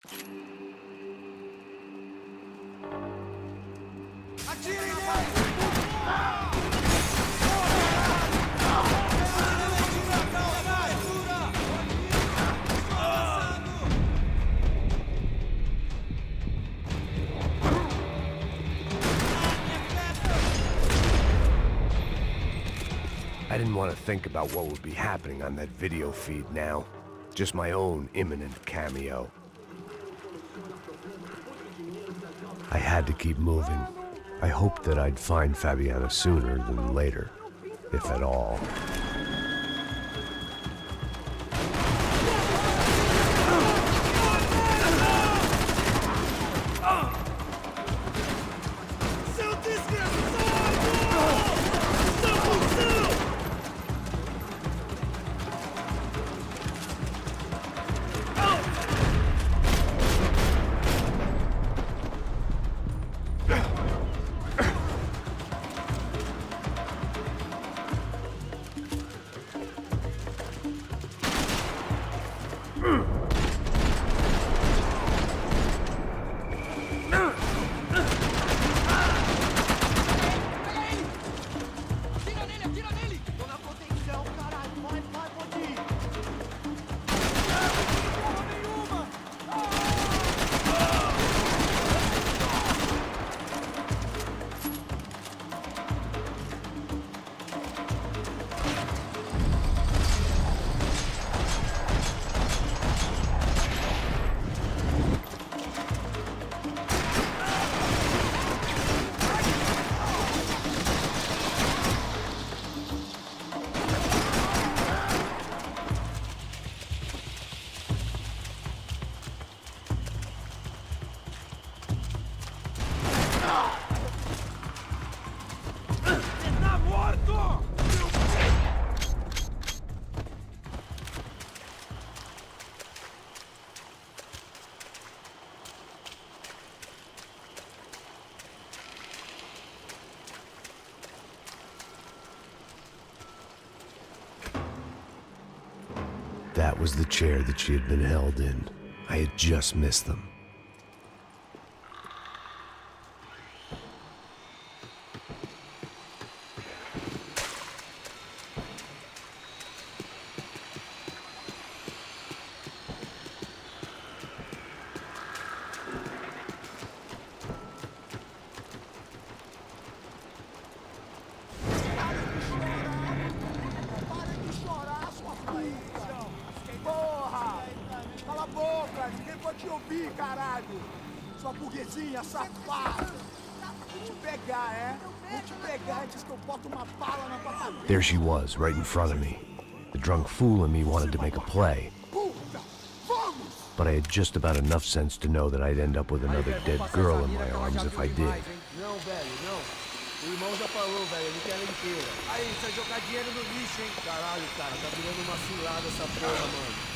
I didn't want to think about what would be happening on that video feed now. Just my own imminent cameo. I had to keep moving. I hoped that I'd find Fabiana sooner than later, if at all. That was the chair that she had been held in. I had just missed them. There she was, right in front of me. The drunk fool in me wanted to make a play. But I had just about enough sense to know that I'd end up with another dead girl in my arms if I did. Não, velho, não. O irmão já falou, velho, ele quer ela inteira. Aí, você vai jogar dinheiro no lixo, hein? Caralho, cara, tá virando uma cilada essa porra, mano.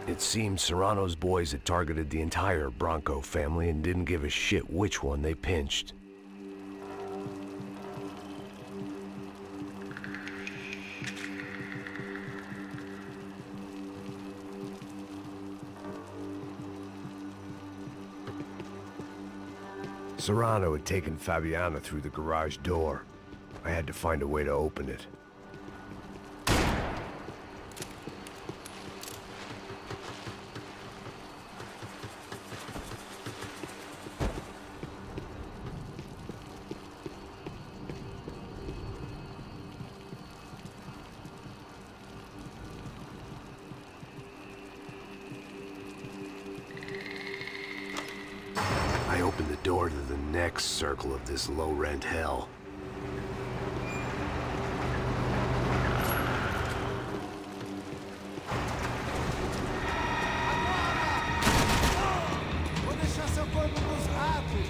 It seemed Serrano's boys had targeted the entire Bronco family and didn't give a shit which one they pinched. Serrano had taken Fabiana through the garage door. I had to find a way to open it. I opened the door to the next circle of this low-rent hell. Vou deixar seu corpo pros ratos.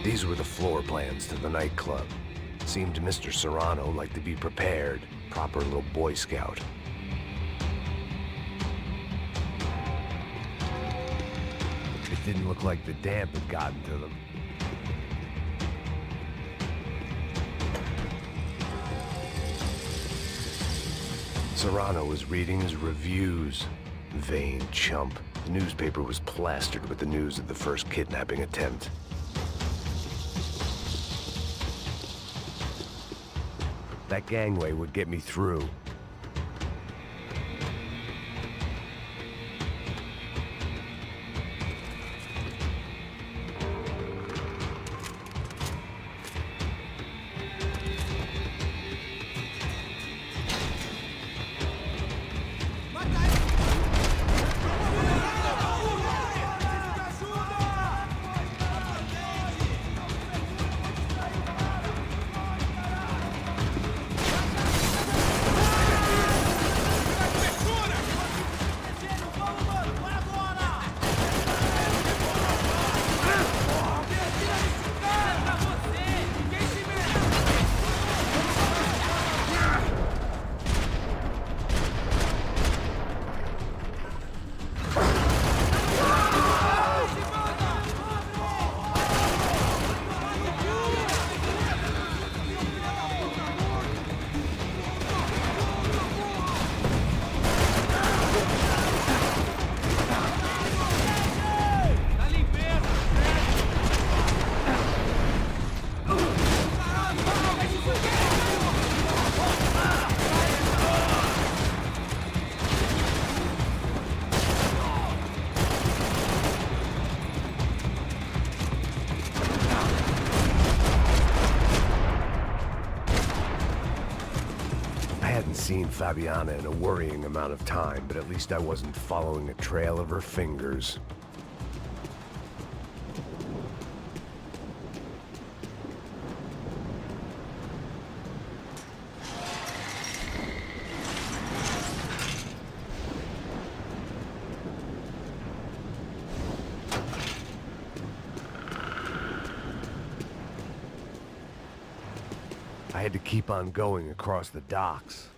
These were the floor plans to the nightclub. Seemed to Mr. Serrano like to be prepared, proper little Boy Scout. It didn't look like the damp had gotten to them. Serrano was reading his reviews. Vain chump. The newspaper was plastered with the news of the first kidnapping attempt. That gangway would get me through. Seen Fabiana in a worrying amount of time, but at least I wasn't following a trail of her fingers. I had to keep on going across the docks.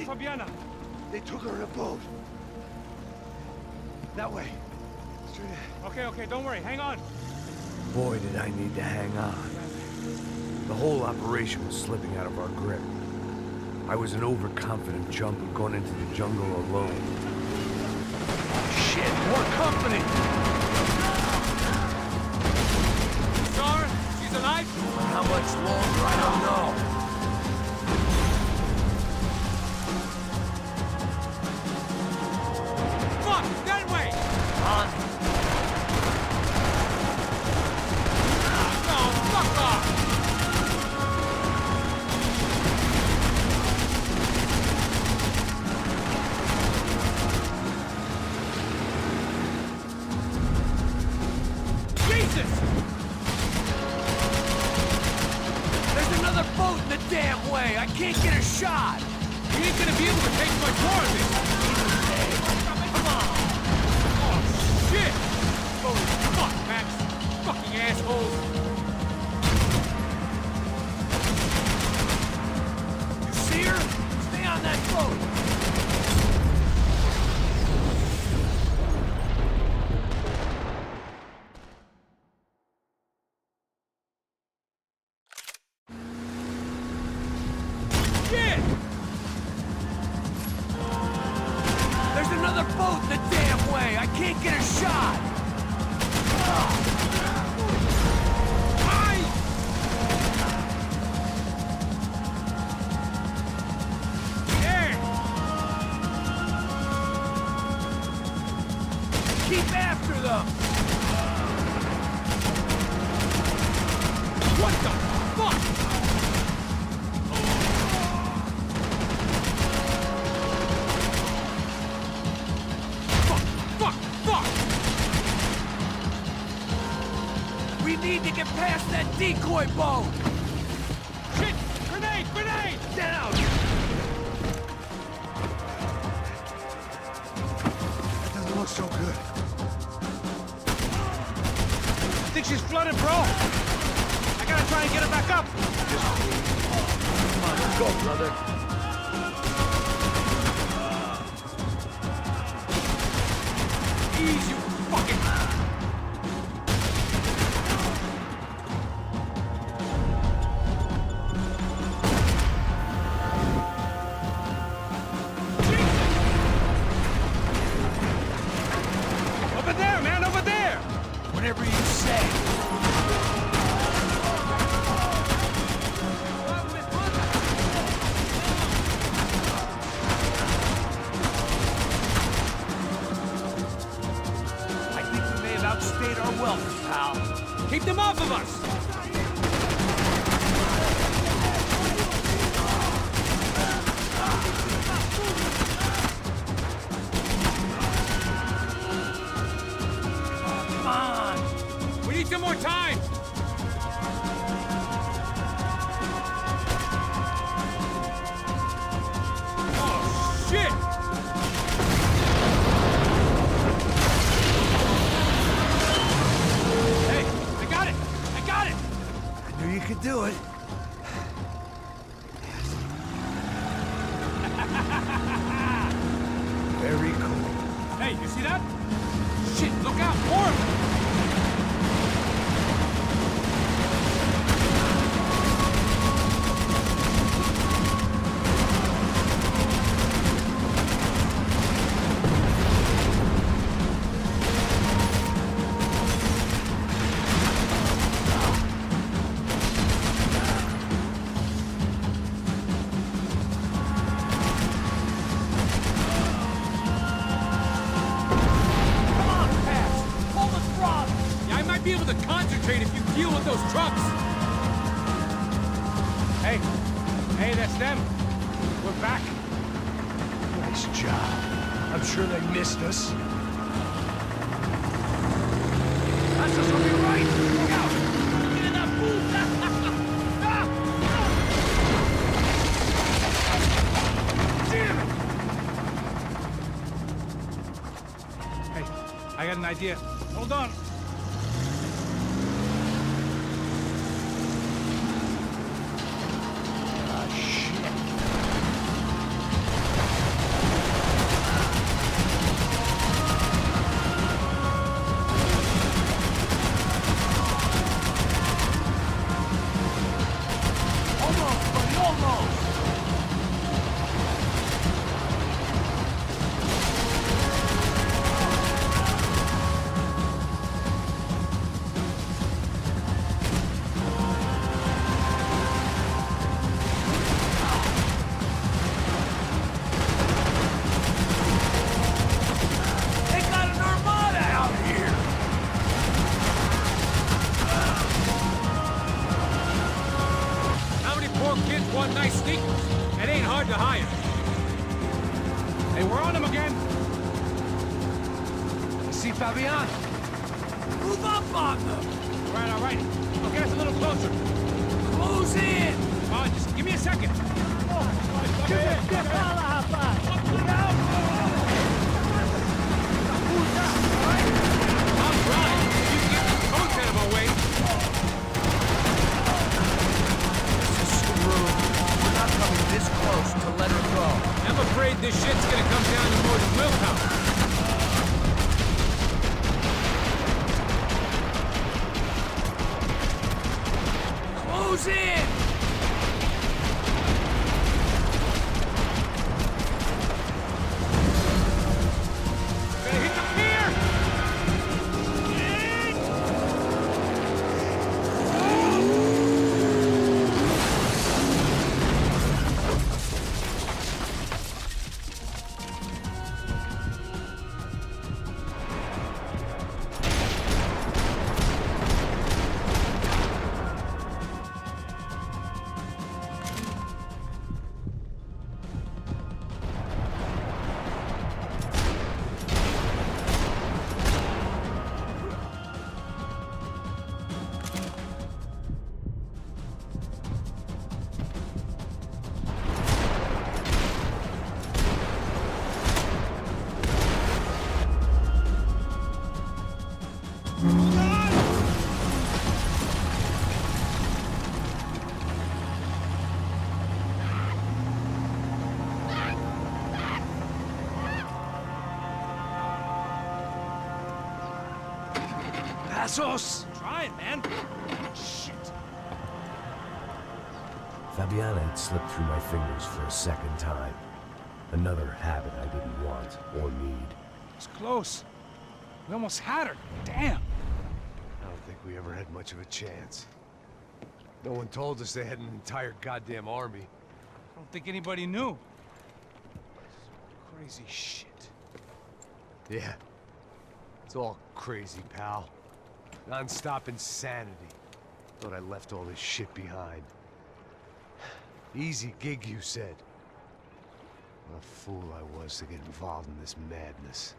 Fabiana? They took her in a boat. That way. Straight ahead. Okay, don't worry. Hang on. Boy, did I need to hang on. The whole operation was slipping out of our grip. I was an overconfident chump who'd gone into the jungle alone. Shit, more company! Star, she's alive? For how much longer, I don't know. Fuck, that way! On. No, fuck off! Jesus! There's another boat in the damn way! I can't get a shot! We ain't gonna be able to take much more of this! Come on! Oh, shit! Holy fuck, Max! Fucking assholes! You see her? Stay on that boat! Shit! There's another boat the damn way! I can't get a shot! There! Keep after them! What the fuck? Fuck! We need to get past that decoy boat! Shit! Grenade! Down! That doesn't look so good. I think she's flooded, bro! I gotta try and get her back up! Come on, let's go, brother. Ease, you fucking... Over there, man, over there! Whatever you say. I think we may have outstayed our welcome, pal. Keep them off of us! Come on! We need some more time! Oh, shit! Hey, I got it! I knew you could do it. Very cool. Hey, you see that? Shit, look out! More of them! Come on, Pass! Pull the throttle! Yeah, I might be able to concentrate if you deal with those trucks! Hey, that's them. We're back. Nice job. I'm sure they missed us. That's us on your right! Look out! Get in that booth! Damn it! Hey, I got an idea. Hold on. Ah, shit. Almost! They got an armada out here! How many poor kids want nice sneakers? It ain't hard to hire. Hey, we're on them again. You see Fabian? Move up on them! All right, all right. I'll get us a little closer. Close in! Come on, just give me a second. I'm trying. You can get this coach out of my way. This is screwed. We're not coming this close to let her go. I'm afraid this shit's gonna come down to more than willpower. Close in! Gonna hit the pier! Passos! Trying, man. Shit. Fabiana had slipped through my fingers for a second time. Another habit I didn't want or need. It's close. We almost had her. Damn. I don't think we ever had much of a chance. No one told us they had an entire goddamn army. I don't think anybody knew. Crazy shit. Yeah. It's all crazy, pal. Non-stop insanity. Thought I left all this shit behind. Easy gig, you said. What a fool I was to get involved in this madness.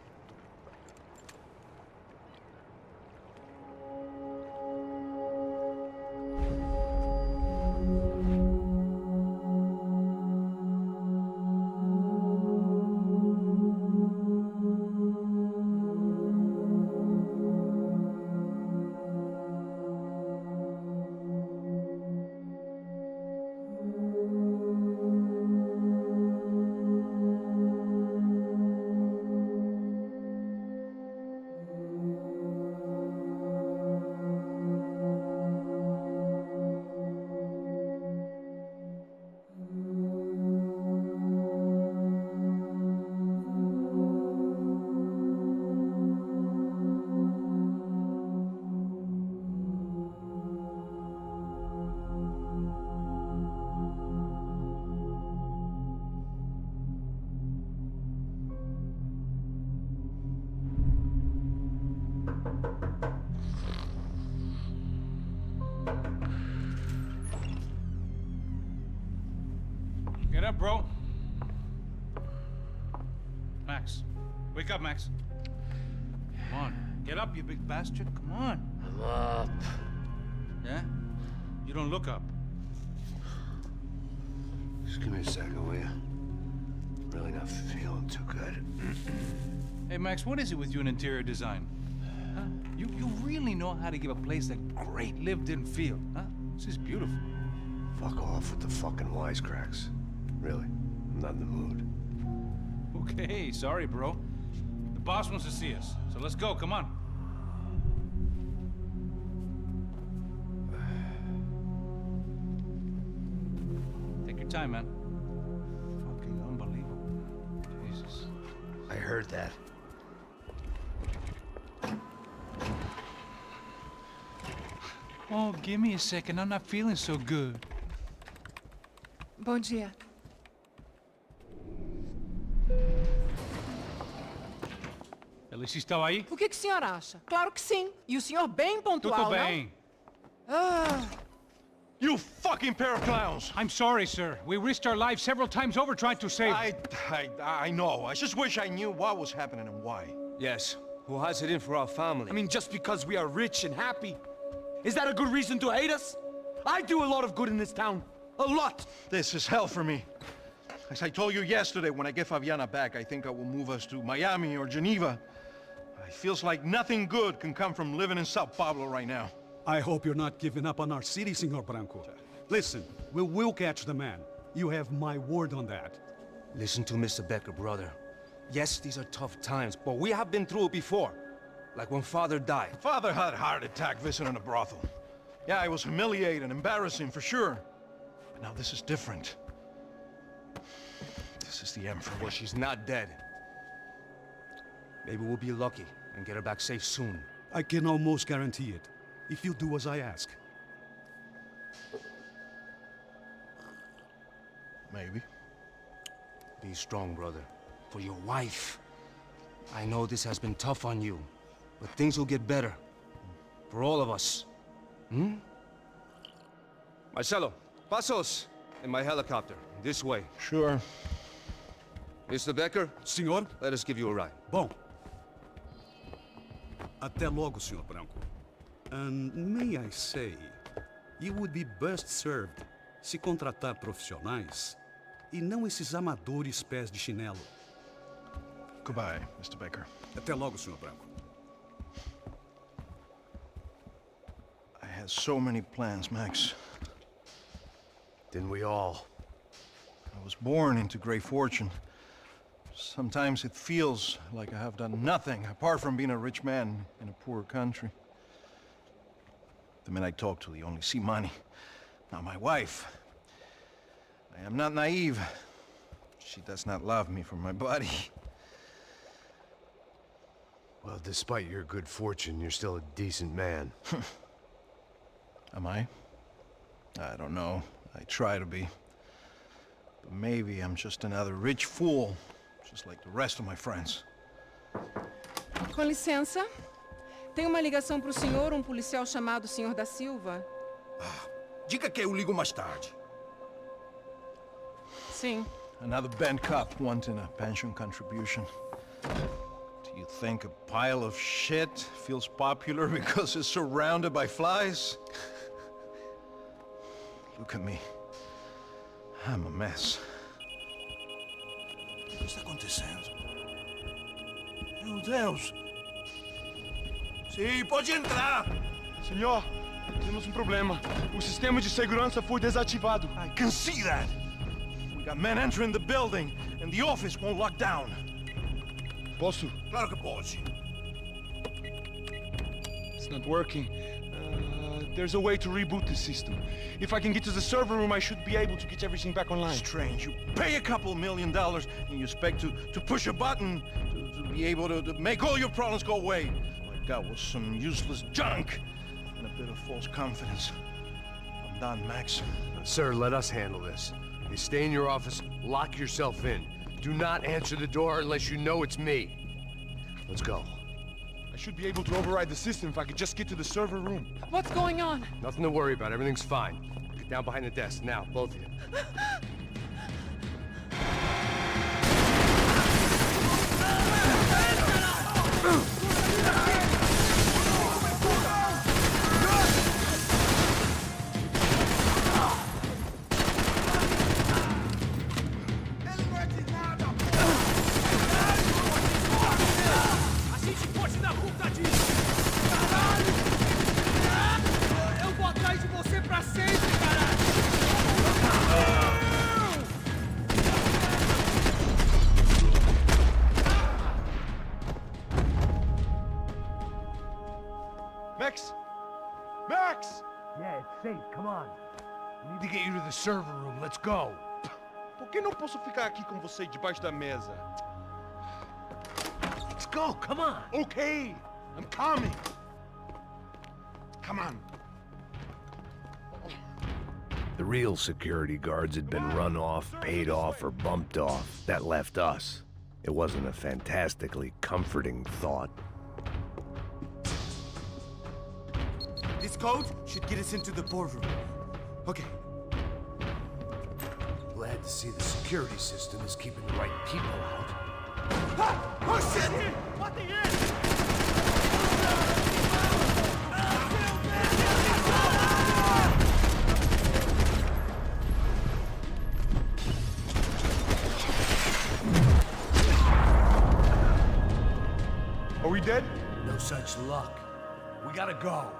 Get up, bro. Max. Wake up, Max. Come on. Get up, you big bastard. Come on. I'm up. Yeah? You don't look up. Just give me a second, will you? Really not feeling too good. Hey, Max, what is it with you in interior design? Huh? You really know how to give a place a great lived-in feel, huh? This is beautiful. Fuck off with the fucking wisecracks. Really, I'm not in the mood. Okay, sorry, bro. The boss wants to see us, so let's go, come on. Take your time, man. Fucking unbelievable. Jesus. I heard that. Oh, give me a second. I'm not feeling so good. Bom dia. Alice estava aí? O que o senhor acha? Claro que sim. E o senhor bem pontual, Tudo bem. não? Ah, You fucking pair of clowns! I'm sorry, sir. We risked our lives several times over trying to save... I know. I just wish I knew what was happening and why. Yes. Who has it in for our family? I mean, just because we are rich and happy, is that a good reason to hate us? I do a lot of good in this town. A lot! This is hell for me. As I told you yesterday, when I get Fabiana back, I think I will move us to Miami or Geneva. It feels like nothing good can come from living in Sao Paulo right now. I hope you're not giving up on our city, Senor Branco. Listen, we will catch the man. You have my word on that. Listen to Mr. Becker, brother. Yes, these are tough times, but we have been through it before. Like when Father died. Father had a heart attack visiting a brothel. Yeah, it was humiliating, embarrassing, for sure. But now this is different. This is the Emperor. Well, she's not dead. Maybe we'll be lucky and get her back safe soon. I can almost guarantee it, if you do as I ask. Maybe. Be strong, brother. For your wife. I know this has been tough on you, but things will get better. For all of us. Hmm? Marcelo, pasos in my helicopter. This way. Sure. Mr. Becker, Senhor? let us give you a ride. Bom. Até logo, Senhor Branco. And may I say, you would be best served se contratar profissionais e não esses amadores pés de chinelo. Goodbye, Mr. Baker. Até logo, Senhor Branco. I had so many plans, Max. Didn't we all? I was born into great fortune. Sometimes it feels like I have done nothing apart from being a rich man in a poor country. The men I talk to, they only see money. Now my wife, I am not naive. She does not love me for my body. Well, despite your good fortune, you're still a decent man. Am I? I don't know. I try to be. But maybe I'm just another rich fool, just like the rest of my friends. com licença. Tem uma ligação para o senhor, um policial chamado Senhor da Silva. Diga que eu ligo mais tarde. Sim. Another bent cop wanting a pension contribution. Do you think a pile of shit feels popular because it's surrounded by flies? Look at me. I'm a mess. O que está acontecendo? Meu Deus! Sim, pode entrar! Senhor, temos problema. O sistema de segurança foi desativado. I can see that. We got men entering the building, and the office won't lock down. Posso? Claro que pode. It's not working. There's a way to reboot the system. If I can get to the server room, I should be able to get everything back online. Strange. You pay a couple $1 million, and you expect to push a button to be able to make all your problems go away. All I got was some useless junk and a bit of false confidence. I'm done, Max. Sir, let us handle this. You stay in your office, lock yourself in. Do not answer the door unless you know it's me. Let's go. I should be able to override the system if I could just get to the server room. What's going on? Nothing to worry about. Everything's fine. Get down behind the desk. Now, both of you. Max! Max! Yeah, it's safe. Come on. We need to get you to the server room. Let's go. Por que não posso ficar aqui com você debaixo da mesa? Let's go, come on! Okay, I'm coming. Come on. The real security guards had been run off, paid off, or bumped off. That left us. It wasn't a fantastically comforting thought. This code should get us into the boardroom. Okay. Glad to see the security system is keeping the right people out. Ah! Oh shit! What the hell? Are we dead? No such luck. We gotta go.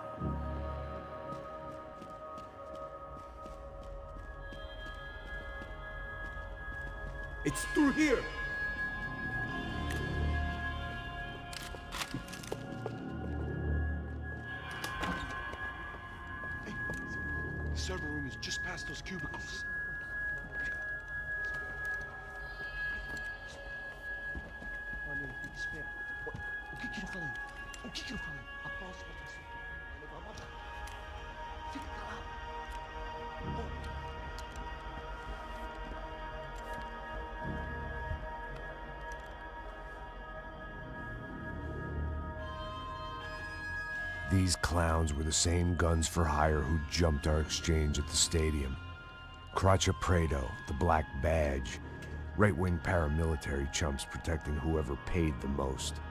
It's through here. Hey, the server room is just past those cubicles. Olha, fica esperto. O que eu falei? O que eu falei? Após o professor. Fica calado. These clowns were the same guns for hire who jumped our exchange at the stadium. Crotcha Prado, the Black Badge. Right-wing paramilitary chumps protecting whoever paid the most.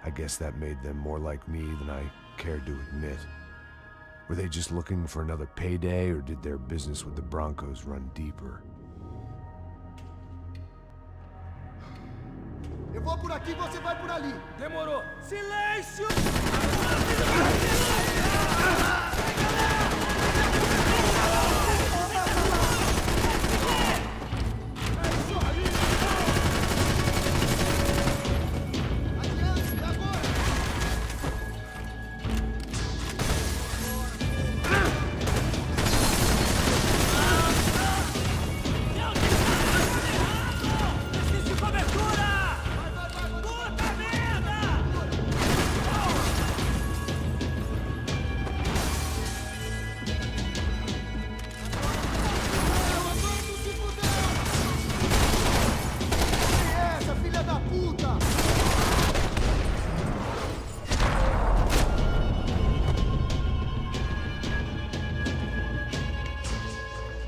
I guess that made them more like me than I cared to admit. Were they just looking for another payday, or did their business with the Broncos run deeper? Eu vou por aqui, você vai por ali. Demorou. Silêncio!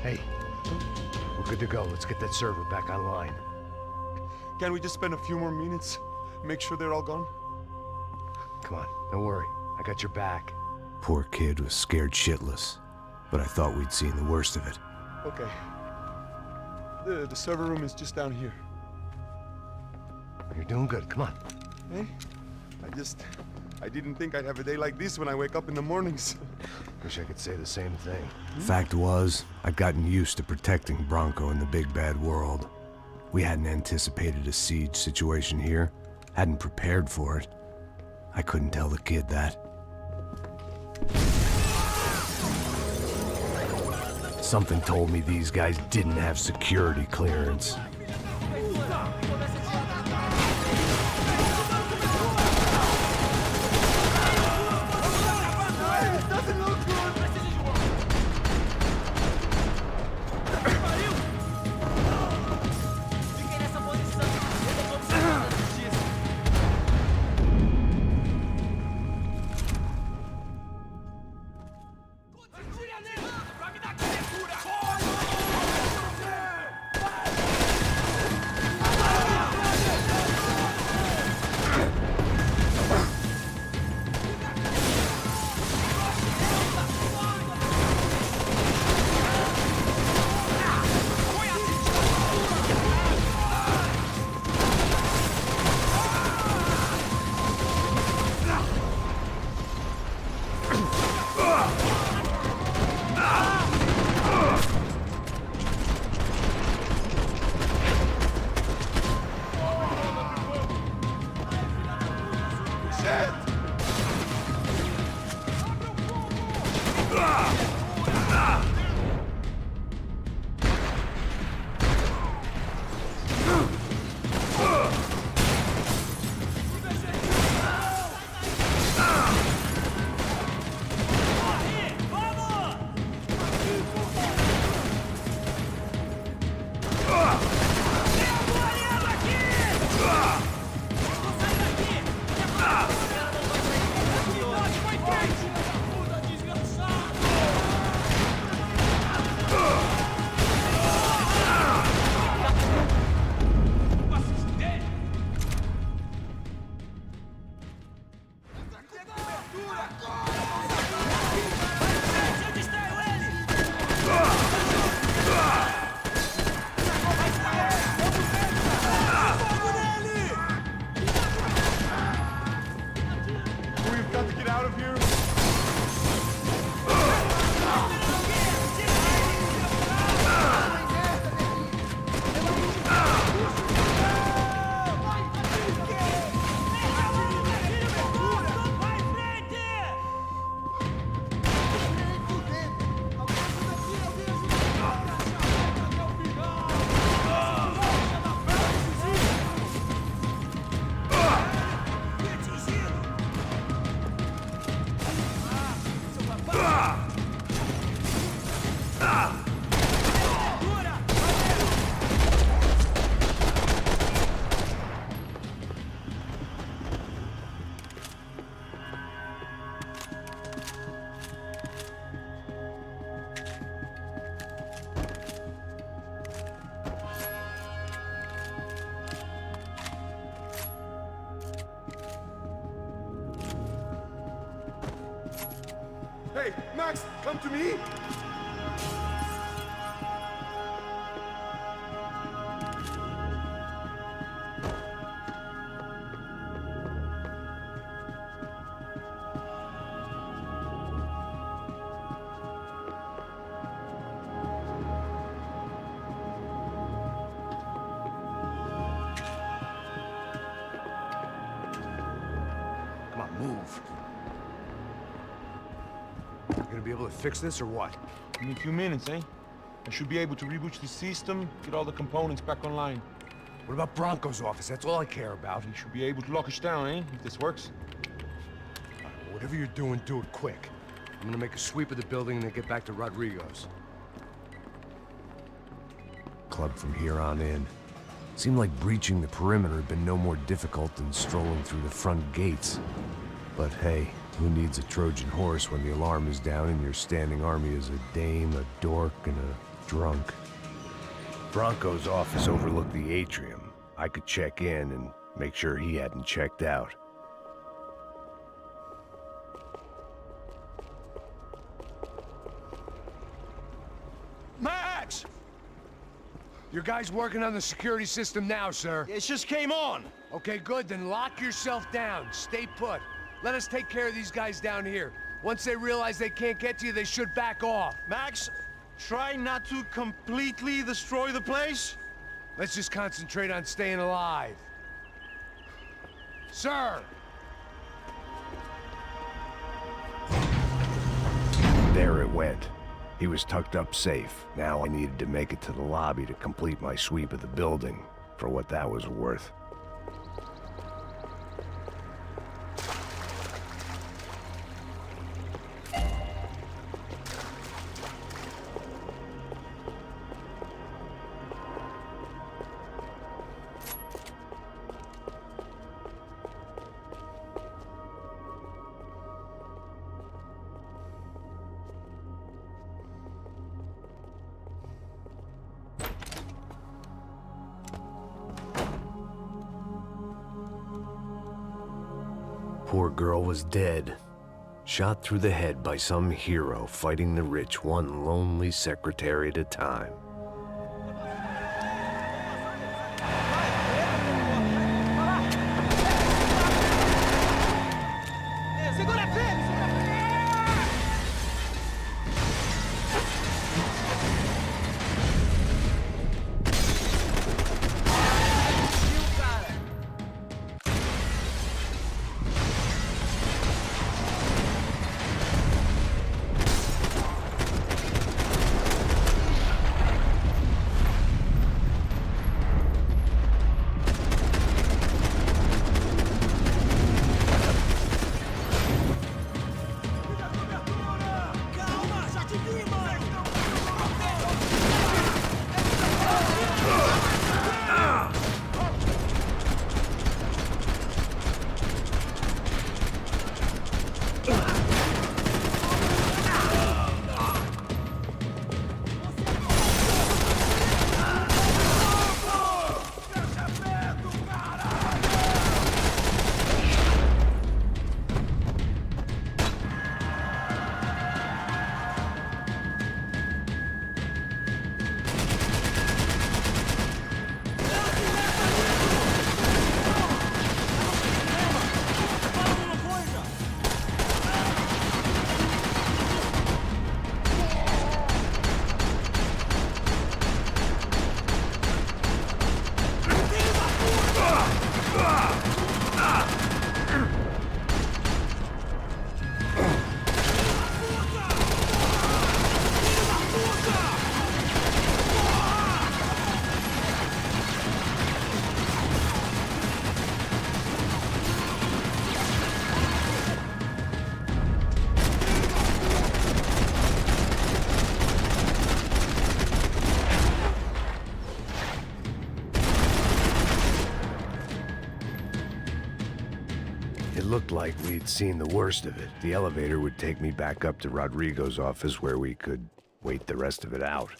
Hey, we're good to go. Let's get that server back online. Can't we just spend a few more minutes? Make sure they're all gone? Come on, don't worry. I got your back. Poor kid was scared shitless, but I thought we'd seen the worst of it. Okay. The server room is just down here. You're doing good. Come on. Hey, I didn't think I'd have a day like this when I wake up in the mornings. Wish I could say the same thing. Fact was, I'd gotten used to protecting Bronco in the big bad world. We hadn't anticipated a siege situation here, hadn't prepared for it. I couldn't tell the kid that. Something told me these guys didn't have security clearance. Hey, Max, come to me! Come on, move. You gonna be able to fix this or what? Give me a few minutes, eh? I should be able to reboot the system, get all the components back online. What about Bronco's office? That's all I care about. You should be able to lock us down, eh? If this works. Whatever you're doing, do it quick. I'm gonna make a sweep of the building and then get back to Rodrigo's. Club from here on in. Seemed like breaching the perimeter had been no more difficult than strolling through the front gates. But hey, who needs a Trojan horse when the alarm is down and your standing army is a dame, a dork, and a drunk? Bronco's office overlooked the atrium. I could check in and make sure he hadn't checked out. Max! Your guy's working on the security system now, sir. It just came on. Okay, good. Then lock yourself down. Stay put. Let us take care of these guys down here. Once they realize they can't get to you, they should back off. Max, try not to completely destroy the place. Let's just concentrate on staying alive. Sir! There it went. He was tucked up safe. Now I needed to make it to the lobby to complete my sweep of the building, for what that was worth. Poor girl was dead. Shot through the head by some hero fighting the rich one lonely secretary at a time. It looked like we'd seen the worst of it. The elevator would take me back up to Rodrigo's office where we could wait the rest of it out.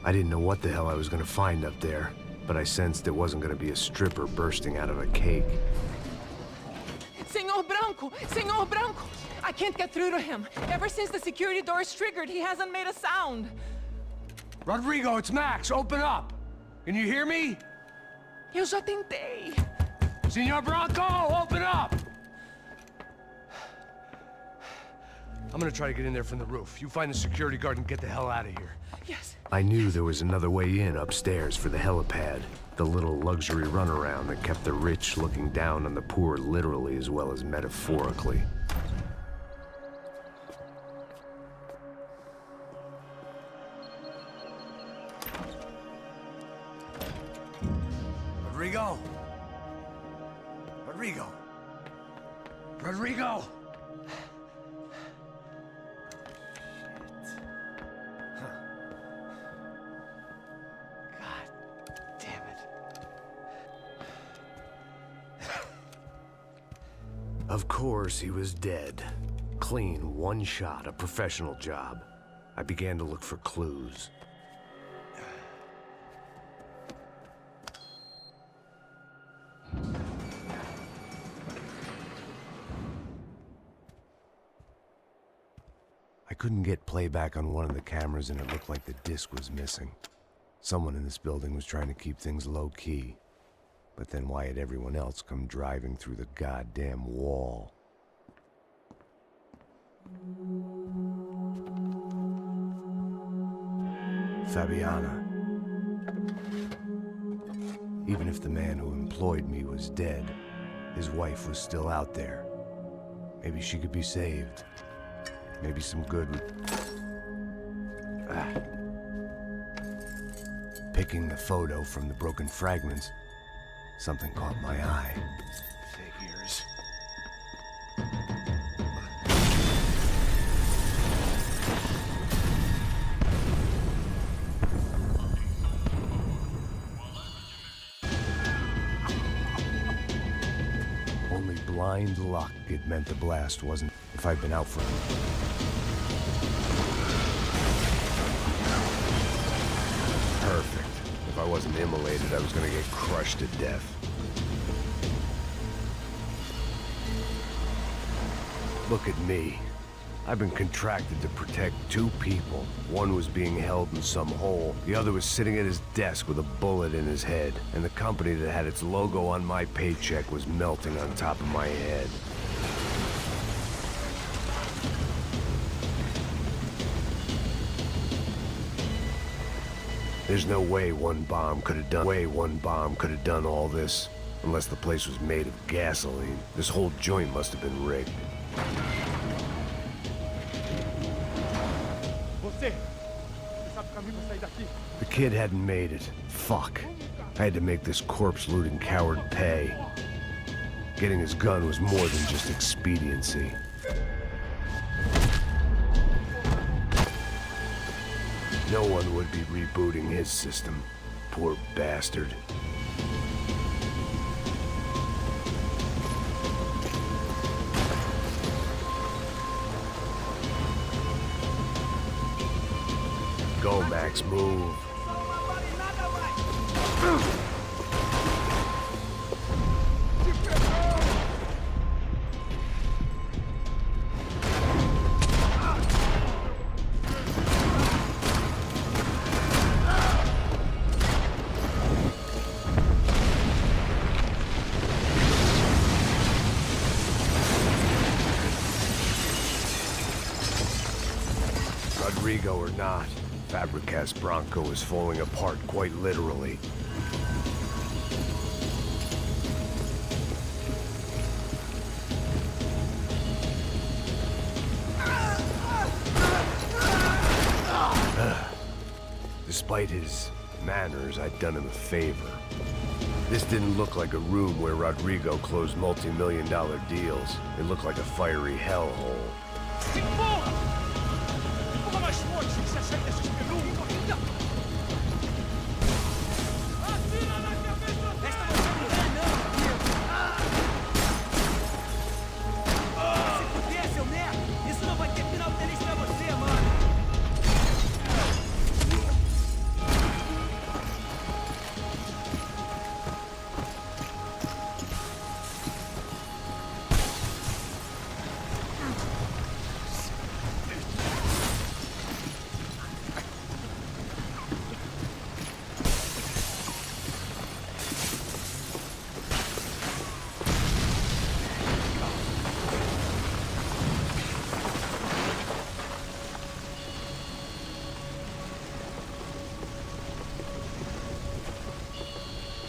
I didn't know what the hell I was gonna find up there, but I sensed it wasn't gonna be a stripper bursting out of a cake. Senor Branco! Senor Branco! I can't get through to him. Ever since the security door is triggered, he hasn't made a sound. Rodrigo, it's Max. Open up. Can you hear me? Eu já tentei. Senor Branco, open up! I'm gonna try to get in there from the roof. You find the security guard and get the hell out of here. Yes. I knew there was another way in upstairs for the helipad, the little luxury runaround that kept the rich looking down on the poor literally as well as metaphorically. Rodrigo! Rodrigo! Rodrigo! Of course, he was dead. Clean, one shot, a professional job. I began to look for clues. I couldn't get playback on one of the cameras and it looked like the disc was missing. Someone in this building was trying to keep things low-key. But then why had everyone else come driving through the goddamn wall? Fabiana. Even if the man who employed me was dead, his wife was still out there. Maybe she could be saved. Maybe some good would... Picking the photo from the broken fragments, something caught my eye. Figures. Only blind luck it meant the blast wasn't if I'd been out for Perfect. If I wasn't immolated, I was gonna get crushed to death. Look at me. I've been contracted to protect two people. One was being held in some hole. The other was sitting at his desk with a bullet in his head. And the company that had its logo on my paycheck was melting on top of my head. There's no way one bomb could have done all this. Unless the place was made of gasoline. This whole joint must have been rigged. The kid hadn't made it. Fuck. I had to make this corpse-looting coward pay. Getting his gun was more than just expediency. No one would be rebooting his system. Poor bastard. Go, Max, move. Rodrigo or not, Fabricas Bronco is falling apart quite literally. Despite his manners, I'd done him a favor. This didn't look like a room where Rodrigo closed multi-million-dollar deals. It looked like a fiery hellhole.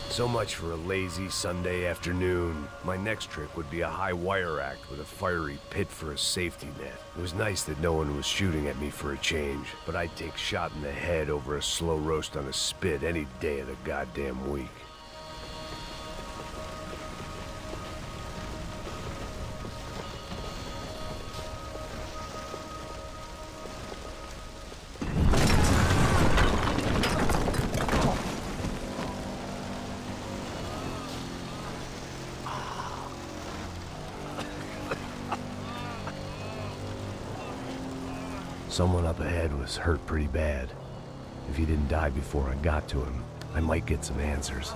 So much for a lazy Sunday afternoon. My next trick would be a high wire act with a fiery pit for a safety net. It was nice that no one was shooting at me for a change, but I'd take shot in the head over a slow roast on a spit any day of the goddamn week. Someone up ahead was hurt pretty bad. If he didn't die before I got to him, I might get some answers.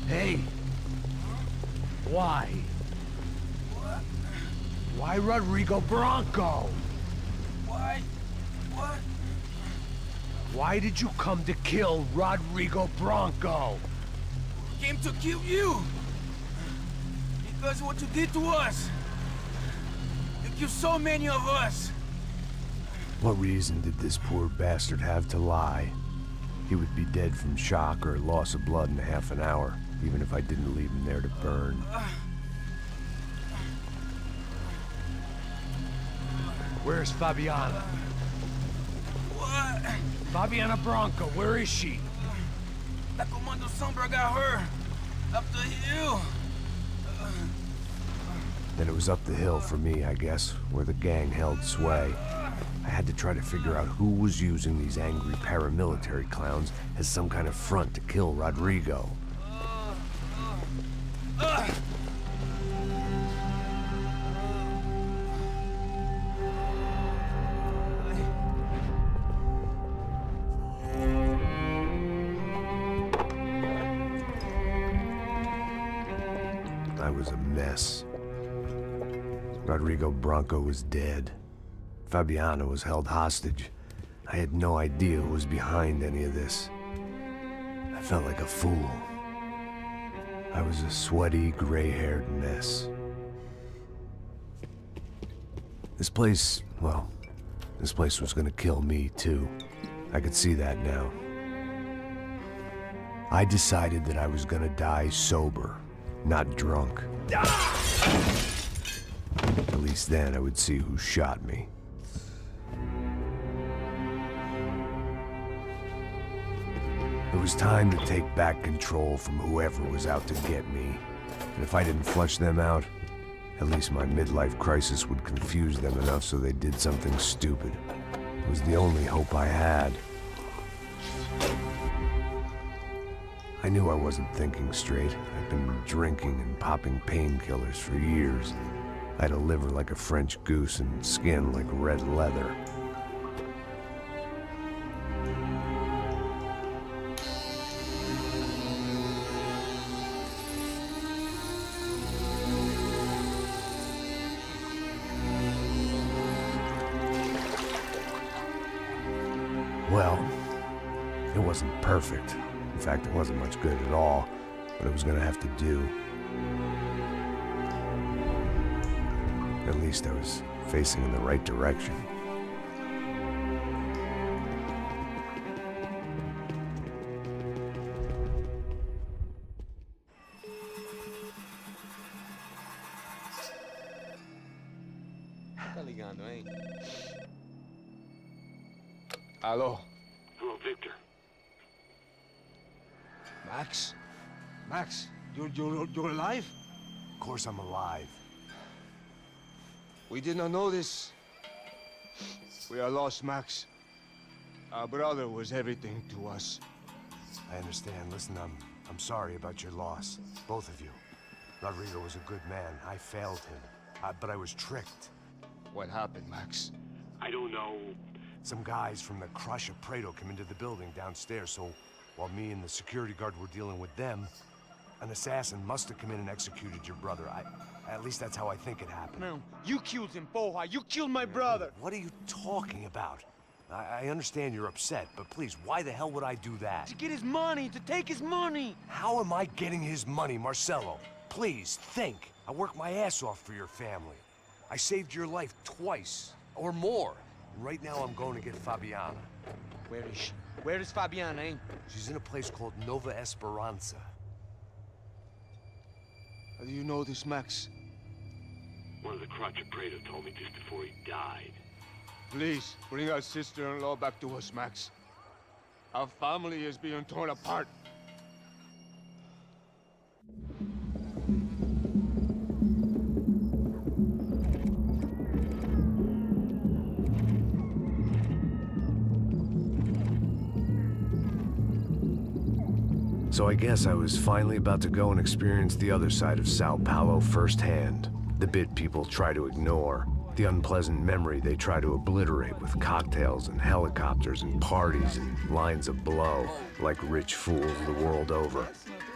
Hey! Why? Why Rodrigo Bronco? Why? What? Why did you come to kill Rodrigo Bronco? Came to kill you! Because what you did to us! You killed so many of us! What reason did this poor bastard have to lie? He would be dead from shock or loss of blood in half an hour, even if I didn't leave him there to burn. Where's Fabiana? What? Fabiana Bronco, where is she? La Comando Sombra got her! Up the hill! Then it was up the hill for me, I guess, where the gang held sway. I had to try to figure out who was using these angry paramilitary clowns as some kind of front to kill Rodrigo. I was a mess. Rodrigo Bronco was dead. Fabiana was held hostage. I had no idea who was behind any of this. I felt like a fool. I was a sweaty, gray-haired mess. This place, well, this place was gonna kill me too. I could see that now. I decided that I was gonna die sober, not drunk. At least then I would see who shot me. It was time to take back control from whoever was out to get me. And if I didn't flush them out, at least my midlife crisis would confuse them enough so they did something stupid. It was the only hope I had. I knew I wasn't thinking straight. I'd been drinking and popping painkillers for years. I had a liver like a French goose and skin like red leather. Well, it wasn't perfect. In fact, it wasn't much good at all, but it was gonna have to do. At least I was facing in the right direction. Tá ligando, hein? Alô? Hello, Victor. Max? Max, you're alive? Of course I'm alive. We did not know this. We are lost, Max. Our brother was everything to us. I understand. Listen, I'm sorry about your loss. Both of you. Rodrigo was a good man. I failed him. But I was tricked. What happened, Max? I don't know. Some guys from the Crush of Prado came into the building downstairs, so while me and the security guard were dealing with them, an assassin must have come in and executed your brother. At least that's how I think it happened. No, you killed him, Porra. You killed my brother. What are you talking about? I understand you're upset, but please, why the hell would I do that? To get his money, to take his money. How am I getting his money, Marcelo? Please, think. I worked my ass off for your family. I saved your life twice, or more. Right now I'm going to get Fabiana. Where is she? Where is Fabiana, eh? She's in a place called Nova Esperanza. How do you know this, Max? One of the Crotcher Prater told me just before he died. Please, bring our sister-in-law back to us, Max. Our family is being torn apart. So I guess I was finally about to go and experience the other side of Sao Paulo firsthand. The bit people try to ignore. The unpleasant memory they try to obliterate with cocktails and helicopters and parties and lines of blow, like rich fools the world over.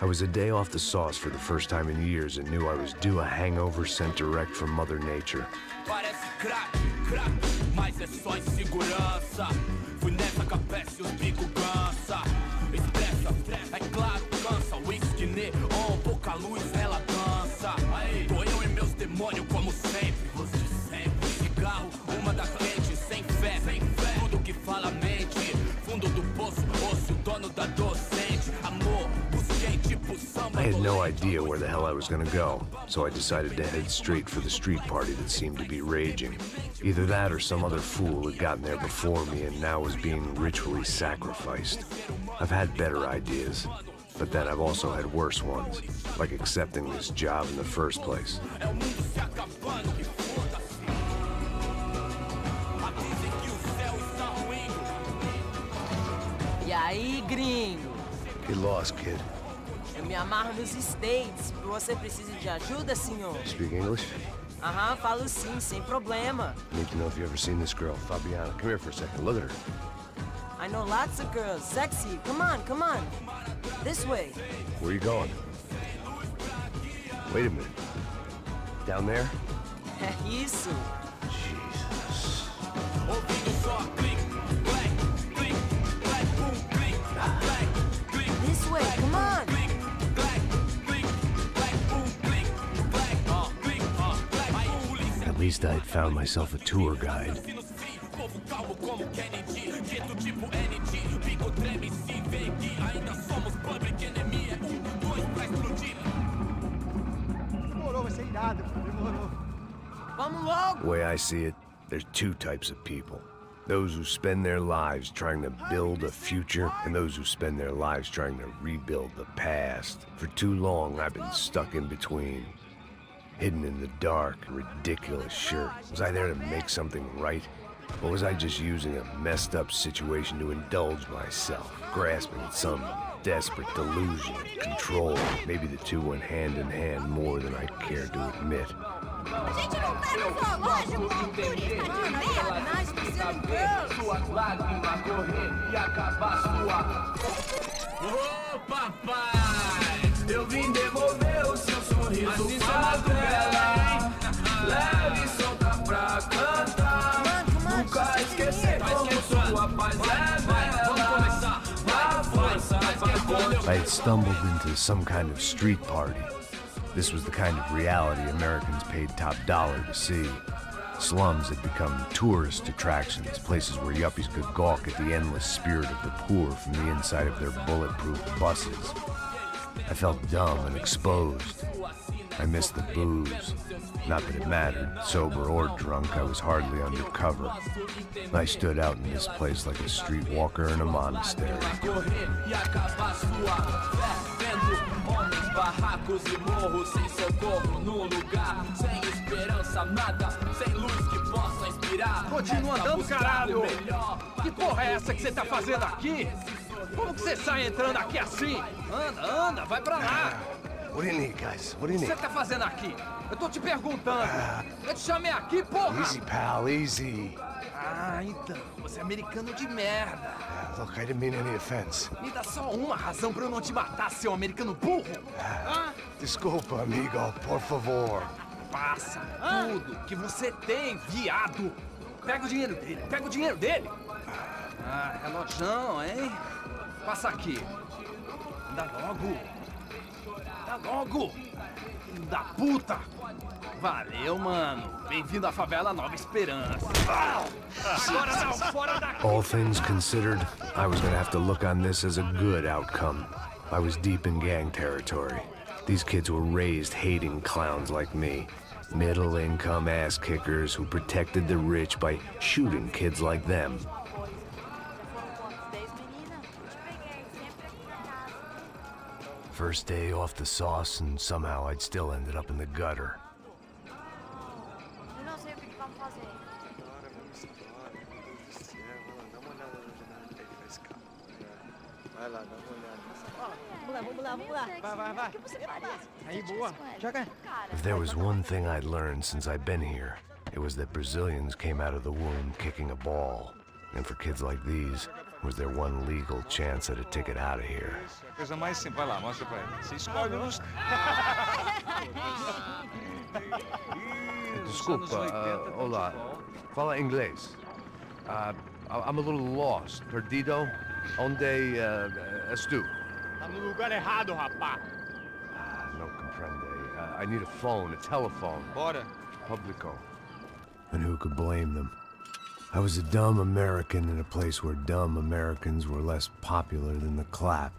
I was a day off the sauce for the first time in years and knew I was due a hangover sent direct from Mother Nature. Parece crack, mas é só insegurança. Fui nessa capeste, os bico cansa. Expressa, é claro, cansa. Whisky neon, pouca luz, ela dança. Tô eu e meus demônios como sempre. Você sempre. Cigarro, uma da frente, sem fé. Tudo que fala mente. Fundo do poço, osso, dono da docente. Amor, busquei tipo samba. I had no idea where the hell I was gonna go, so I decided to head straight for the street party that seemed to be raging. Either that or some other fool had gotten there before me and now was being ritually sacrificed. I've had better ideas, but then I've also had worse ones, like accepting this job in the first place. E aí, gringo? Get lost, kid. Eu me amarro nos States. Você precisa de ajuda, senhor? Speak English? Aham, falo sim, sem problema. Need to know if you ever seen this girl, Fabiana. Come here for a second. Look at her. I know lots of girls. Sexy. Come on, come on. This way. Where are you going? Wait a minute. Down there? É isso. Jesus. This way, come on. At least I'd found myself a tour guide. Demorou, vai ser irado. Demorou. Vamos logo. The way I see it, there's two types of people. Those who spend their lives trying to build a future, and those who spend their lives trying to rebuild the past. For too long, I've been stuck in between. Hidden in the dark, a ridiculous shirt. Was I there to make something right? Or was I just using a messed up situation to indulge myself, grasping at some desperate delusion of control? Maybe the two went hand in hand more than I cared to admit. A gente não tá no zoológico, turista de merda! Suas lágrimas correr e acabar sua. Ô papai, eu vim devolver o seu sorriso favela. Leve e solta pra cantar. Nunca esquecer como sua paz é bela. A força I had stumbled into some kind of street party. This was the kind of reality Americans paid top dollar to see. Slums had become tourist attractions, places where yuppies could gawk at the endless spirit of the poor from the inside of their bulletproof buses. I felt dumb and exposed. I missed the booze. Not that it mattered, sober or drunk, I was hardly undercover. I stood out in this place like a streetwalker in a monastery. Barracos e morros sem socorro num lugar sem esperança, nada, sem luz que possa inspirar. Continua andando, caralho! Que porra é essa que você tá fazendo aqui? Como que você sai entrando aqui assim? Anda, anda, vai pra lá! What do you need, guys? What do you O que need? você tá fazendo aqui? Eu tô te perguntando. Eu te chamei aqui, porra! Easy, pal, easy. Ah, então, você é americano de merda. Look, I didn't mean any offense. Me dá só uma razão pra eu não te matar, seu americano burro. Desculpa, amigo, por favor. Passa tudo que você tem, viado. Pega o dinheiro dele, pega o dinheiro dele. Ah, relojão, hein? Passa aqui. Dá logo. Dá logo! Filho da puta! Valeu, mano. Bem-vindo à favela Nova Esperança. Agora não, fora daqui! All things considered, I was gonna have to look on this as a good outcome. I was deep in gang territory. These kids were raised hating clowns like me. Middle-income ass-kickers who protected the rich by shooting kids like them. First day off the sauce, and somehow I'd still ended up in the gutter. If there was one thing I'd learned since I'd been here, it was that Brazilians came out of the womb kicking a ball. And for kids like these, was their one legal chance at a ticket out of here. Coisa mais simples. Vai lá, mostra pra ele. Você escolhe um dos... Desculpa, olá. Fala inglês. I'm a little lost. Perdido? Onde és tu? Tá no lugar errado, rapá. No comprende. I need a phone, a telephone. Bora. Publico. And who could blame them? I was a dumb American in a place where dumb Americans were less popular than the clap.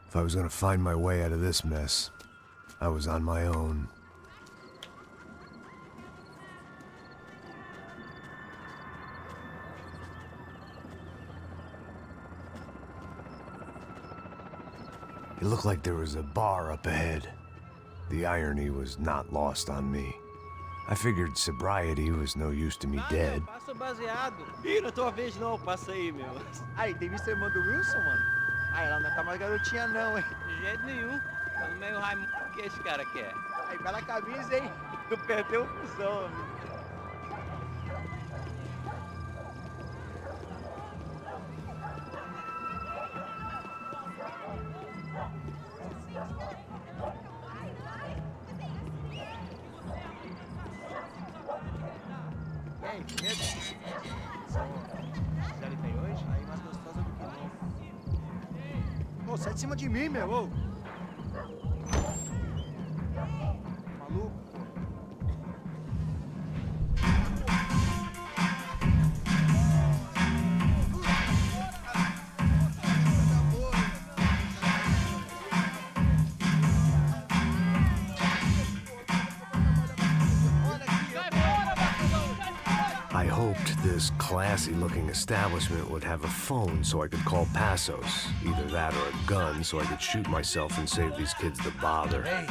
If I was gonna find my way out of this mess, I was on my own. It looked like there was a bar up ahead. The irony was not lost on me. I figured sobriety was no use to me dead. Passo baseado. Ih, não é tua vez não, passa aí, meu. Aí, tem visto a irmã do Wilson, mano? Ah, ela não tá mais garotinha não, hein? De jeito nenhum. Tá no meio Raimundo que esse cara quer. Aí, bela camisa, hein? Tu perdeu o fusão, amigo. E aí, medo? Já tem hoje? Aí, mais gostosa do que não. Ô, sai de cima de mim, meu, ô! Maluco? I hoped this classy-looking establishment would have a phone so I could call Passos. Either that or a gun so I could shoot myself and save these kids the bother. Hey,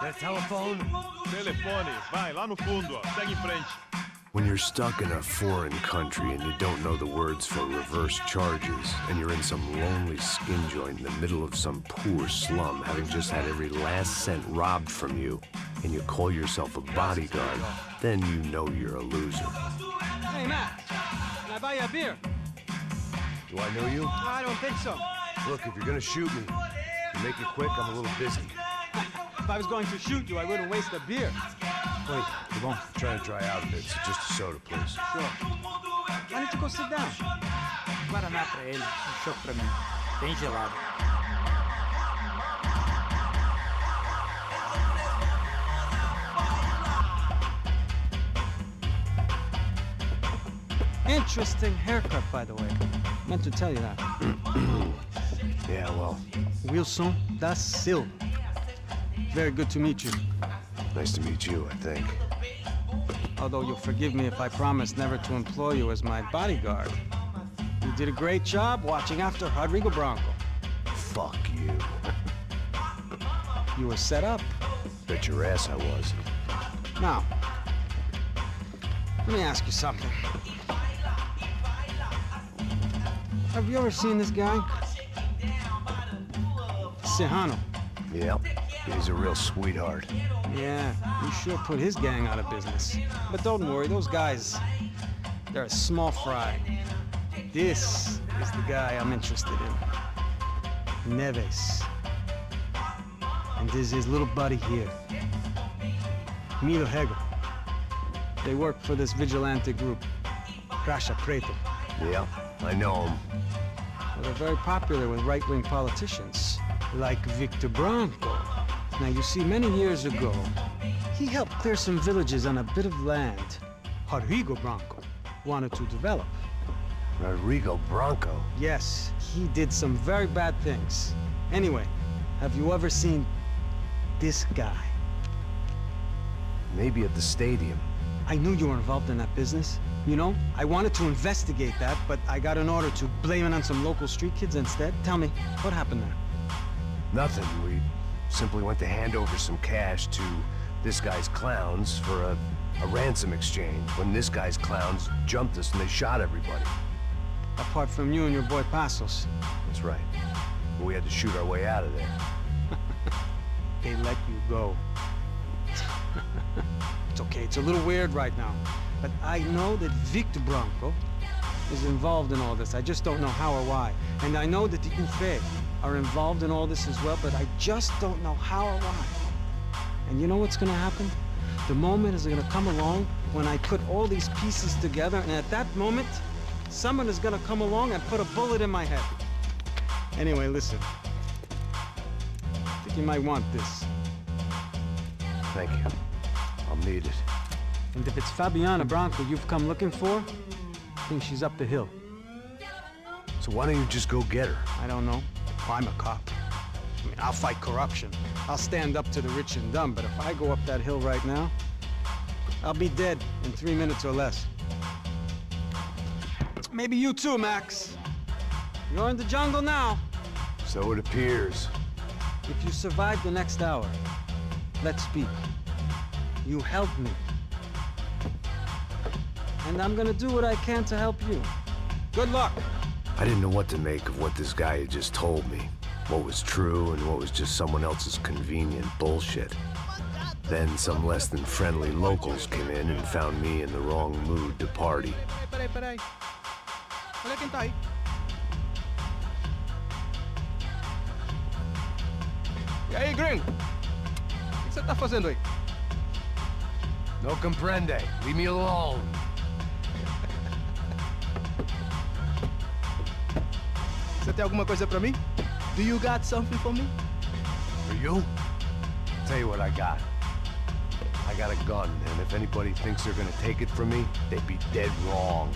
that telephone? Telefone, vai, lá no fundo, ó. Segue em frente. When you're stuck in a foreign country and you don't know the words for reverse charges, and you're in some lonely skin joint in the middle of some poor slum, having just had every last cent robbed from you, and you call yourself a bodyguard, then you know you're a loser. Hey, Matt. Can I buy you a beer? Do I know you? I don't think so. Look, if you're gonna shoot me, to make it quick, I'm a little busy. If I was going to shoot you, I wouldn't waste a beer. Wait, come on. I'm trying to dry out a bit, so just a soda, please. Sure. Why don't you go sit down? Guaraná pra ele, chopp pra mim. Bem gelado. Interesting haircut, by the way. Meant to tell you that. Yeah, well. Wilson da Silva. Very good to meet you. Nice to meet you, I think. Although you'll forgive me if I promise never to employ you as my bodyguard. You did a great job watching after Rodrigo Branco. Fuck you. You were set up. Bet your ass I was. Now, let me ask you something. Have you ever seen this guy? Serrano. Yep. He's a real sweetheart. Yeah, he sure put his gang out of business. But don't worry, those guys, they're a small fry. This is the guy I'm interested in. Neves. And this is his little buddy here. Milo Hegel. They work for this vigilante group, Caixa Preta. Yeah, I know him. Well, they're very popular with right-wing politicians, like Victor Branco. Now, you see, many years ago, he helped clear some villages on a bit of land Rodrigo Branco wanted to develop. Rodrigo Branco? Yes, he did some very bad things. Anyway, have you ever seen this guy? Maybe at the stadium. I knew you were involved in that business. You know, I wanted to investigate that, but I got an order to blame it on some local street kids instead. Tell me, what happened there? Nothing. We simply went to hand over some cash to this guy's clowns for a ransom exchange when this guy's clowns jumped us and they shot everybody. Apart from you and your boy Passos. That's right. But we had to shoot our way out of there. They let you go. It's okay, it's a little weird right now. But I know that Victor Branco is involved in all this. I just don't know how or why. And I know that the Ufe are involved in all this as well, but I just don't know how or why. And you know what's gonna happen? The moment is gonna come along when I put all these pieces together, and at that moment, someone is gonna come along and put a bullet in my head. Anyway, listen. I think you might want this. Thank you. I'll need it. And if it's Fabiana Branco you've come looking for, I think she's up the hill. So why don't you just go get her? I don't know. I'm a cop. I mean, I'll fight corruption. I'll stand up to the rich and dumb, but if I go up that hill right now, I'll be dead in 3 minutes or less. Maybe you too, Max. You're in the jungle now. So it appears. If you survive the next hour, let's speak. You help me. And I'm gonna do what I can to help you. Good luck. I didn't know what to make of what this guy had just told me. What was true and what was just someone else's convenient bullshit. Then some less than friendly locals came in and found me in the wrong mood to party. Peraí. Olha quem tá aí. E aí, gringo? O que você tá fazendo aí? No comprende. Leave me alone. Você tem alguma coisa pra mim? Do you got something for me? For you? Tell you what I got. I got a gun, and if anybody thinks they're gonna take it from me, they'd be dead wrong.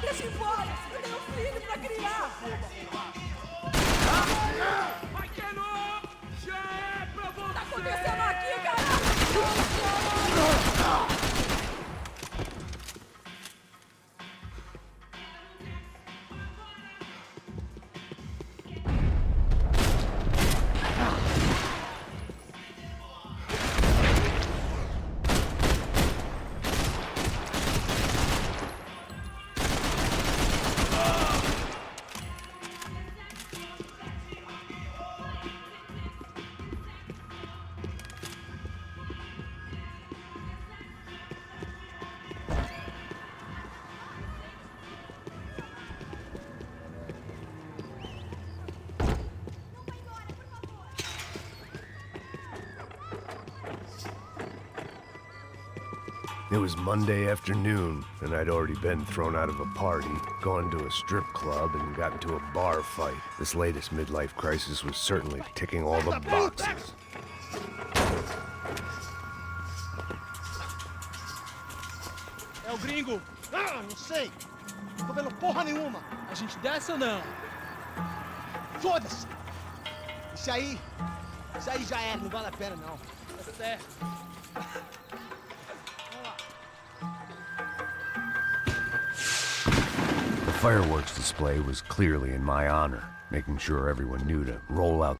Deixa embora! Eu tenho um filho pra criar! Vai que não! Já é pra você! Tá acontecendo aqui, caralho! It was Monday afternoon, and I'd already been thrown out of a party, gone to a strip club, and got into a bar fight. This latest midlife crisis was certainly ticking all the boxes. É o gringo! Ah, não sei! Não tô vendo porra nenhuma! A gente desce ou não? Foda-se! Isso aí já é, não vale a pena não. Tá certo. The fireworks display was clearly in my honor, making sure everyone knew to roll out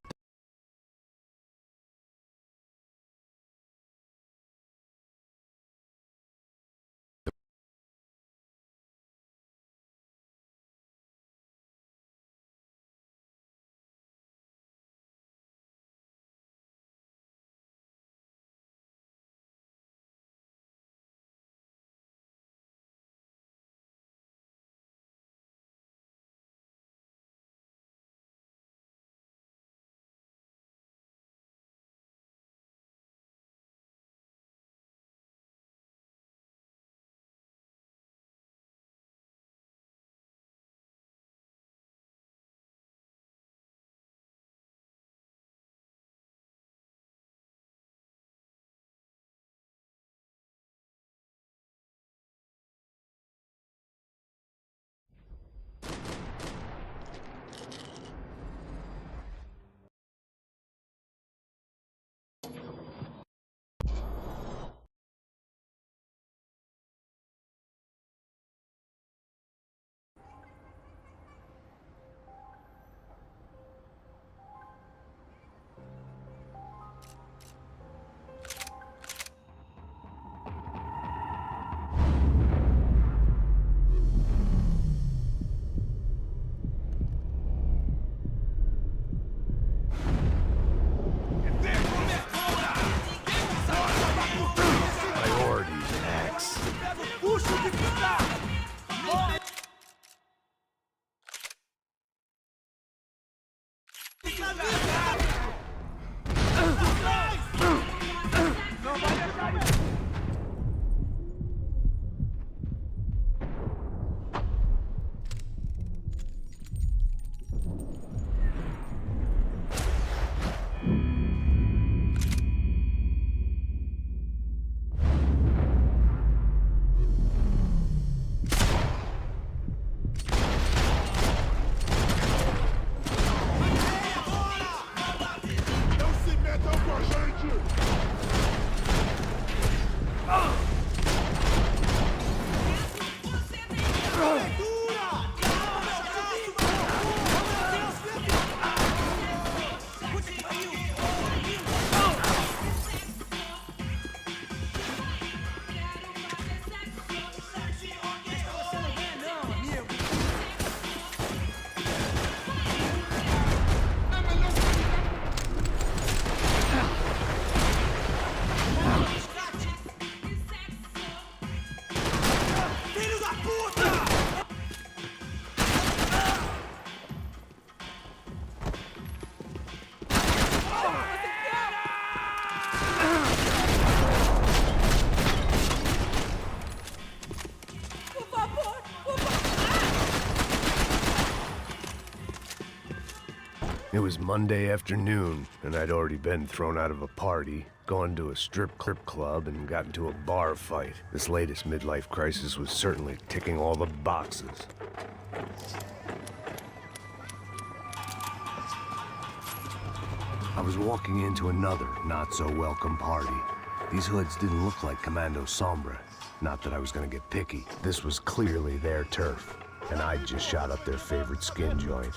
was Monday afternoon, and I'd already been thrown out of a party, gone to a strip club, and got into a bar fight. This latest midlife crisis was certainly ticking all the boxes. I was walking into another not-so-welcome party. These hoods didn't look like Commando Sombra. Not that I was gonna get picky. This was clearly their turf, and I'd just shot up their favorite skin joint.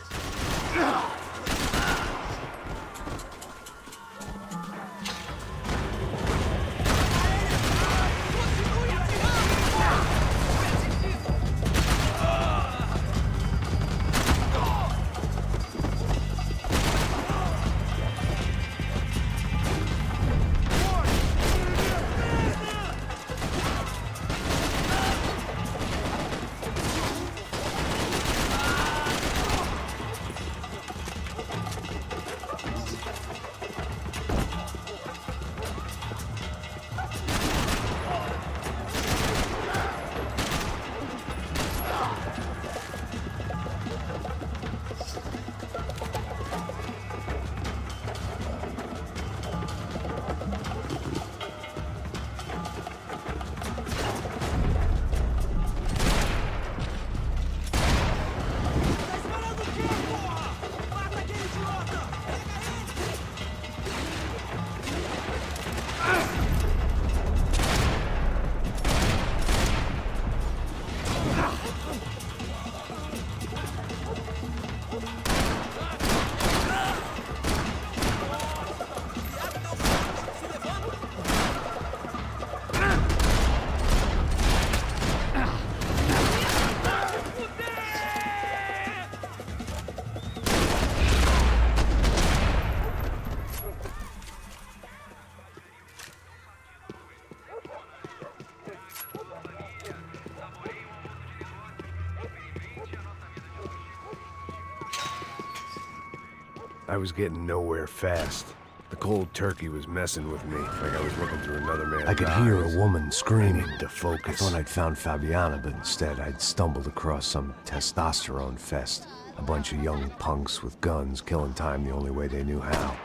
I was getting nowhere fast. The cold turkey was messing with me, like I was looking through another man's eyes. I could hear a woman screaming. To focus. I thought I'd found Fabiana, but instead I'd stumbled across some testosterone fest. A bunch of young punks with guns killing time the only way they knew how.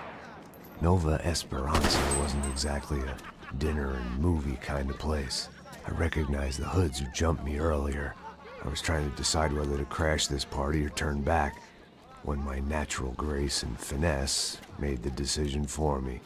Nova Esperanza wasn't exactly a dinner and movie kind of place. I recognized the hoods who jumped me earlier. I was trying to decide whether to crash this party or turn back, when my natural grace and finesse made the decision for me.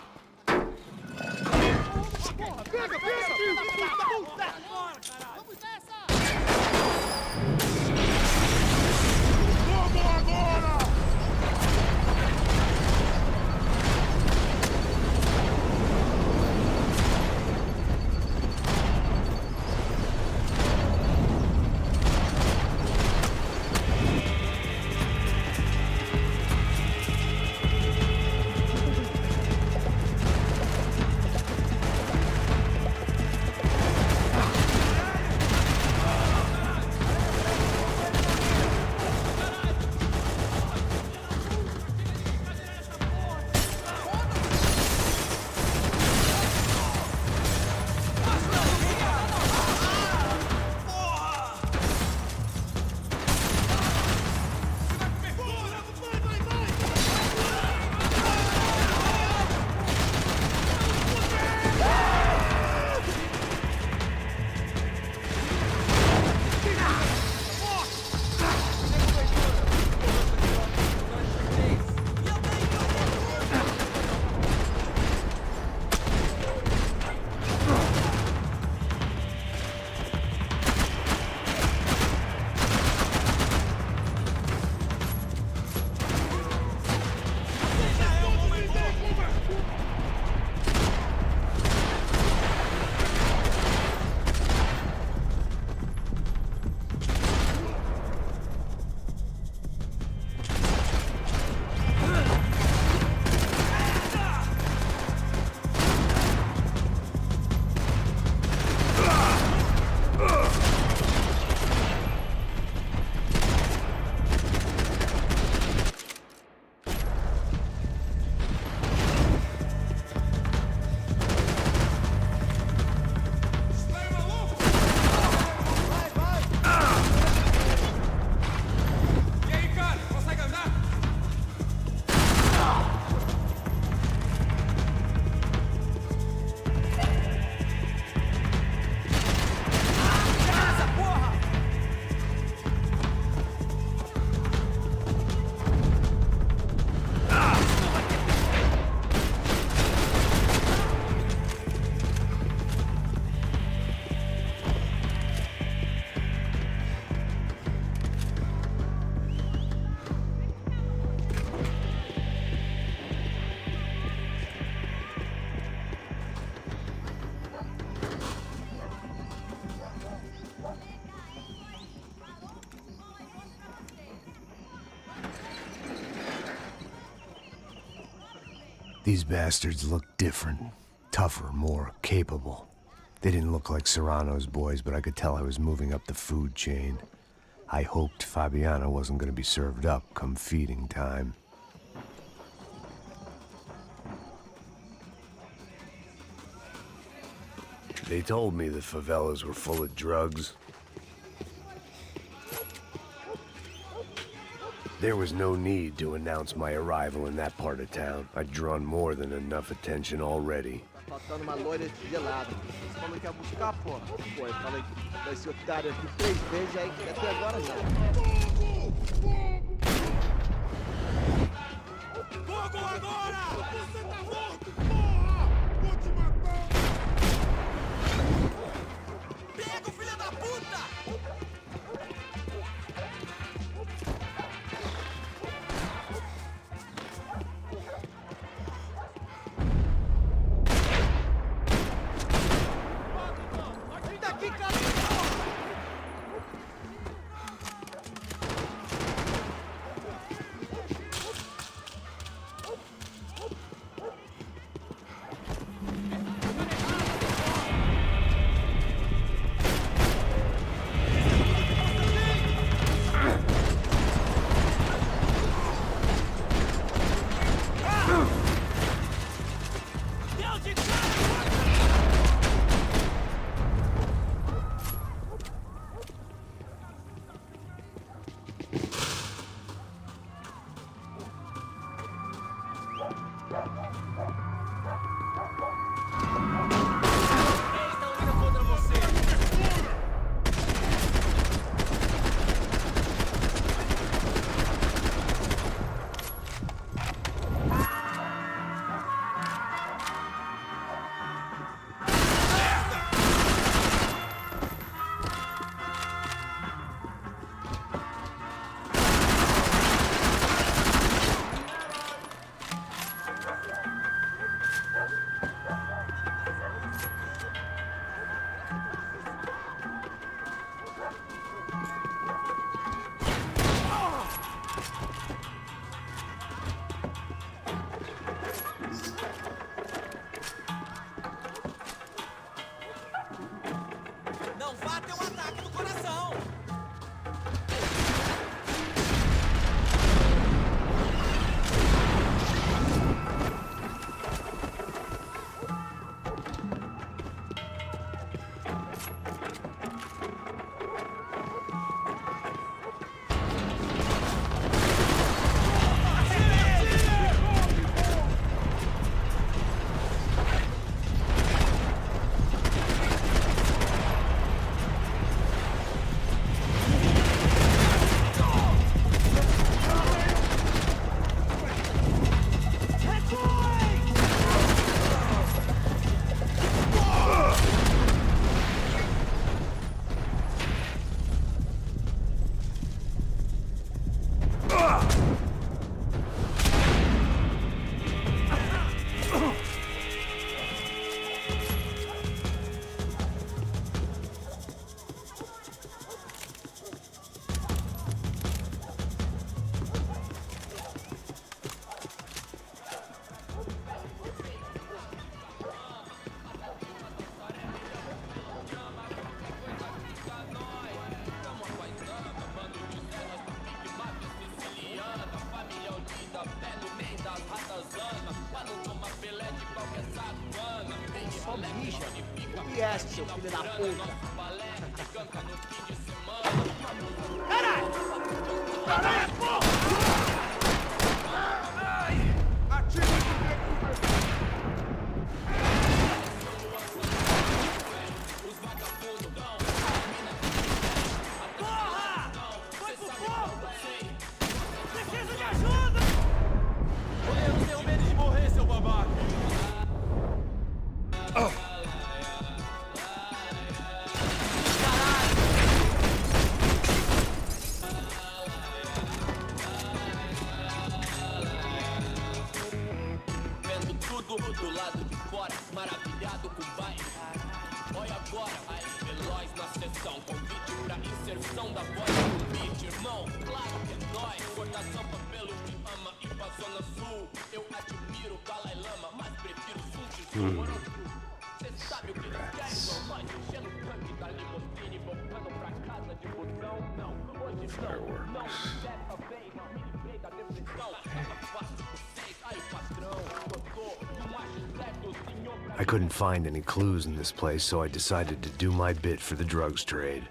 These bastards looked different. Tougher, more capable. They didn't look like Serrano's boys, but I could tell I was moving up the food chain. I hoped Fabiana wasn't going to be served up come feeding time. They told me the favelas were full of drugs. There was no need to announce my arrival in that part of town. I'd drawn more than enough attention already. Faltando uma loira gelada. Você falou que ia buscar, pô? Pô, eu falei desse otário aqui 3 vezes, aí até agora não. Fogo agora! Você tá morto, porra! Vou te matar! Pega o filho da puta! Só mija. E essa, seu filho da puta? Caralho! Caralho, porra! Atira! Do lado de fora, maravilhado com o baile. Olha agora, aí, veloz na sessão. Convite pra encerrar. versão da voz do beat, irmão. Claro que é nóis, coração pra pelo que ama e pra zona sul. Eu admiro o Dalai Lama, mas prefiro Sun Tzu. Cê sabe o que eles querem, irmão? Nós enchendo o tanque da limusine, voltando pra casa de busão. Não, hoje não, não, dessa vez, não me livrei da depressão. Tava fácil com vocês, aí o patrão, doutor, o macho certo, senhor. I couldn't find any clues in this place, so I decided to do my bit for the drugs trade.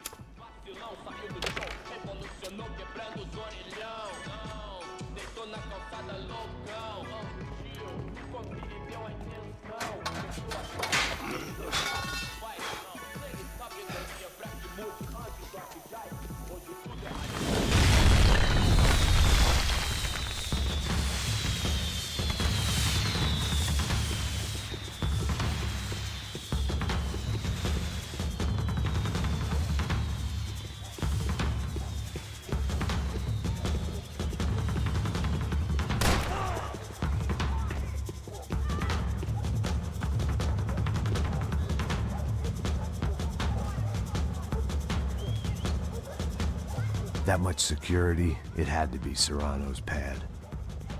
That much security, it had to be Serrano's pad.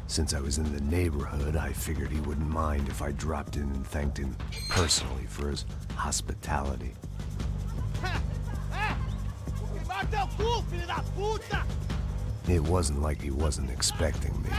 Since I was in the neighborhood, I figured he wouldn't mind if I dropped in and thanked him personally for his hospitality. It wasn't like he wasn't expecting me.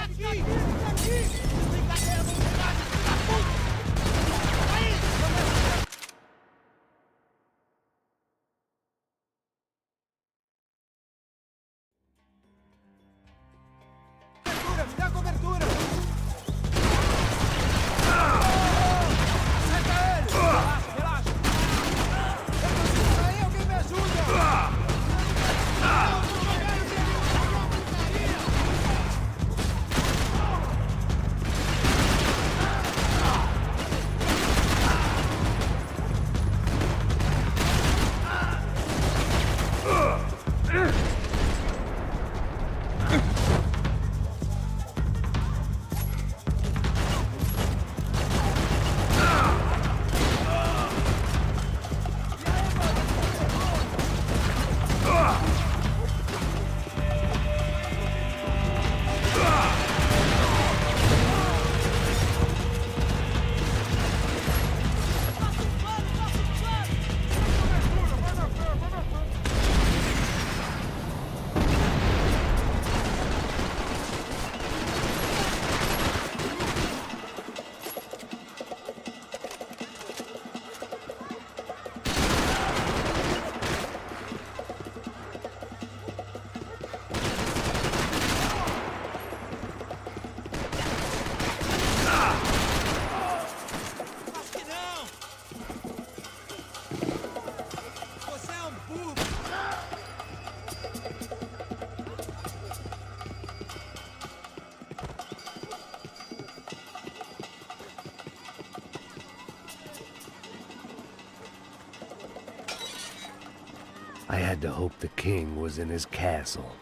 I had to hope the king was in his castle.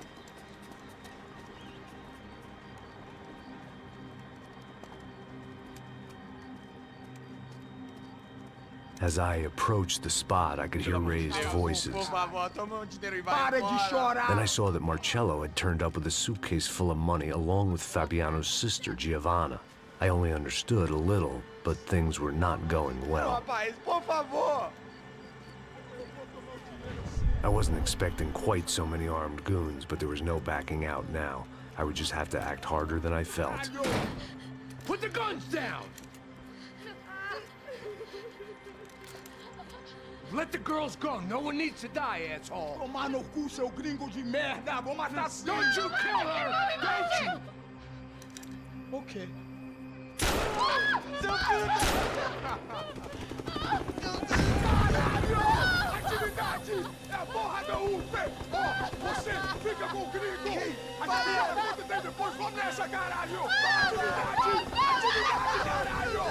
As I approached the spot, I could hear raised voices. Then I saw that Marcello had turned up with a suitcase full of money along with Fabiano's sister, Giovanna. I only understood a little, but things were not going well. I wasn't expecting quite so many armed goons, but there was no backing out now. I would just have to act harder than I felt. Put the guns down! Let the girls go. No one needs to die, asshole. Tomar no cu, seu gringo de merda. Vou matar. Don't you kill her! Don't you? Okay. Seu filho Caralho! Atividade! É a porra da UP! Ó, você fica com o gringo! Atividade, quanto tem depois? Vamos nessa, caralho! Atividade! Atividade, caralho!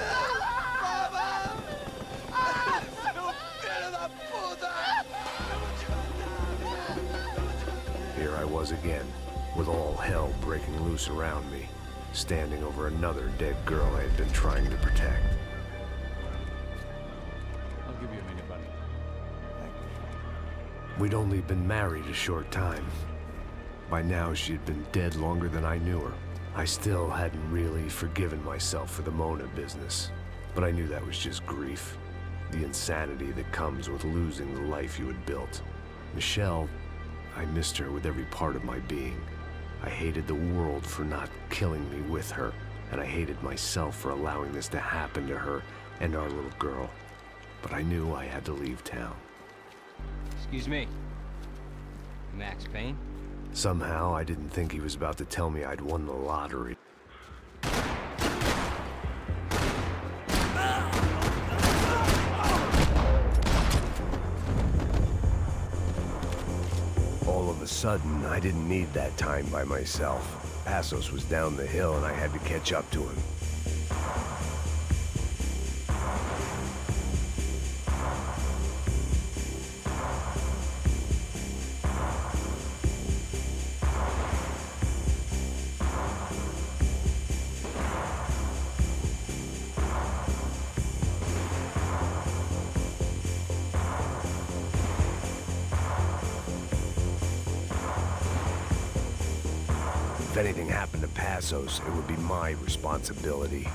Here I was again, with all hell breaking loose around me, standing over another dead girl I had been trying to protect. I'll give you a minute, buddy. We'd only been married a short time. By now, she had been dead longer than I knew her. I still hadn't really forgiven myself for the Mona business, but I knew that was just grief. The insanity that comes with losing the life you had built. Michelle, I missed her with every part of my being. I hated the world for not killing me with her, and I hated myself for allowing this to happen to her and our little girl. But I knew I had to leave town. Excuse me. Max Payne? Somehow, I didn't think he was about to tell me I'd won the lottery. All of a sudden, I didn't need that time by myself. Passos was down the hill and I had to catch up to him. If anything happened to Passos, it would be my responsibility.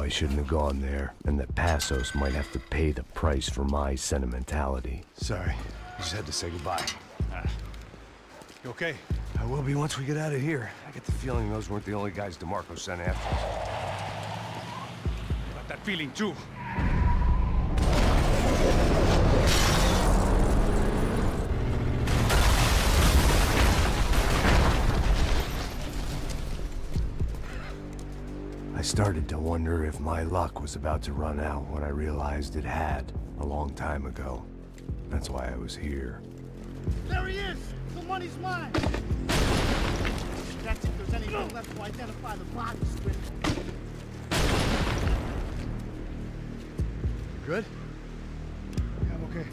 I shouldn't have gone there, and that Passos might have to pay the price for my sentimentality. Sorry. I just had to say goodbye. You okay? I will be once we get out of here. I get the feeling those weren't the only guys DeMarco sent after us. Got that feeling too. I started to wonder if my luck was about to run out when I realized it had, a long time ago. That's why I was here. There he is! The money's mine! That's if there's anything left to identify the bodies with. Good? Yeah, I'm okay.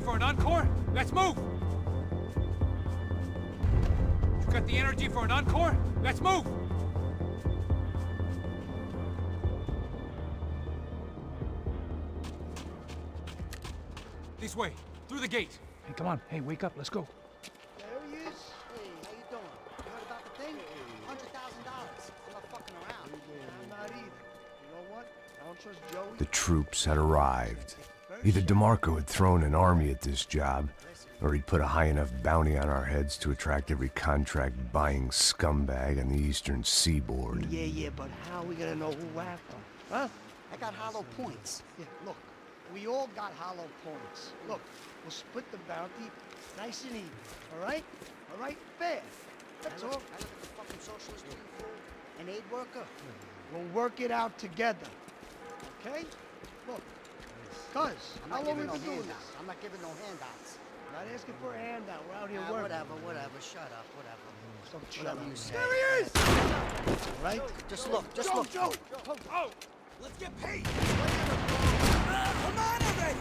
For an encore? Let's move! You've got the energy for an encore? Let's move! This way, through the gate. Hey, come on. Hey, wake up. Let's go. There he is. Hey, how you doing? You heard about the thing? $100,000. I'm not fucking around. I'm not either. You know what? I don't trust Joey. The troops had arrived. Either DeMarco had thrown an army at this job, or he'd put a high enough bounty on our heads to attract every contract-buying scumbag on the eastern seaboard. Yeah, but how are we gonna know who whacked them? Huh? I got hollow points. Yeah, look, we all got hollow points. Look, we'll split the bounty nice and even, all right? All right? Fair. That's all. I look at the fucking socialist fool, an aid worker. We'll work it out together, okay? Look. Cuz, how long we been doing this? I'm not giving no handouts. Not asking for a handout. We're out here working. Whatever. Shut up. Whatever. Whatever you say. There he is! All right? Just look. Joe! Oh! Let's get paid! Come on already!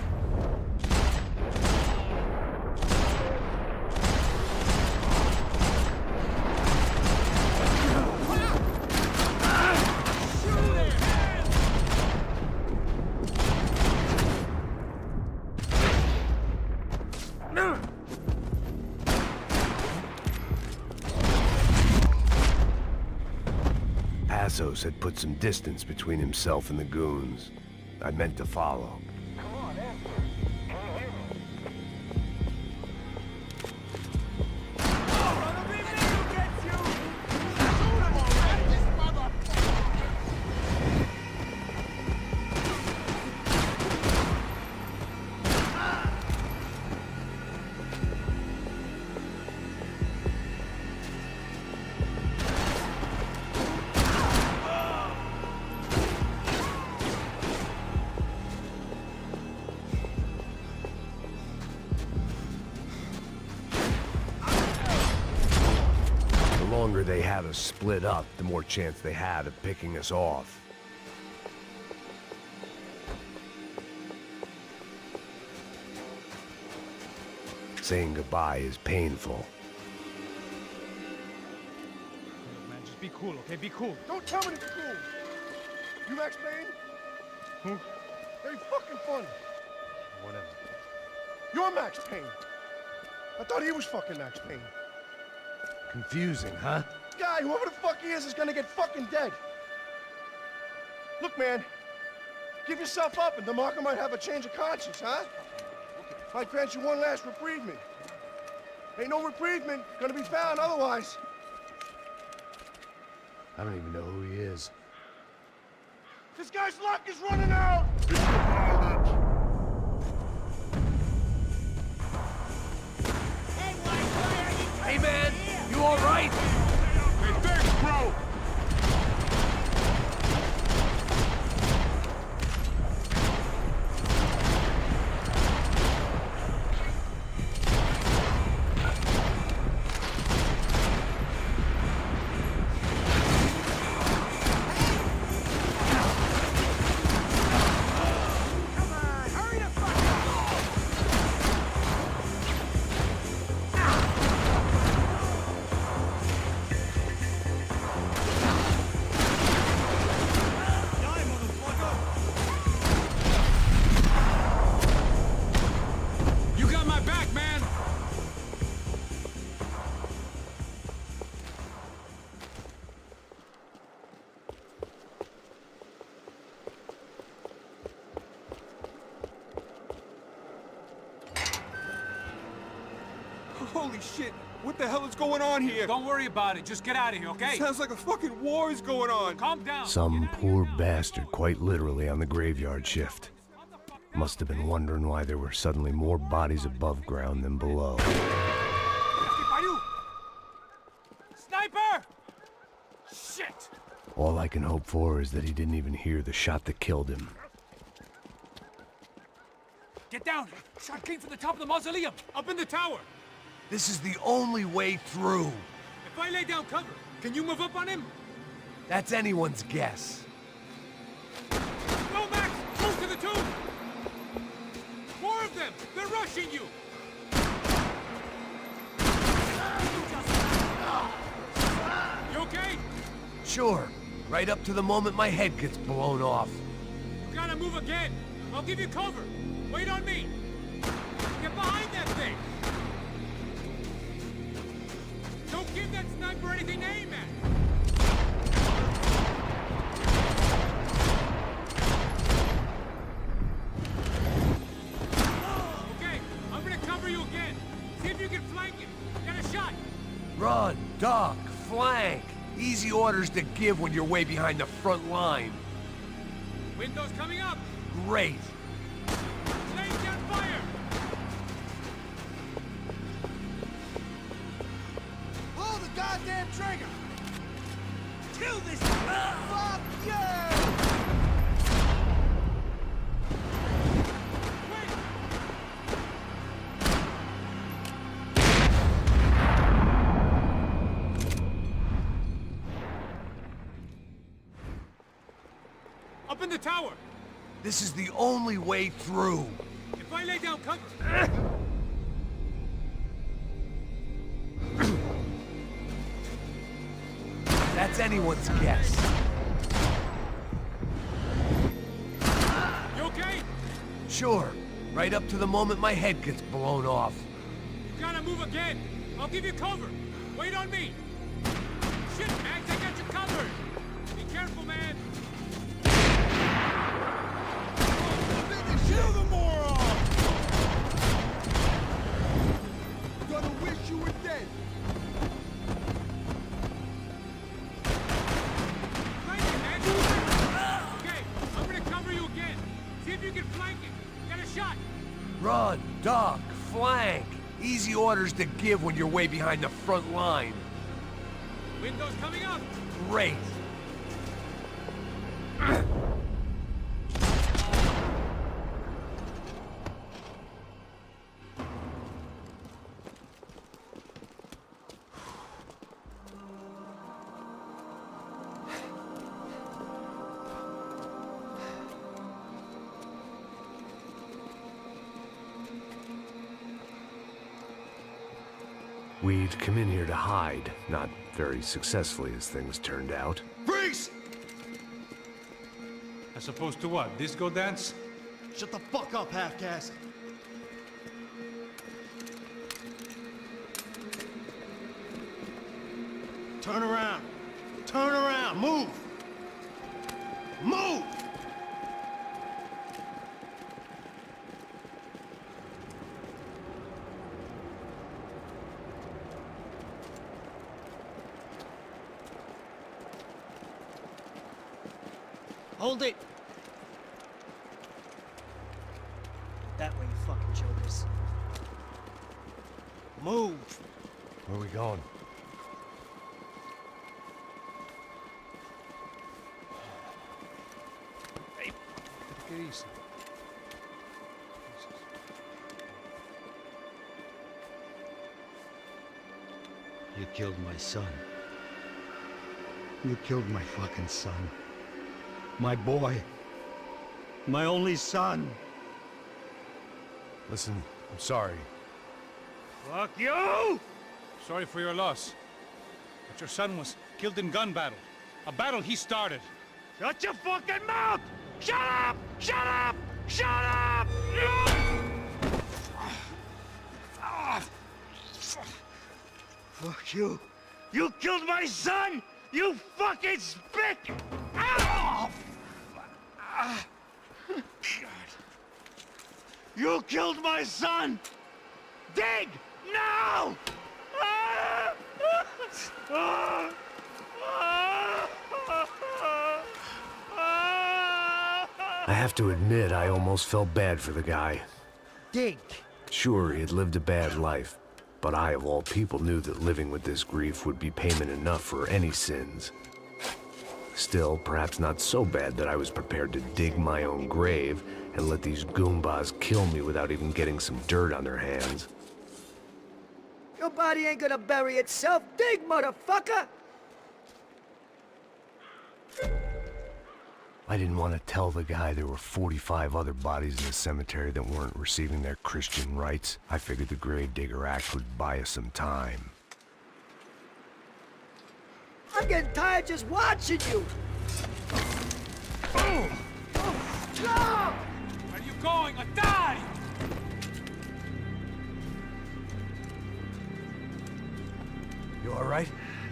Passos had put some distance between himself and the goons. I meant to follow. The longer they had us split up, the more chance they had of picking us off. Saying goodbye is painful. Man, just be cool, okay? Be cool. Don't tell me to be cool! You Max Payne? Who? Very fucking funny. Whatever. You're Max Payne. I thought he was fucking Max Payne. Confusing, huh? Guy, whoever the fuck he is gonna get fucking dead. Look, man. Give yourself up and DeMarco might have a change of conscience, huh? Might grant you one last reprievement. Ain't no reprievement gonna be found otherwise. I don't even know who he is. This guy's luck is running out! Hey, man! You all right? Hey, thanks, bro! Holy shit! What the hell is going on here? Don't worry about it. Just get out of here, okay? Sounds like a fucking war is going on. Calm down. Some poor bastard quite literally on the graveyard shift. Must have been wondering why there were suddenly more bodies above ground than below. Sniper! Shit! All I can hope for is that he didn't even hear the shot that killed him. Get down! Shot came from the top of the mausoleum! Up in the tower! This is the only way through. If I lay down cover, can you move up on him? That's anyone's guess. Go, Max! Close to the tomb! More of them! They're rushing you! You okay? Sure. Right up to the moment my head gets blown off. You gotta move again! I'll give you cover! Wait on me! Get behind that thing! Don't give that sniper anything to aim at! Okay, I'm gonna cover you again. See if you can flank him. Get a shot! Run, duck, flank. Easy orders to give when you're way behind the front line. Windows coming up! Great. Laying down fire! Pull the goddamn trigger! Kill this thing! Fuck you! Up in the tower! This is the only way through. If I lay down cover... That's anyone's guess. You okay? Sure. Right up to the moment my head gets blown off. You gotta move again. I'll give you cover. Wait on me. Shit, Max, I got you covered. Be careful, man. Kill the moron! Gonna wish you were dead. Okay, I'm gonna cover you again. See if you can flank him. Get a shot. Run, duck, flank. Easy orders to give when you're way behind the front line. Windows coming up. Great. We'd come in here to hide, not very successfully as things turned out. Freeze! As opposed to what? Disco dance? Shut the fuck up, half-caste. Turn around. Turn around. Move. Move! Hold it! That way, you fucking jokers. Move! Where are we going? Hey, take it easy. You killed my son. You killed my fucking son. My boy. My only son. Listen, I'm sorry. Fuck you! Sorry for your loss. But your son was killed in gun battle. A battle he started. Shut your fucking mouth! Shut up! Shut up! Shut up! Fuck you! You killed my son! You fucking spick! Ow! You killed my son! Dig! Now! I have to admit, I almost felt bad for the guy. Dig! Sure, he had lived a bad life, but I, of all people, knew that living with this grief would be payment enough for any sins. Still, perhaps not so bad that I was prepared to dig my own grave and let these goombas kill me without even getting some dirt on their hands. Your body ain't gonna bury itself. Dig, motherfucker! I didn't want to tell the guy there were 45 other bodies in the cemetery that weren't receiving their Christian rites. I figured the grave digger act would buy us some time. I'm getting tired just watching you! Oh! No! Where are you going? Or die! You all right?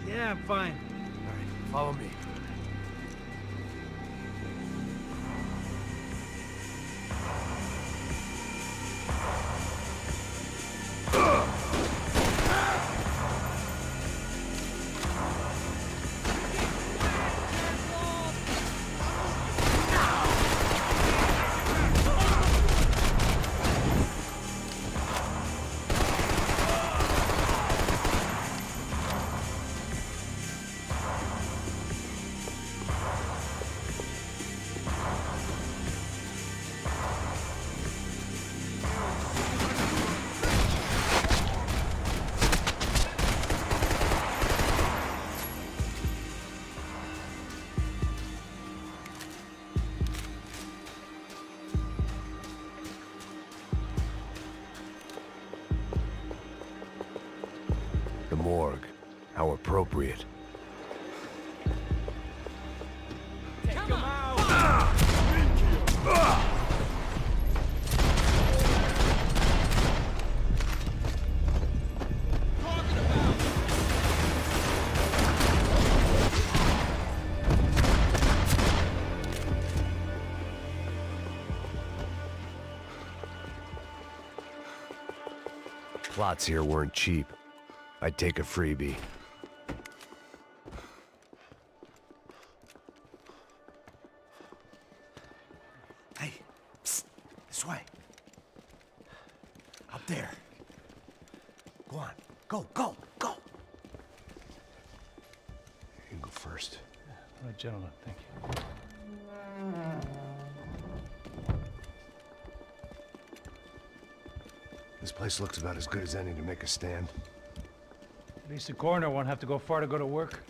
Yeah, I'm fine. All right, follow me. The morgue. How appropriate. Come on! Plots here weren't cheap. I'd take a freebie. Hey, psst, this way. Up there. Go on, go, go, go. You can go first. All right, gentlemen, thank you. This place looks about as good as any to make a stand. At least the coroner won't have to go far to go to work.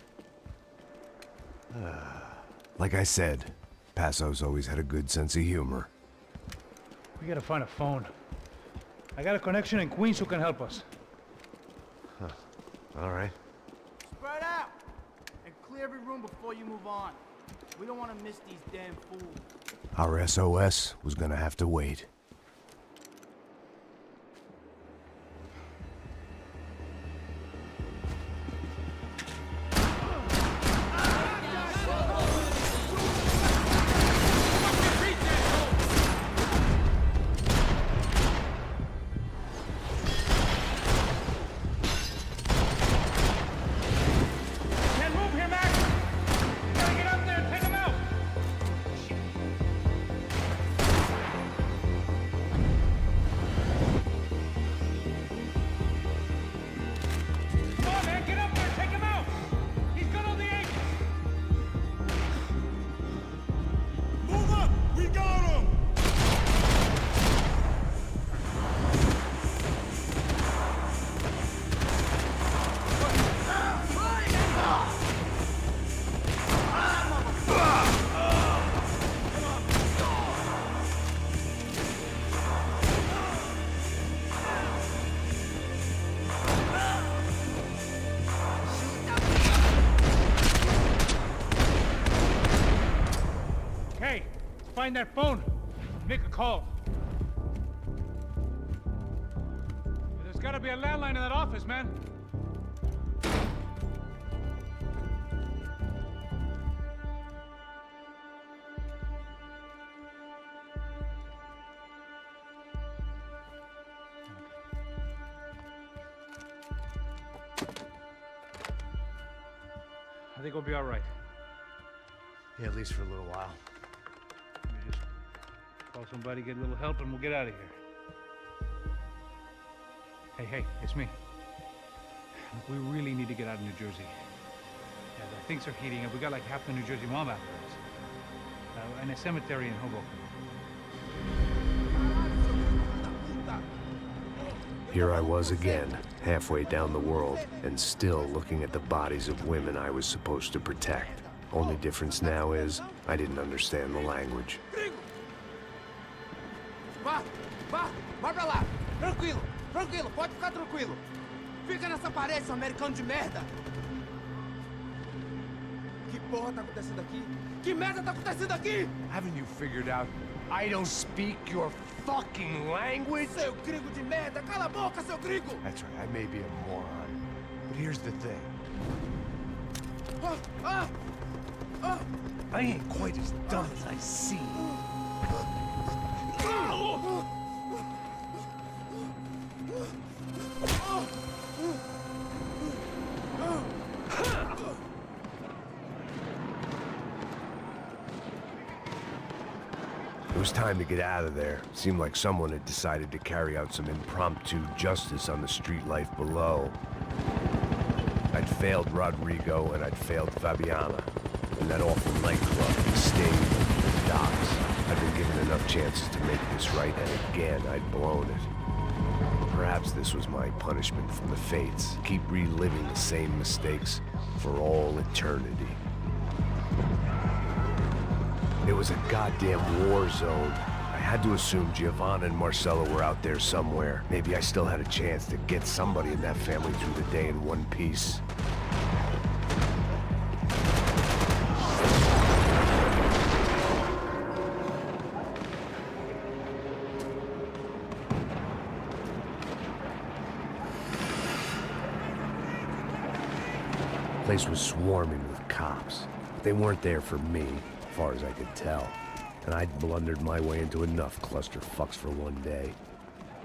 Like I said, Passo's always had a good sense of humor. We gotta find a phone. I got a connection in Queens who can help us. Huh. All right. Spread out! And clear every room before you move on. We don't want to miss these damn fools. Our SOS was gonna have to wait. Can't move here, Max! You gotta get up there and take him out! find that phone. Make a call. There's gotta be a landline in that office, man. I think we'll be all right. Yeah, at least for a little while. Let me just call somebody, get a little help, and we'll get out of here. Hey, it's me. Look, we really need to get out of New Jersey. Yeah, things are heating up. We got like half the New Jersey mob after us. And a cemetery in Hoboken. Here I was again, halfway down the world, and still looking at the bodies of women I was supposed to protect. Only difference now is, I didn't understand the language. Vai pra lá! Tranquilo, pode ficar tranquilo! Fica nessa parede, seu americano de merda! Que porra tá acontecendo aqui? Que merda tá acontecendo aqui? Haven't you figured out I don't speak your fucking language? Seu gringo de merda! Cala a boca, seu gringo! That's right, I may be a moron, but here's the thing. I ain't quite as dumb as I seem. It was time to get out of there. Seemed like someone had decided to carry out some impromptu justice on the street life below. I'd failed Rodrigo and I'd failed Fabiana. And that awful nightclub, the stage, the docks. I'd been given enough chances to make this right, and again, I'd blown it. Perhaps this was my punishment from the fates. Keep reliving the same mistakes for all eternity. It was a goddamn war zone. I had to assume Giovanna and Marcelo were out there somewhere. Maybe I still had a chance to get somebody in that family through the day in one piece. The place was swarming with cops. They weren't there for me, as far as I could tell. And I'd blundered my way into enough clusterfucks for one day.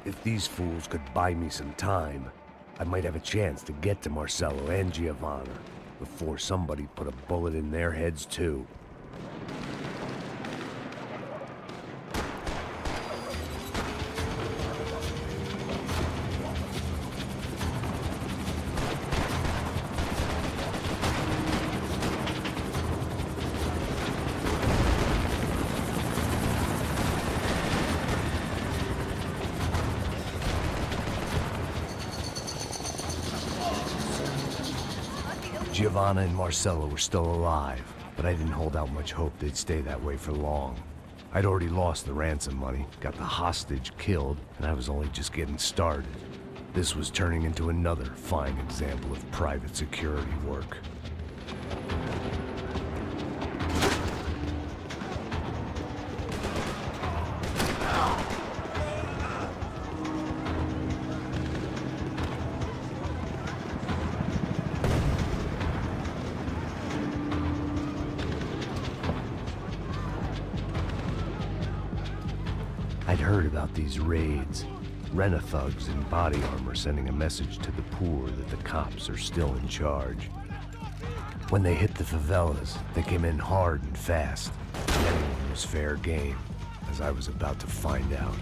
If these fools could buy me some time, I might have a chance to get to Marcelo and Giovanna before somebody put a bullet in their heads too. Giovanna and Marcelo were still alive, but I didn't hold out much hope they'd stay that way for long. I'd already lost the ransom money, got the hostage killed, and I was only just getting started. This was turning into another fine example of private security work. I'd heard about these raids. Rent-a-thugs in body armor sending a message to the poor that the cops are still in charge. When they hit the favelas, they came in hard and fast. Anyone was fair game, as I was about to find out.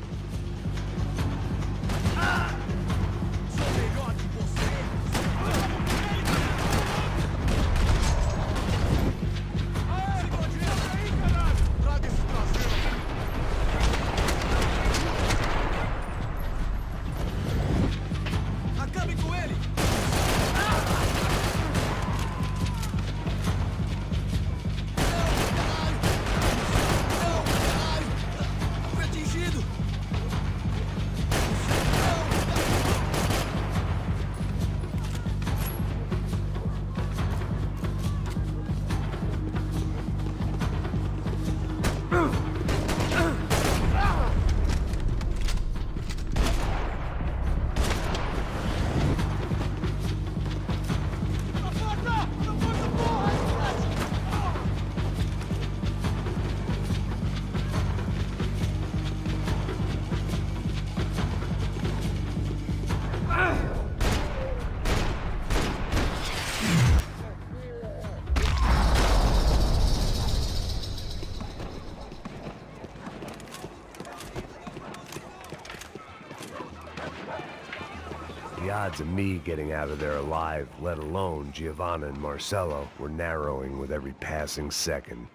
The odds of me getting out of there alive, let alone Giovanna and Marcello, were narrowing with every passing second.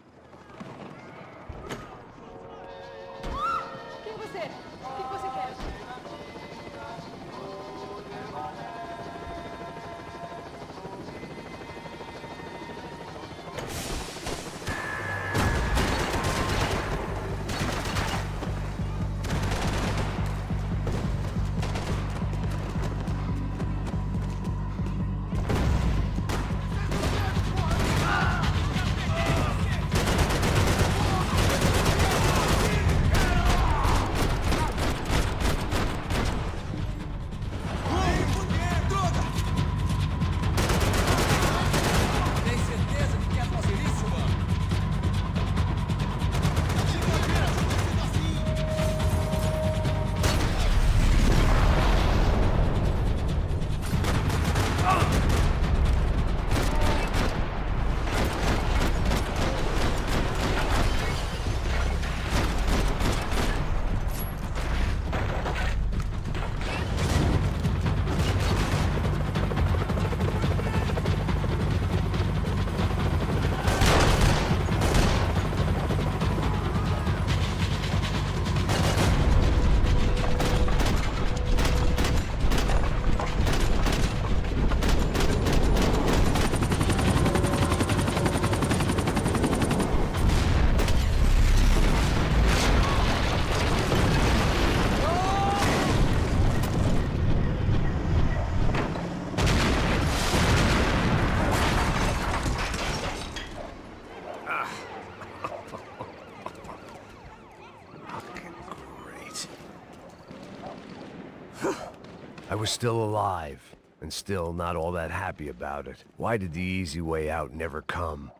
I was still alive, and still not all that happy about it. Why did the easy way out never come?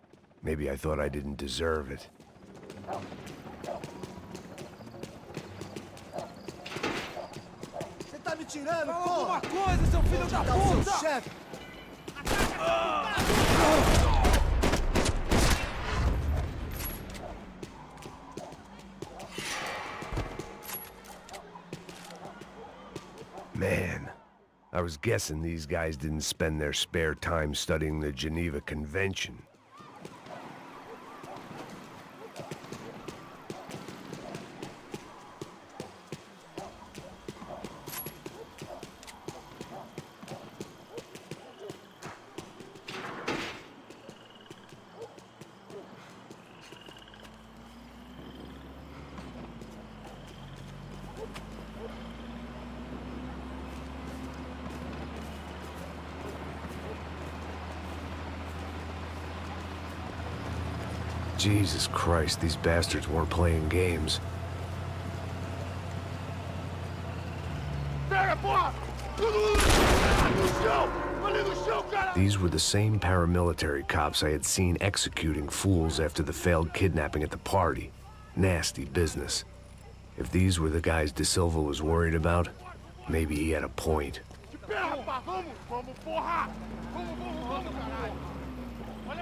Maybe I thought I didn't deserve it. Você tá me tirando, pô? Alguma coisa, seu filho da puta! Chefe! Man, I was guessing these guys didn't spend their spare time studying the Geneva Convention. Jesus Christ, these bastards weren't playing games. These were the same paramilitary cops I had seen executing fools after the failed kidnapping at the party. Nasty business. If these were the guys De Silva was worried about, maybe he had a point.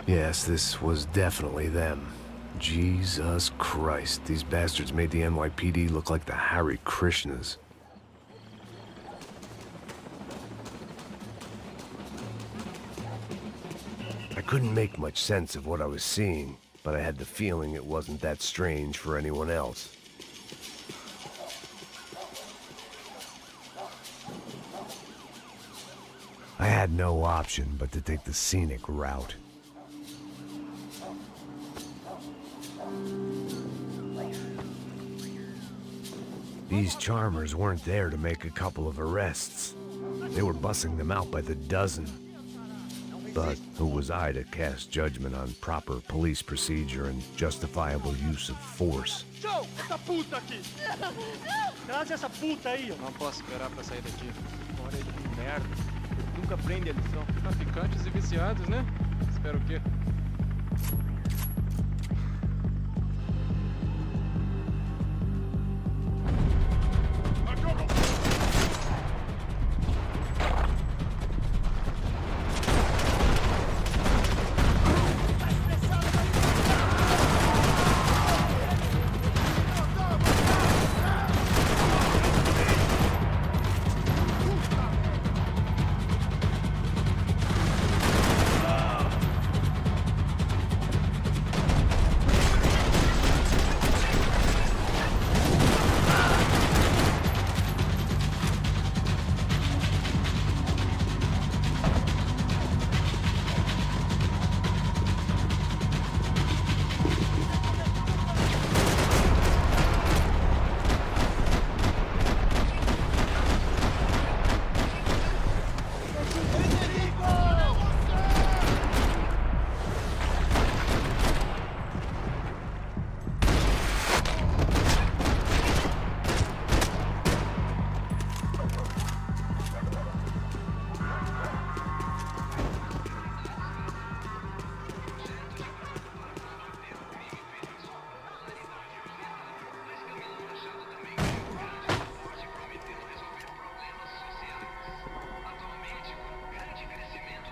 Yes, this was definitely them. Jesus Christ, these bastards made the NYPD look like the Hare Krishnas. I couldn't make much sense of what I was seeing, but I had the feeling it wasn't that strange for anyone else. I had no option but to take the scenic route. These charmers weren't there to make a couple of arrests. They were bussing them out by the dozen. But who was I to cast judgment on proper police procedure and justifiable use of force? Show! Essa puta aqui! Traz essa puta aí! Não posso esperar pra sair daqui. Hora de merda. Nunca aprende a lição. Traficantes e viciados, né? Espero o quê?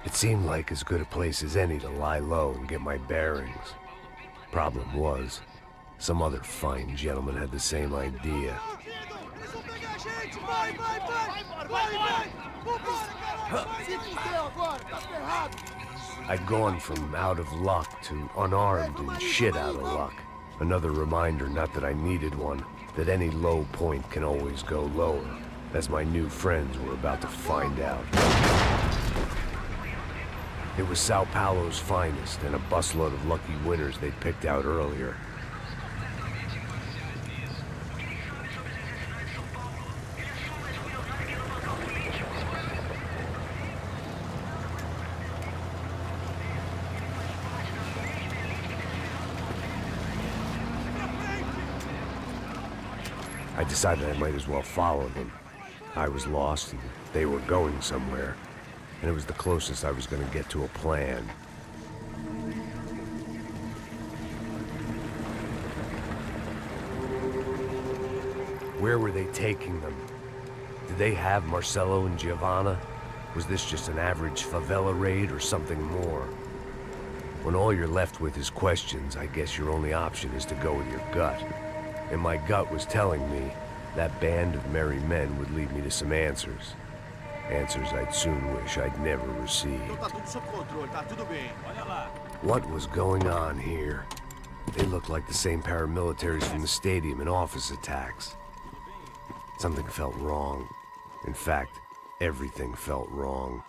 It seemed like as good a place as any to lie low and get my bearings. Problem was, some other fine gentleman had the same idea. I'd gone from out of luck to unarmed and shit out of luck. Another reminder, not that I needed one, that any low point can always go lower, as my new friends were about to find out. It was Sao Paulo's finest, and a busload of lucky winners they'd picked out earlier. I decided I might as well follow them. I was lost, and they were going somewhere, and it was the closest I was going to get to a plan. Where were they taking them? Did they have Marcelo and Giovanna? Was this just an average favela raid or something more? When all you're left with is questions, I guess your only option is to go with your gut. And my gut was telling me that band of merry men would lead me to some answers. Answers I'd soon wish I'd never received. What was going on here? They looked like the same paramilitaries from the stadium in office attacks. Something felt wrong. In fact, everything felt wrong.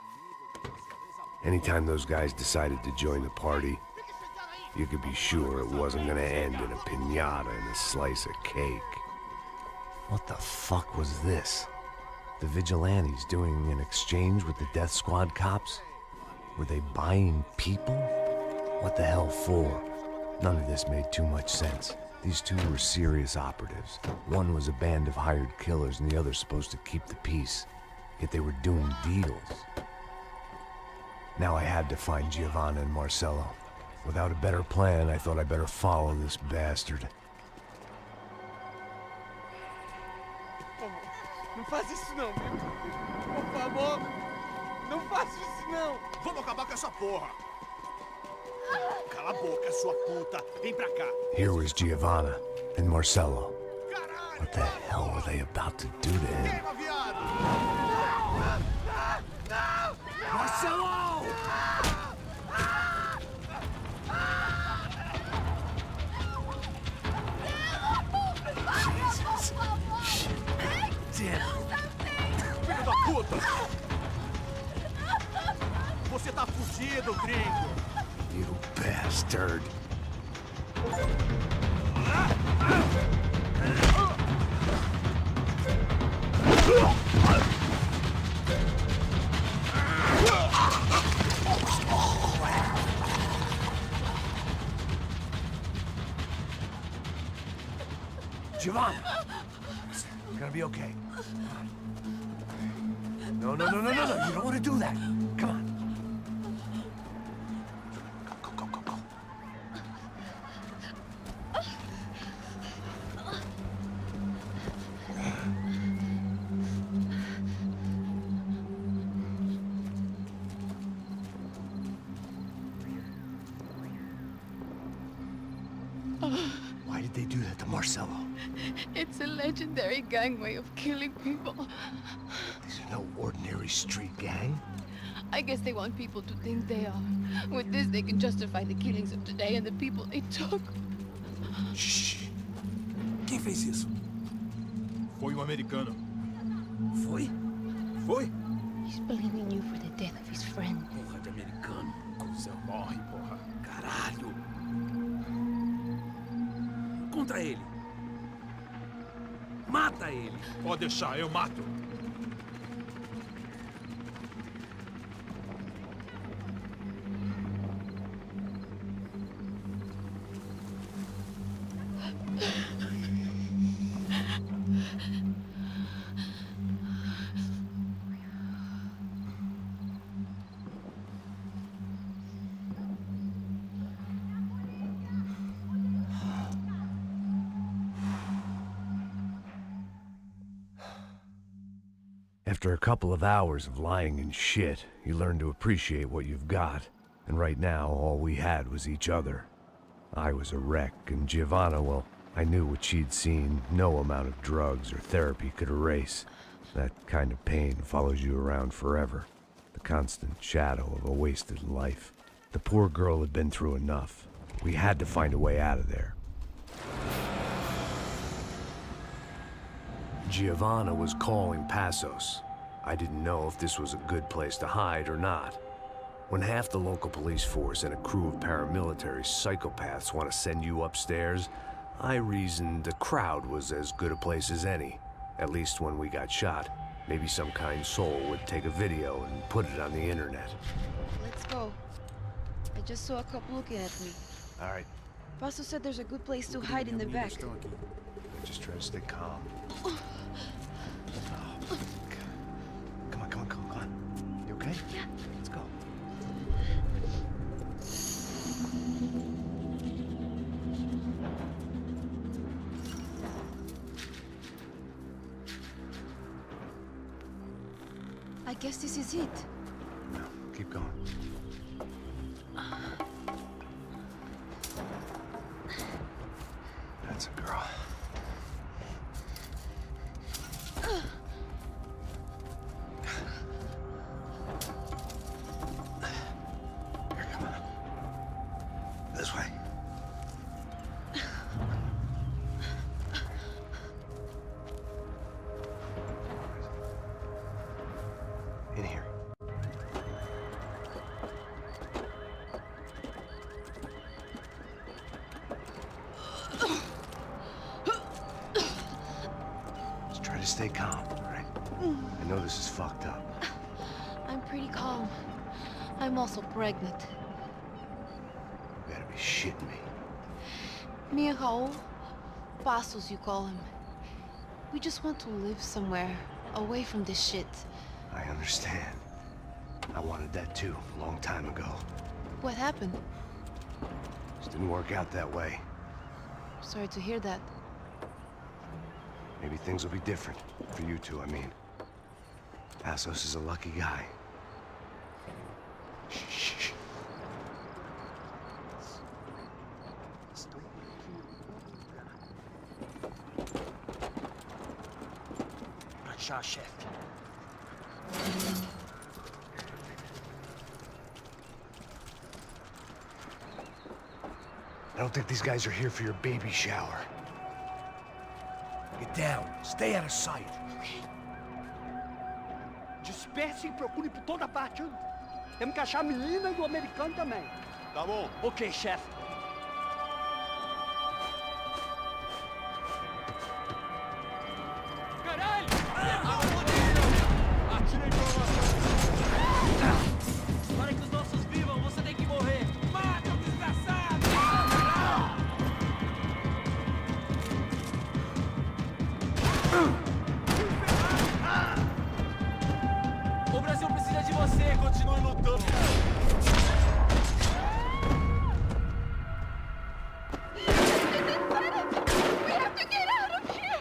Anytime those guys decided to join the party, you could be sure it wasn't gonna end in a piñata and a slice of cake. What the fuck was this? The vigilantes doing an exchange with the death squad cops? Were they buying people? What the hell for? None of this made too much sense. These two were serious operatives. One was a band of hired killers and the other supposed to keep the peace. Yet they were doing deals. Now I had to find Giovanna and Marcelo. Without a better plan, I thought I'd better follow this bastard. Não faz isso não, viu? Por favor, não faça isso não. Vamos acabar com essa porra. Cala a boca, sua puta. Vem pra cá. Here was Giovanna and Marcelo. What the hell were they about to do to him? Marcelo! Jesus. Shit. Damn. Filho da puta! Você tá fudido, gringo! You bastard. Giovanna! It's gonna be okay. No, no, no, no, no, no. You don't want to do that. Come on. Go, go, go, go. Why did they do that to Marcelo? It's a legendary gang way of killing people. These are no ordinary street gang. I guess they want people to think they are. With this, they can justify the killings of today and the people they took. Shh. Quem fez isso? Foi americano. Foi? Foi? He's blaming you for the death of his friend. Porra de americano. Cusão morre, porra. Caralho. Contra ele. Mata ele. Pode deixar, eu mato. After a couple of hours of lying and shit, you learn to appreciate what you've got. And right now, all we had was each other. I was a wreck, and Giovanna, well, I knew what she'd seen no amount of drugs or therapy could erase. That kind of pain follows you around forever. The constant shadow of a wasted life. The poor girl had been through enough. We had to find a way out of there. Giovanna was calling Passos. I didn't know if this was a good place to hide or not. When half the local police force and a crew of paramilitary psychopaths want to send you upstairs, I reasoned the crowd was as good a place as any. At least when we got shot. Maybe some kind soul would take a video and put it on the internet. Let's go. I just saw a couple looking at me. All right. Paso said there's a good place to hide in the back. Just try to stay calm. Come on. You okay? Yeah. Let's go. I guess this is it. No, keep going. That's a girl. Here, come on. This way. In here. Just try to stay calm, all right? I know this is fucked up. I'm pretty calm. I'm also pregnant. You gotta be shitting me. Me and Raul, Passos you call him. We just want to live somewhere, away from this shit. I understand. I wanted that too, a long time ago. What happened? Just didn't work out that way. Sorry to hear that. Maybe things will be different. For you two, I mean. Passos is a lucky guy. Shh. Chef. I don't think these guys are here for your baby shower. Get down. Stay out of sight. Disperse e procure por toda parte. Temos que achar a menina e o americano também. Tá bom. Ok, chefe. Caralho! Atira a informação. Para que os nossos vivam, você tem que morrer. Mata, desgraçado! O Brasil precisa de você. Continue lutando. We have to get out of here!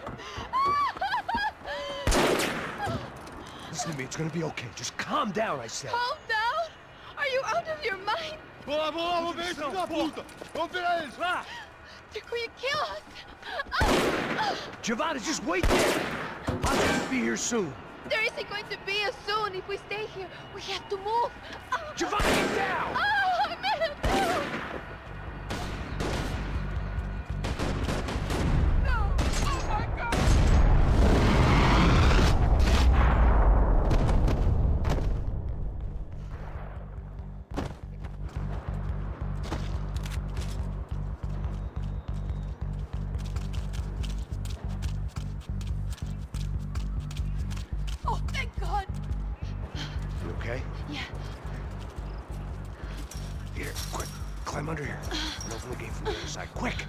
Listen to me, it's gonna be okay. Just calm down, I said. Calm down? Are you out of your mind? Vamos ver esse filho da puta. Vamos virar eles, vá. They're going to kill us! Giovanna, just wait there. I'll just be here soon. There isn't going to be a soon if we stay here. We have to move. Giovanna, get down! I'm in it. No! Oh my God! Oh, thank God! You okay? Yeah. Here, quick. Climb under here. And open the gate from the other side. Quick!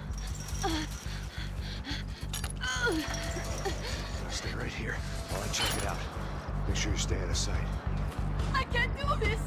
Stay right here while I check it out. Make sure you stay out of sight. I can't do this!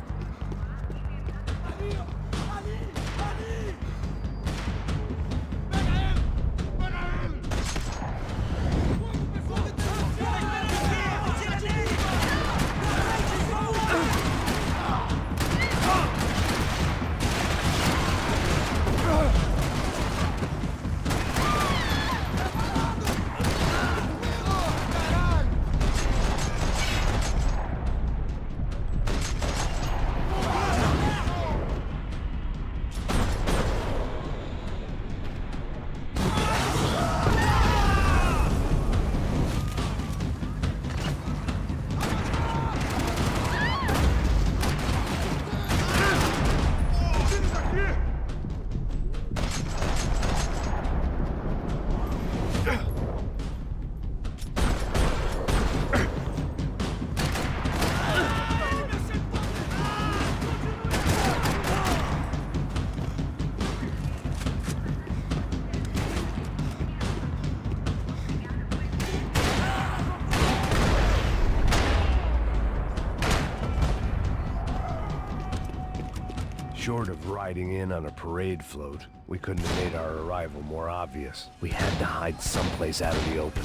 Short of riding in on a parade float, we couldn't have made our arrival more obvious. We had to hide someplace out of the open.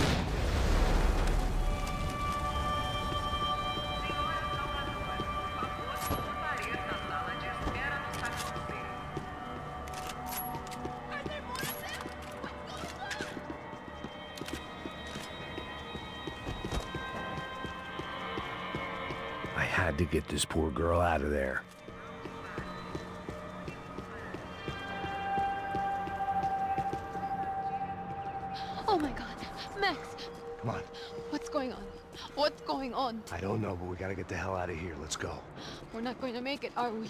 I had to get this poor girl out of there. Oh my god. Max! Come on. What's going on? What's going on? I don't know, but we gotta get the hell out of here. Let's go. We're not going to make it, are we?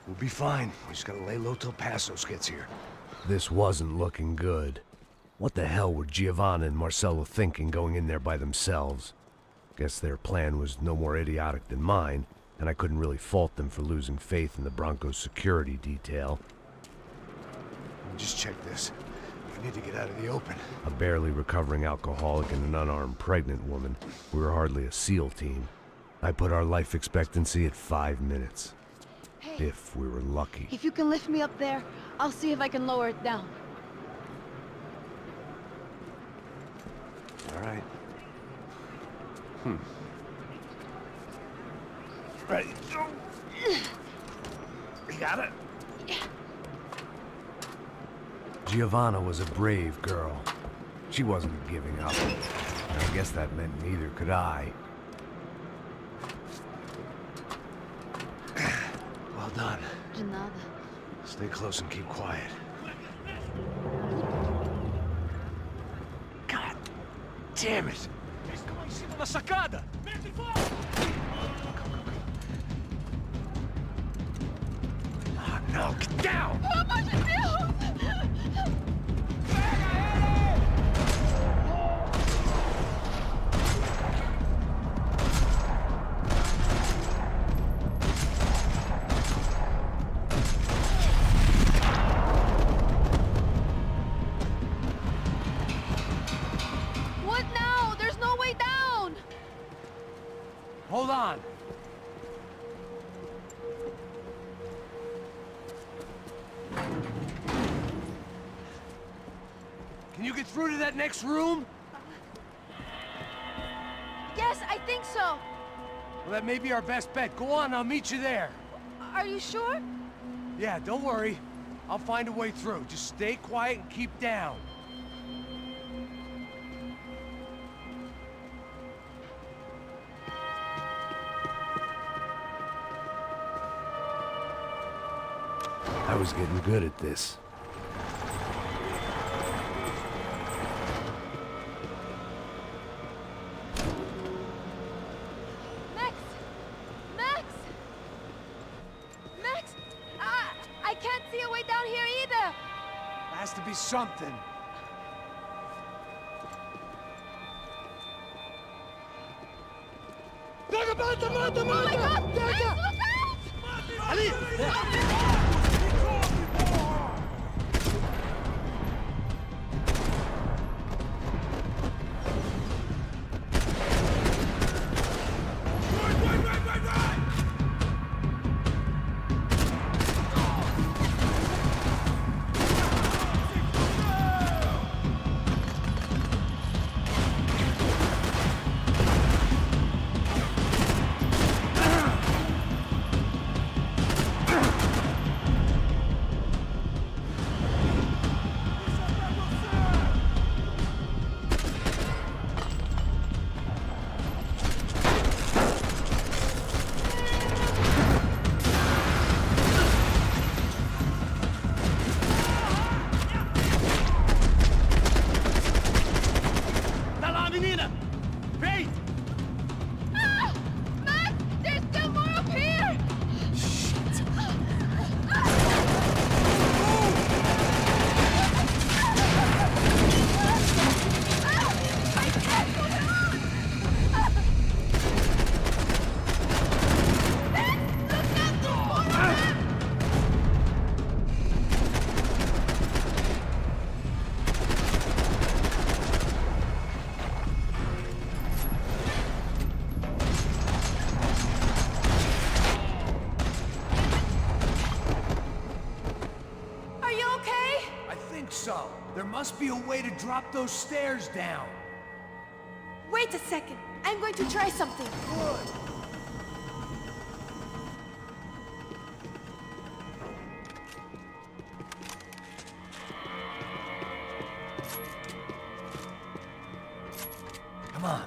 We'll be fine. We just gotta lay low till Passos gets here. This wasn't looking good. What the hell were Giovanna and Marcello thinking going in there by themselves? Guess their plan was no more idiotic than mine, and I couldn't really fault them for losing faith in the Broncos' security detail. Just check this. We need to get out of the open. A barely recovering alcoholic and an unarmed pregnant woman. We were hardly a SEAL team. I put our life expectancy at 5 minutes. Hey. If we were lucky. If you can lift me up there, I'll see if I can lower it down. All right. Ready, go. You got it? Giovanna was a brave girl. She wasn't giving up. And I guess that meant neither could I. Well done. De nada. Stay close and keep quiet. God damn it! Estão em cima da sacada! Mete fogo! Oh, no, get down! Pelo amor de Deus! What now? There's no way down! Hold on. Can you get through to that next room? Yes, I think so. Well, that may be our best bet. Go on, I'll meet you there. Are you sure? Yeah, don't worry. I'll find a way through. Just stay quiet and keep down. I was getting good at this. Max! Max! Max! I can't see a way down here either! There has to be something. Mata, mata, Oh my god! mata! Max, look out! Ali! must be a way to drop those stairs down. Wait a second. I'm going to try something. Good. Come on.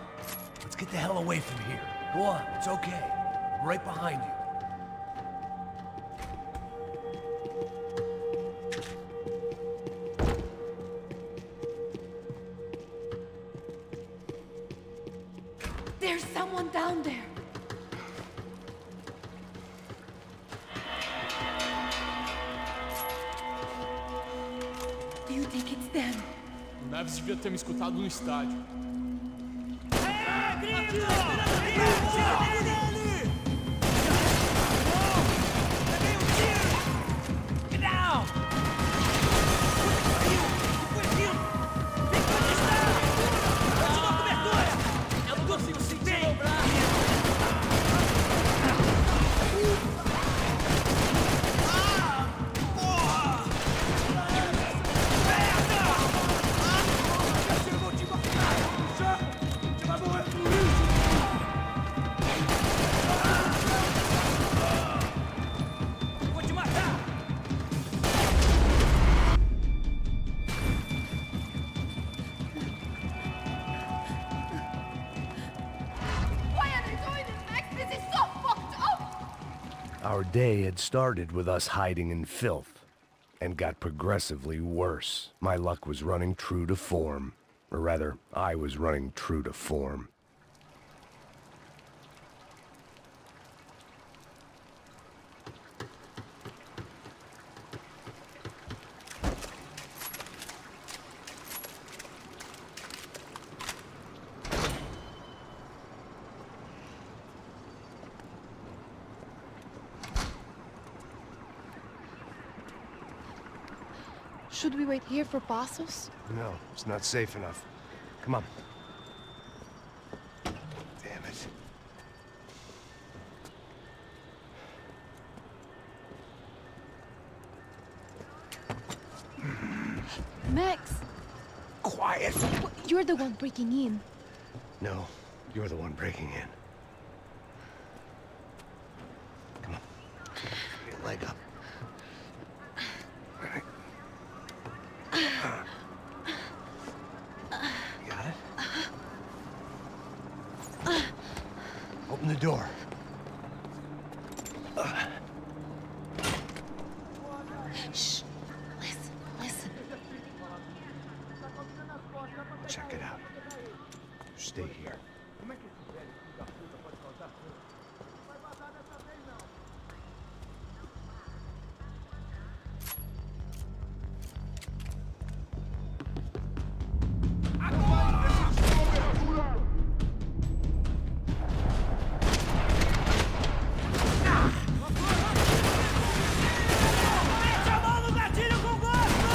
Let's get the hell away from here. Go on, it's okay. I'm right behind you. There's someone down there. Do you think it's them? O Neves devia ter me escutado no estádio. Get down! Eu não consigo sentir meu braço! Vou te matar! Why are they doing this, Max? This is so fucked up! Our day had started with us hiding in filth, and got progressively worse. My luck was running true to form. Or rather, I was running true to form. Should we wait here for Passos? No, it's not safe enough. Come on. Damn it. Max! Quiet! You're the one breaking in. No, you're the one breaking in. Come on. Get your leg up. All right. Got it? Open the door. Shh. Listen, listen. Check it out. Stay here. Mete a mão no gatilho com gosto!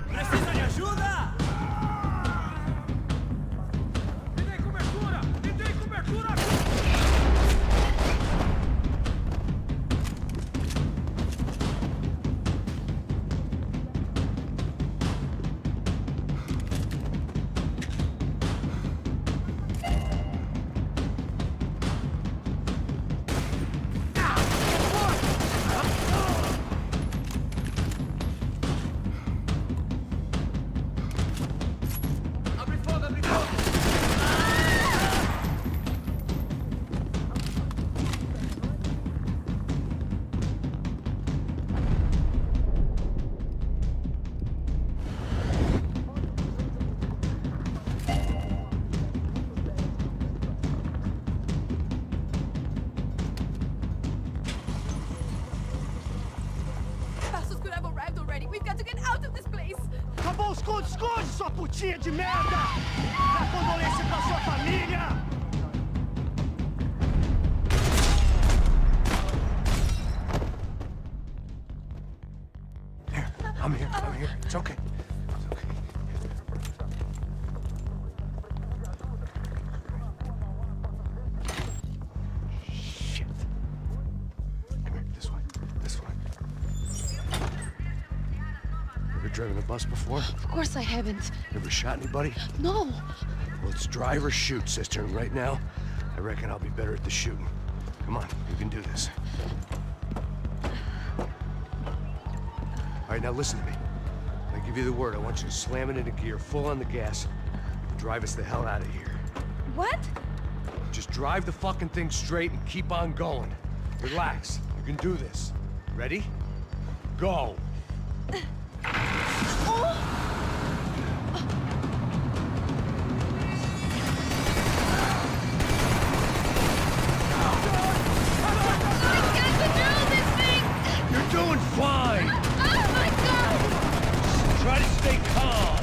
Precisa de ajuda? Me dê cobertura! Me dê cobertura! Abre fogo, abre fogo! Passos could have arrived already. We've got to get out of this place. Acabou, esconde, esconde, sua putinha de merda! Dá condolência pra sua família! Here, I'm here, I'm here. It's okay. It's okay. driven a bus before? Of course I haven't. Ever shot anybody? No. Well, it's drive or shoot, sister. And right now, I reckon I'll be better at the shooting. Come on, you can do this. All right, now listen to me. I give you the word. I want you to slam it into gear, full on the gas. Drive us the hell out of here. What? Just drive the fucking thing straight and keep on going. Relax. You can do this. Ready? Go. You're doing fine. Oh my God! Try to stay calm.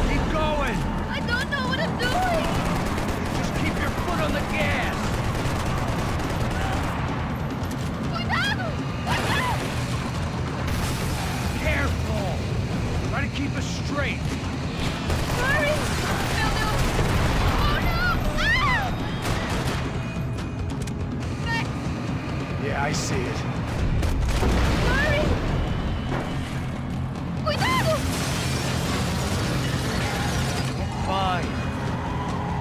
Keep going. I don't know what I'm doing! Just keep your foot on the gas. Cuidado! Cuidado! Careful. Try to keep us straight. Sorry! Meu Deus! Oh no! Ah! Max! Yeah, I see it. Sorry! Cuidado! Fine.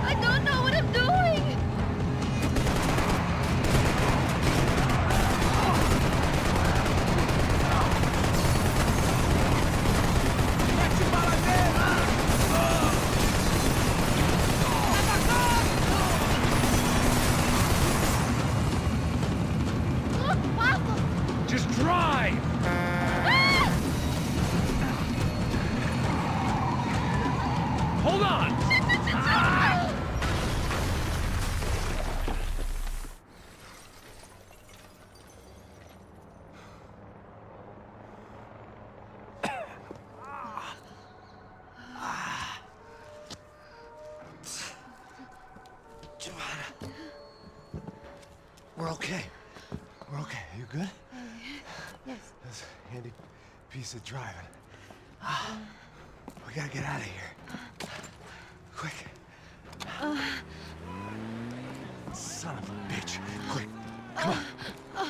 I don't know what I'm doing! Look, Papa! Just drive. Ah! Hold on. Giovanna. We're okay. We're okay. You good? Yes. That's a handy piece of driving. We gotta get out of here. Quick. Son of a bitch. Quick. Come on.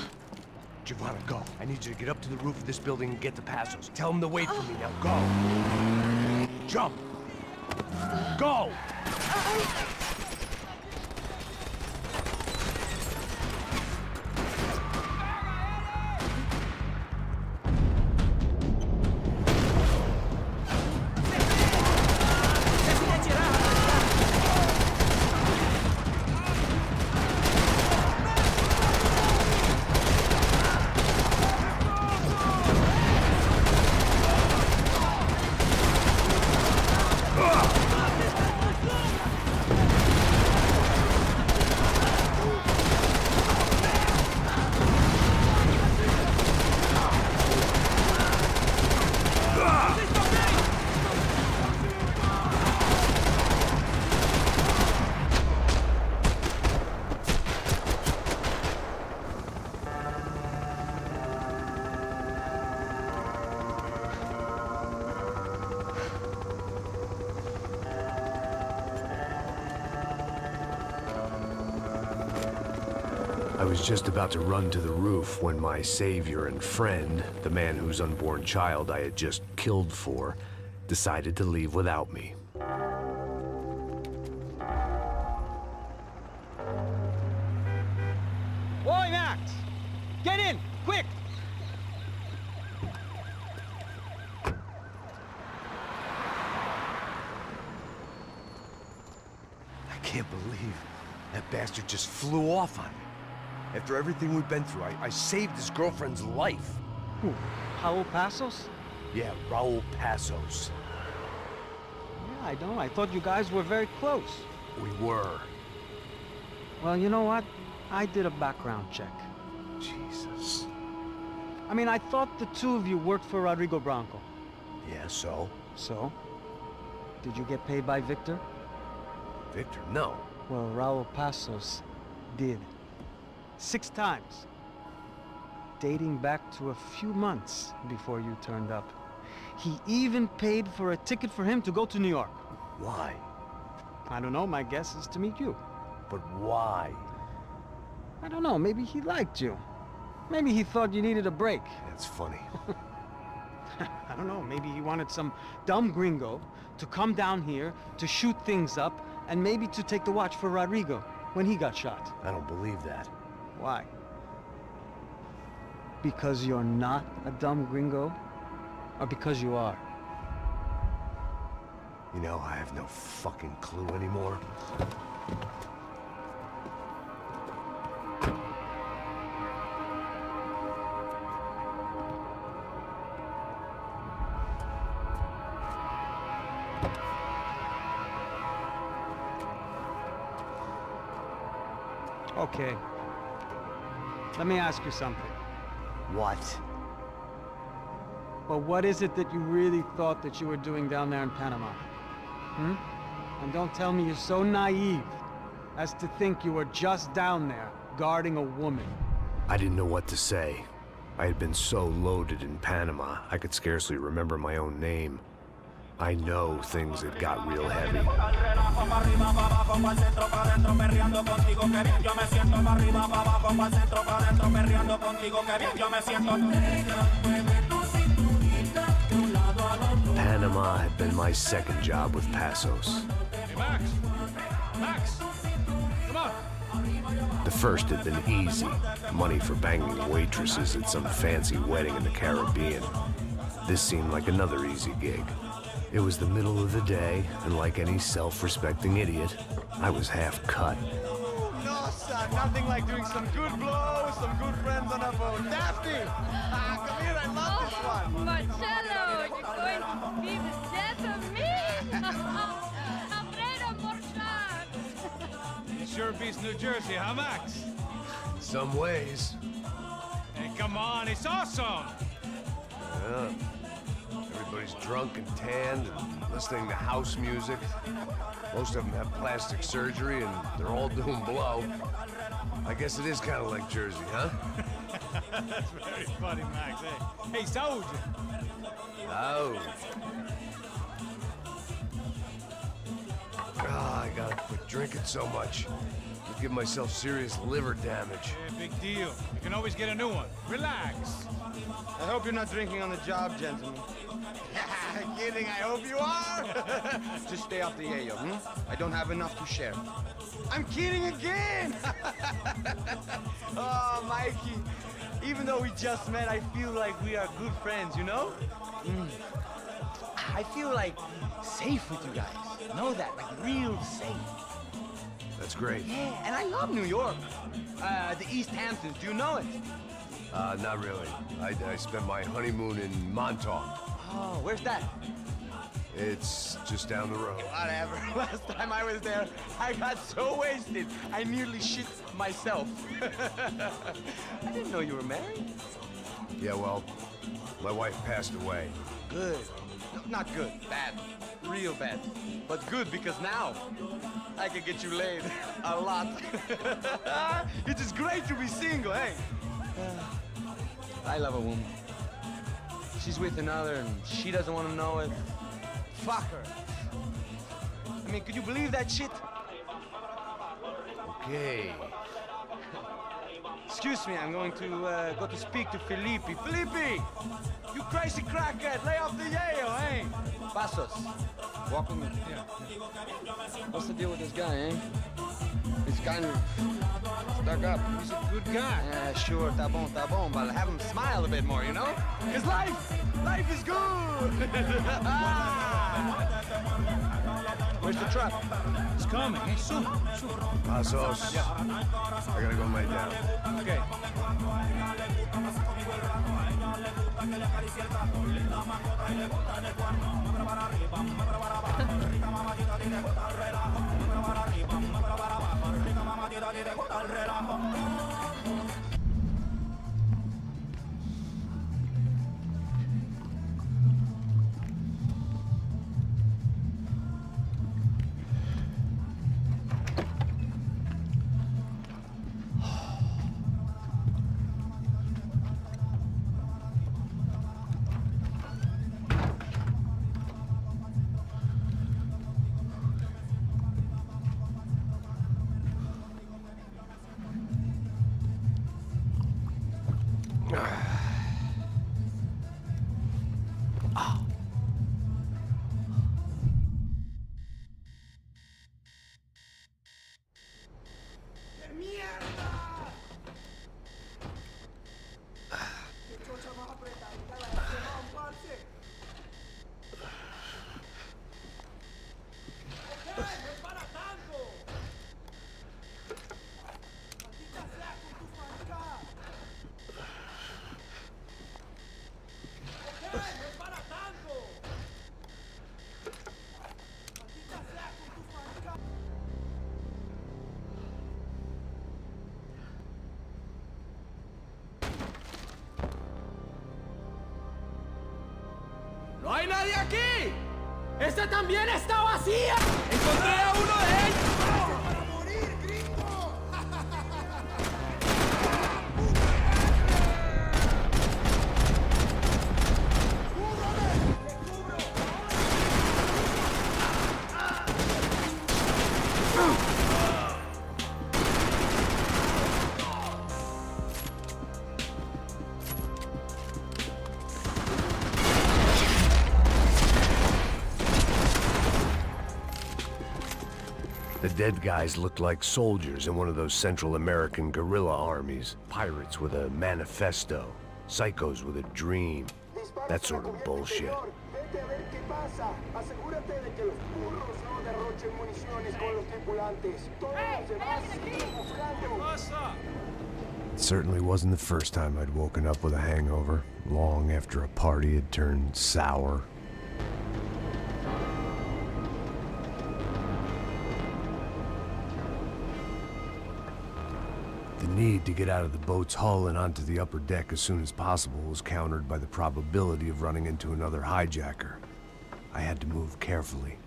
Giovanna, go. I need you to get up to the roof of this building and get the Passos. Tell them to wait for me. Now go. Jump. Go. I was just about to run to the roof when my savior and friend, the man whose unborn child I had just killed for, decided to leave without me. Boy, Max! Get in! Quick! I can't believe that bastard just flew off on me. After everything we've been through, I saved his girlfriend's life. Who? Raul Passos? Yeah, Raul Passos. Yeah, I know. I thought you guys were very close. We were. Well, you know what? I did a background check. Jesus. I mean, I thought the two of you worked for Rodrigo Branco. Yeah, so? So? Did you get paid by Victor? Victor, no. Well, Raul Passos did. 6 times. Dating back to a few months before you turned up. He even paid for a ticket for him to go to New York. Why? I don't know, my guess is to meet you. But why? I don't know, maybe he liked you. Maybe he thought you needed a break. That's funny. I don't know, maybe he wanted some dumb gringo to come down here to shoot things up and maybe to take the watch for Rodrigo when he got shot. I don't believe that. Why? Because you're not a dumb gringo? Or because you are? You know, I have no fucking clue anymore. Okay. Let me ask you something. What? Well, what is it that you really thought that you were doing down there in Panama? Hmm? And don't tell me you're so naive as to think you were just down there guarding a woman. I didn't know what to say. I had been so loaded in Panama, I could scarcely remember my own name. I know things had got real heavy. Panama had been my second job with Passos. Hey, Max! Max! Come on! The first had been easy. Money for banging waitresses at some fancy wedding in the Caribbean. This seemed like another easy gig. It was the middle of the day, and like any self-respecting idiot, I was half cut. No, son, nothing like doing some good blows, some good friends on a boat. Daphne! Come here, I love this one. Marcello, you're going to be the death of me. Alfredo Morchan. It sure beats New Jersey, huh, Max? In some ways. Hey, come on, it's awesome! Yeah. Everybody's drunk and tanned and listening to house music. Most of them have plastic surgery and they're all doing blow. I guess it is kind of like Jersey, huh? That's very funny, Max. Hey, saúde! Oh. Ah, I gotta quit drinking so much. Could give myself serious liver damage. Yeah, big deal. You can always get a new one. Relax. I hope you're not drinking on the job, gentlemen. Kidding, I hope you are. Just stay off the yayo, I don't have enough to share. I'm kidding again! Oh, Mikey, even though we just met, I feel like we are good friends, you know? I feel like safe with you guys. Know that, like real safe. That's great. Yeah, and I love New York. The East Hamptons, do you know it? Not really. I spent my honeymoon in Montauk. Oh, where's that? It's just down the road. Whatever. Last time I was there, I got so wasted, I nearly shit myself. I didn't know you were married. Yeah, well, my wife passed away. Good. No, not good. Bad. Real bad. But good because now I can get you laid a lot. It is great to be single, hey? I love a woman. She's with another and she doesn't want to know it. Fuck her. I mean, could you believe that shit? Okay. Excuse me, I'm going to go to speak to Felipe. Felipe! You crazy crackhead, lay off the yayo, eh? Passos, walk with me. Yeah. What's the deal with this guy, eh? He's kind of stuck up. He's a good guy. Yeah, sure, tá bom, but have him smile a bit more, you know? Because life is good! Where's the truck? It's coming. Hey, soon. Passos. Yeah. I gotta go lay down. Okay. ¡Esta también está vacía! ¡Encontré a uno de ellos! The dead guys looked like soldiers in one of those Central American guerrilla armies. Pirates with a manifesto. Psychos with a dream. That sort of bullshit. It certainly wasn't the first time I'd woken up with a hangover, long after a party had turned sour. The need to get out of the boat's hull and onto the upper deck as soon as possible was countered by the probability of running into another hijacker. I had to move carefully.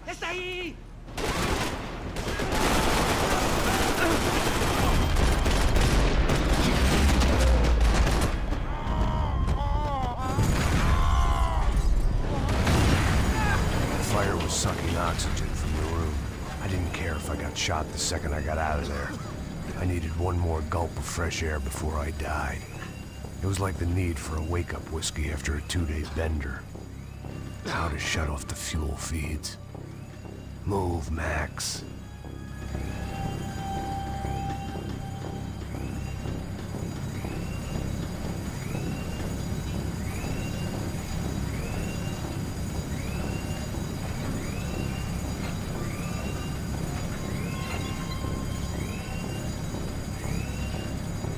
¡Está ahí! The fire was sucking oxygen from the room. I didn't care if I got shot the second I got out of there. I needed one more gulp of fresh air before I died. It was like the need for a wake-up whiskey after a 2-day bender. How to shut off the fuel feeds. Move, Max.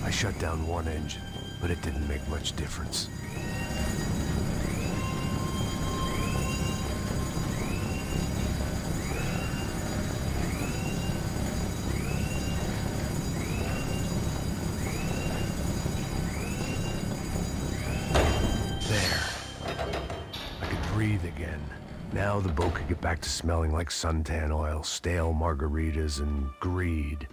I shut down one engine, but it didn't make much difference. Breathe again. Now the boat could get back to smelling like suntan oil, stale margaritas, and greed.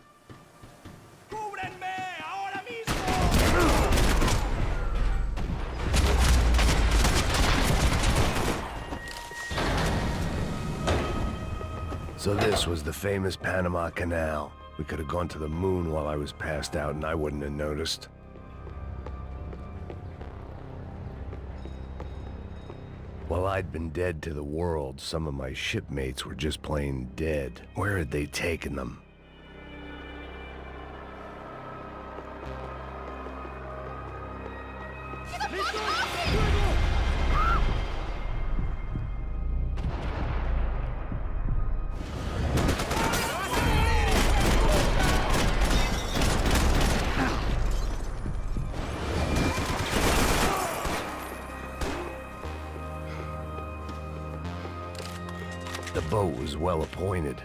So this was the famous Panama Canal. We could have gone to the moon while I was passed out and I wouldn't have noticed. While I'd been dead to the world, some of my shipmates were just plain dead. Where had they taken them? The boat was well appointed.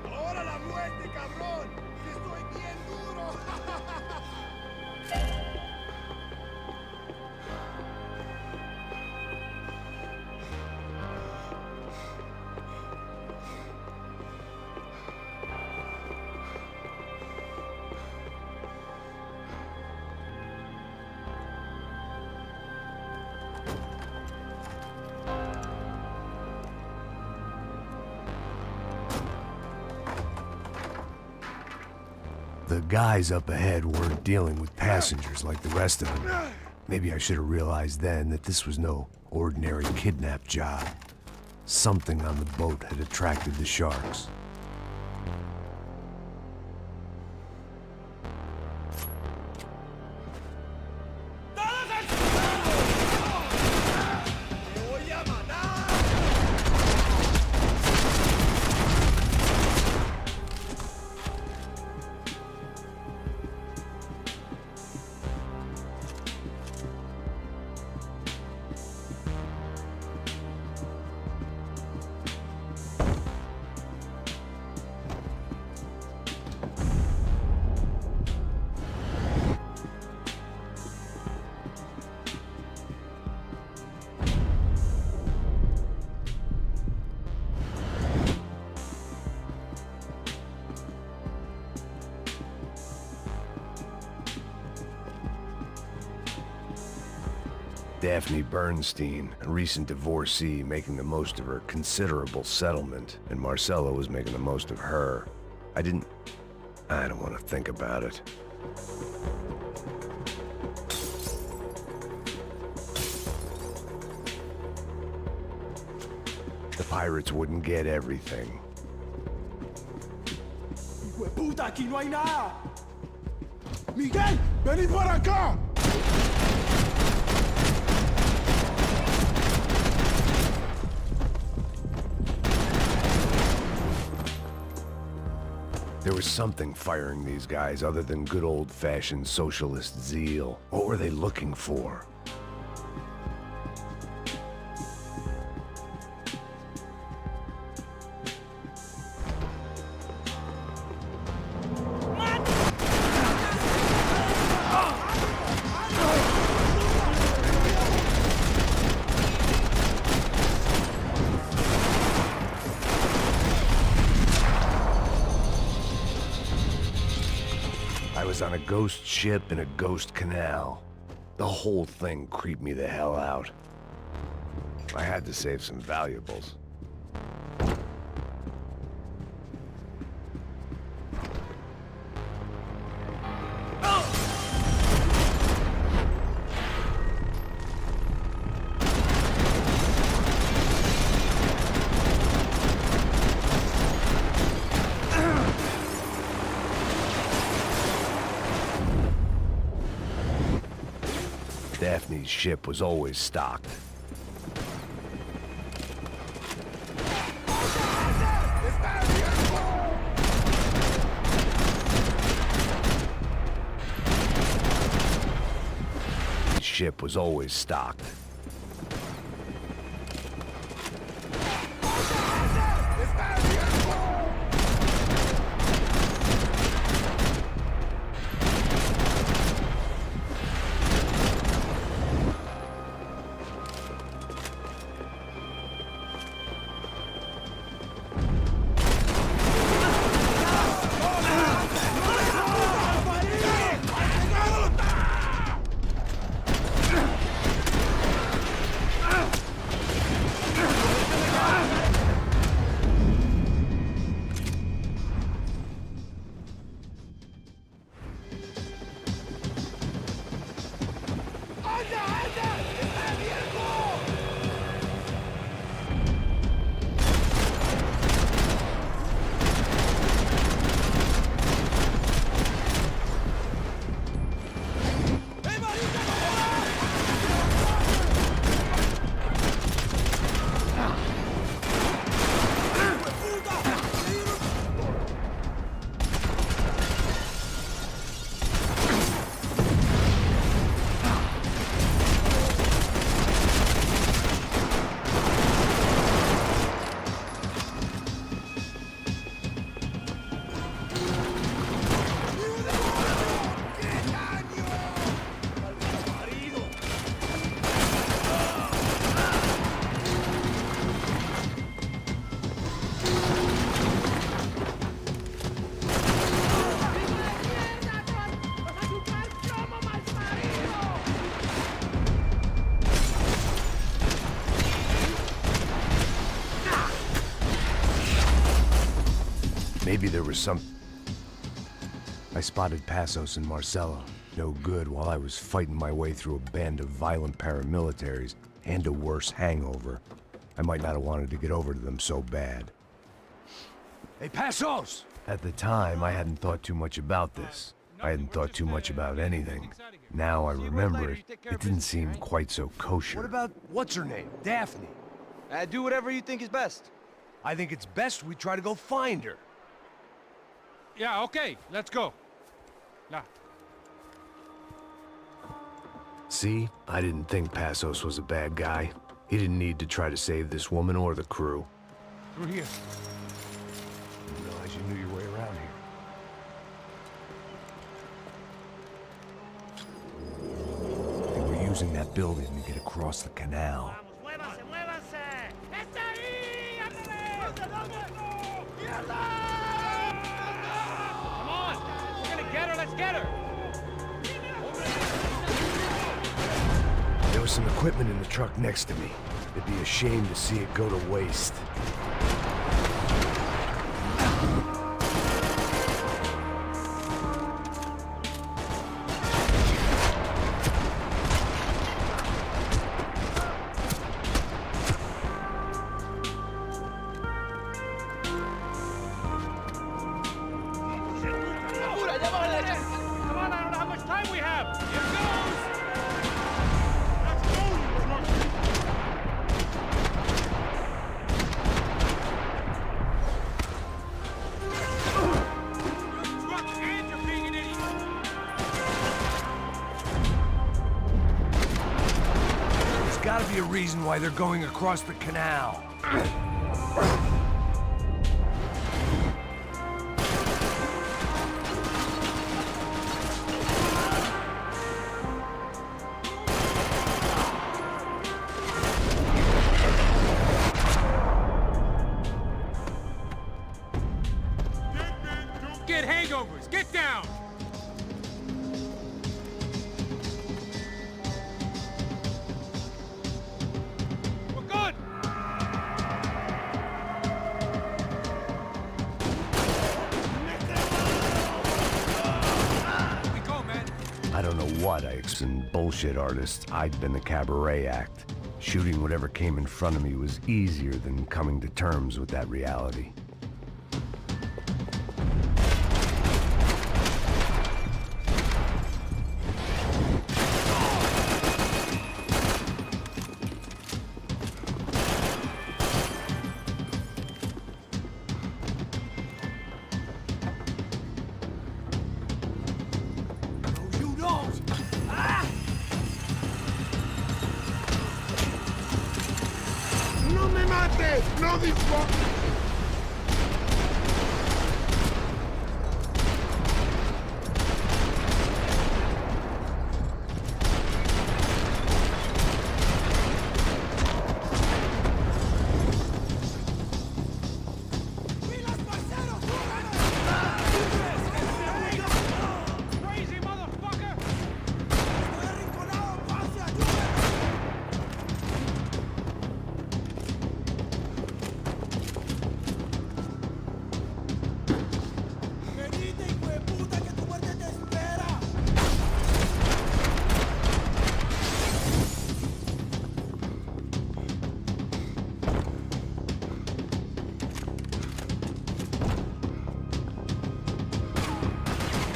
¡Ahora la muerte, cabrón! ¡Que estoy bien duro! The guys up ahead weren't dealing with passengers like the rest of them. Maybe I should have realized then that this was no ordinary kidnap job. Something on the boat had attracted the sharks. Daphne Bernstein, a recent divorcee, making the most of her considerable settlement, and Marcella was making the most of her. I don't want to think about it. The pirates wouldn't get everything. ¡Puta, aquí no hay nada! ¡Miguel, vení para acá! There was something firing these guys other than good old-fashioned socialist zeal. What were they looking for? I was on a ghost ship in a ghost canal. The whole thing creeped me the hell out. I had to save some valuables. Daphne's ship was always stocked. His ship was always stocked. Maybe there was some... I spotted Passos and Marcella. No good while I was fighting my way through a band of violent paramilitaries and a worse hangover. I might not have wanted to get over to them so bad. Hey, Passos! At the time, I hadn't thought too much about this. I hadn't thought too much about anything. Now I remember it, it didn't seem quite so kosher. What about, what's her name? Daphne? Do whatever you think is best. I think it's best we try to go find her. Yeah, okay, let's go. Now. See? I didn't think Passos was a bad guy. He didn't need to try to save this woman or the crew. Through here. I didn't realize you knew your way around here. They were using that building to get across the canal. was some equipment in the truck next to me. It'd be a shame to see it go to waste. Gotta be a reason why they're going across the canal. Get hangovers! Get down! I don't know what bullshit artists. I'd been the cabaret act. Shooting whatever came in front of me was easier than coming to terms with that reality. ¡No me mates! ¡No dispares!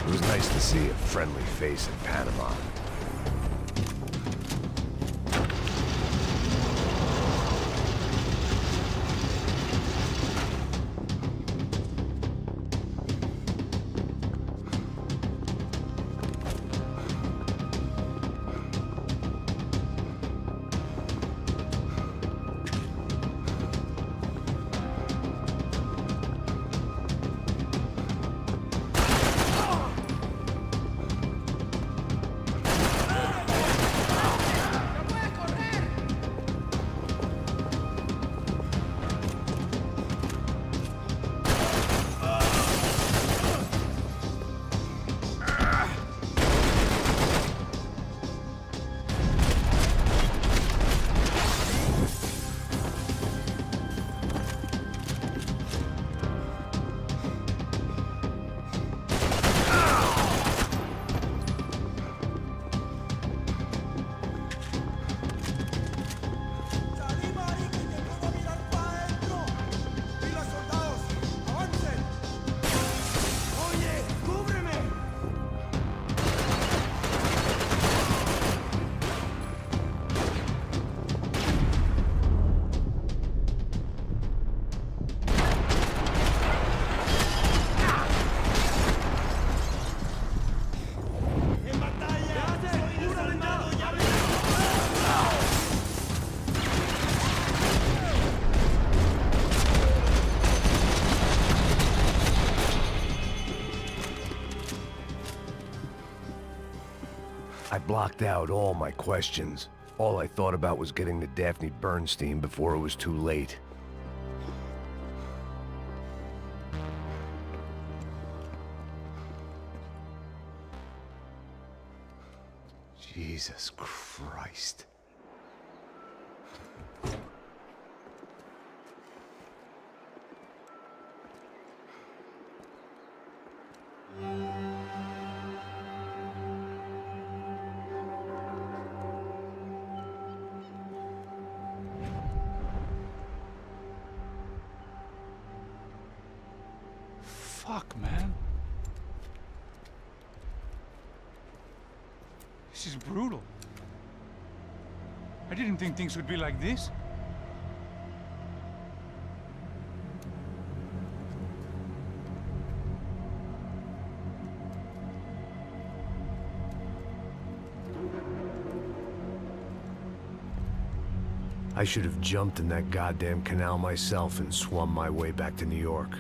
It was nice to see a friendly face in Panama. I blocked out all my questions. All I thought about was getting to Daphne Bernstein before it was too late. Jesus Christ. Fuck, man. This is brutal. I didn't think things would be like this. I should have jumped in that goddamn canal myself and swum my way back to New York.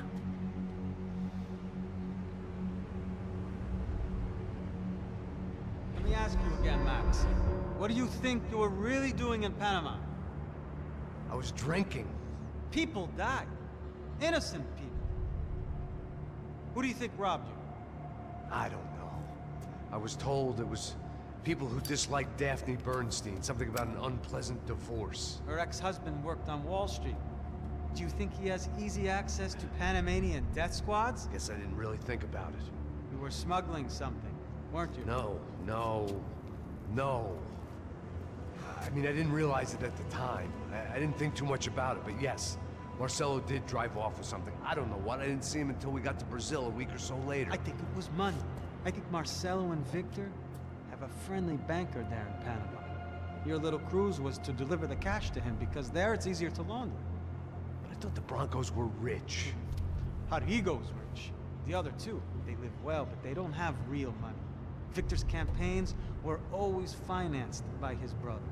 Let me ask you again, Max. What do you think you were really doing in Panama? I was drinking. People died. Innocent people. Who do you think robbed you? I don't know. I was told it was people who disliked Daphne Bernstein, something about an unpleasant divorce. Her ex-husband worked on Wall Street. Do you think he has easy access to Panamanian death squads? Guess I didn't really think about it. You were smuggling something, weren't you? No. I mean, I didn't realize it at the time. I didn't think too much about it, but yes, Marcelo did drive off with something. I don't know what. I didn't see him until we got to Brazil a week or so later. I think it was money. I think Marcelo and Victor have a friendly banker there in Panama. Your little cruise was to deliver the cash to him because there it's easier to launder. But I thought the Broncos were rich. Rodrigo's rich. The other two, they live well, but they don't have real money. Victor's campaigns were always financed by his brother.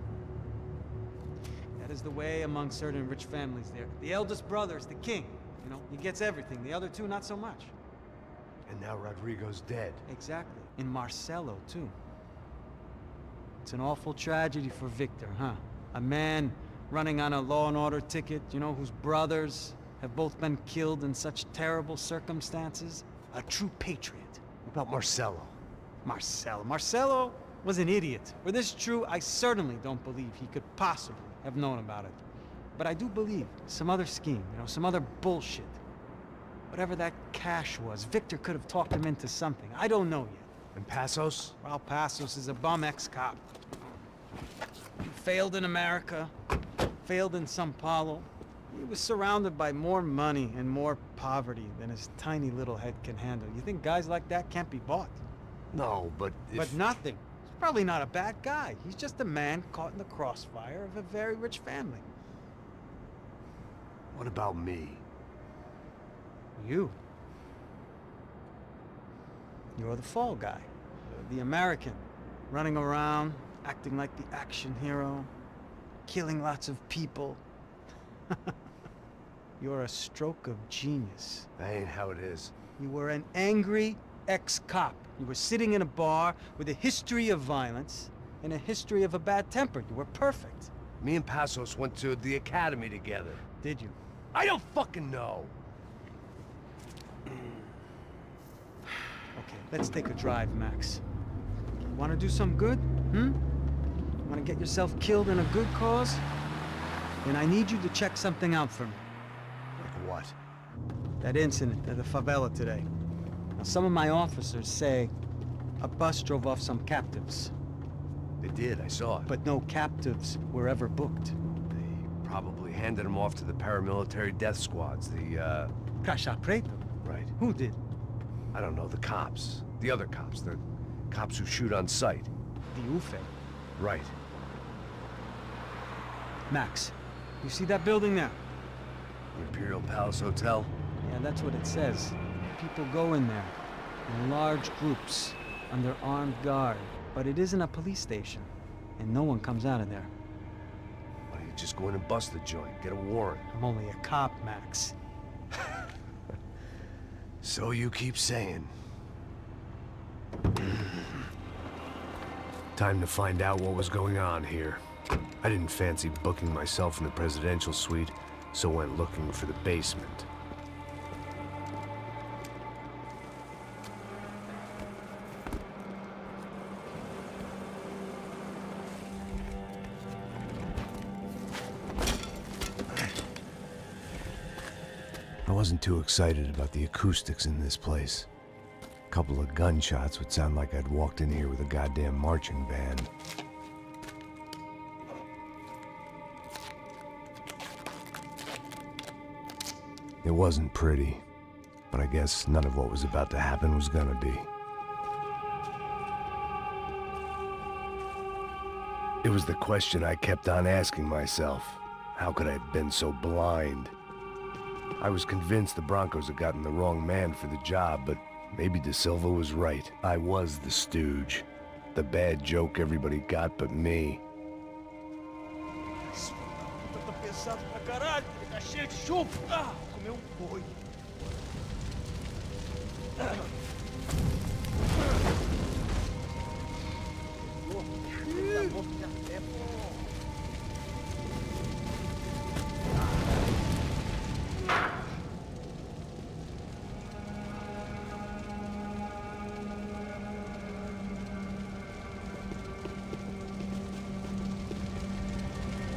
That is the way among certain rich families there. The eldest brother is the king. You know, he gets everything. The other two, not so much. And now Rodrigo's dead. Exactly. And Marcelo, too. It's an awful tragedy for Victor, huh? A man running on a law and order ticket, you know, whose brothers have both been killed in such terrible circumstances. A true patriot. What about Marcelo? Marcelo was an idiot. Were this true, I certainly don't believe he could possibly have known about it. But I do believe some other scheme, you know, some other bullshit. Whatever that cash was, Victor could have talked him into something. I don't know yet. And Passos? Well, Passos is a bum ex-cop. He failed in America, failed in Sao Paulo. He was surrounded by more money and more poverty than his tiny little head can handle. You think guys like that can't be bought? No, but But nothing. He's probably not a bad guy. He's just a man caught in the crossfire of a very rich family. What about me? You. You're the fall guy. The American. Running around, acting like the action hero. Killing lots of people. You're a stroke of genius. That ain't how it is. You were an angry ex-cop. You were sitting in a bar with a history of violence and a history of a bad temper. You were perfect. Me and Passos went to the academy together. Did you? I don't fucking know. Okay, let's take a drive, Max. You want to do some good? Want to get yourself killed in a good cause? Then I need you to check something out for me. Like what? That incident at the favela today. Now, some of my officers say a bus drove off some captives. They did, I saw it. But no captives were ever booked. They probably handed them off to the paramilitary death squads, the, Caixa Preto? Right. Who did? I don't know, the cops. The other cops, the cops who shoot on sight. The UFE. Right. Max, you see that building there? The Imperial Palace Hotel? Yeah, that's what it says. People go in there, in large groups, under armed guard. But it isn't a police station, and no one comes out of there. Why don't you just go in and bust the joint, get a warrant? I'm only a cop, Max. So you keep saying. Time to find out what was going on here. I didn't fancy booking myself in the presidential suite, so went looking for the basement. I wasn't too excited about the acoustics in this place. A couple of gunshots would sound like I'd walked in here with a goddamn marching band. It wasn't pretty. But I guess none of what was about to happen was gonna be. It was the question I kept on asking myself. How could I have been so blind? I was convinced the Broncos had gotten the wrong man for the job, but maybe De Silva was right. I was the stooge. The bad joke everybody got but me. Tá pesado pra caralho, tá cheio de chumbo. Ah, comeu boi.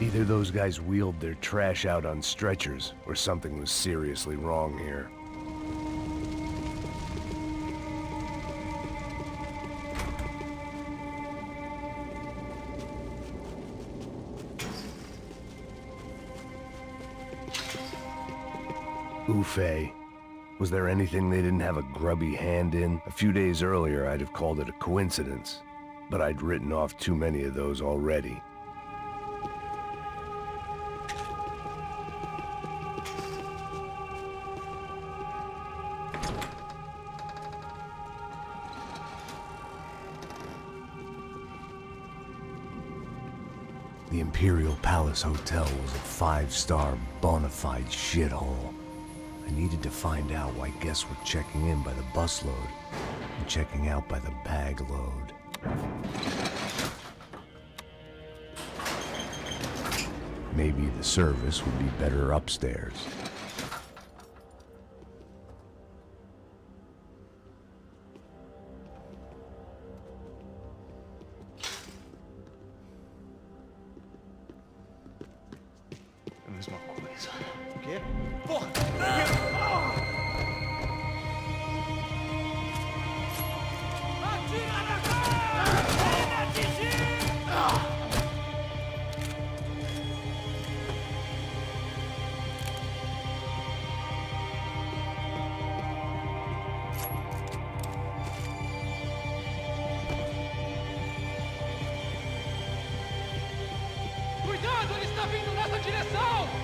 Either those guys wheeled their trash out on stretchers, or something was seriously wrong here. Ufe. Was there anything they didn't have a grubby hand in? A few days earlier, I'd have called it a coincidence, but I'd written off too many of those already. The Imperial Palace Hotel was a five-star, bona fide shithole. I needed to find out why guests were checking in by the busload and checking out by the bag load. Maybe the service would be better upstairs. Mesma coisa. O quê? Porra! Atira na cara! Vai me atingir! Cuidado, ele está vindo nessa direção!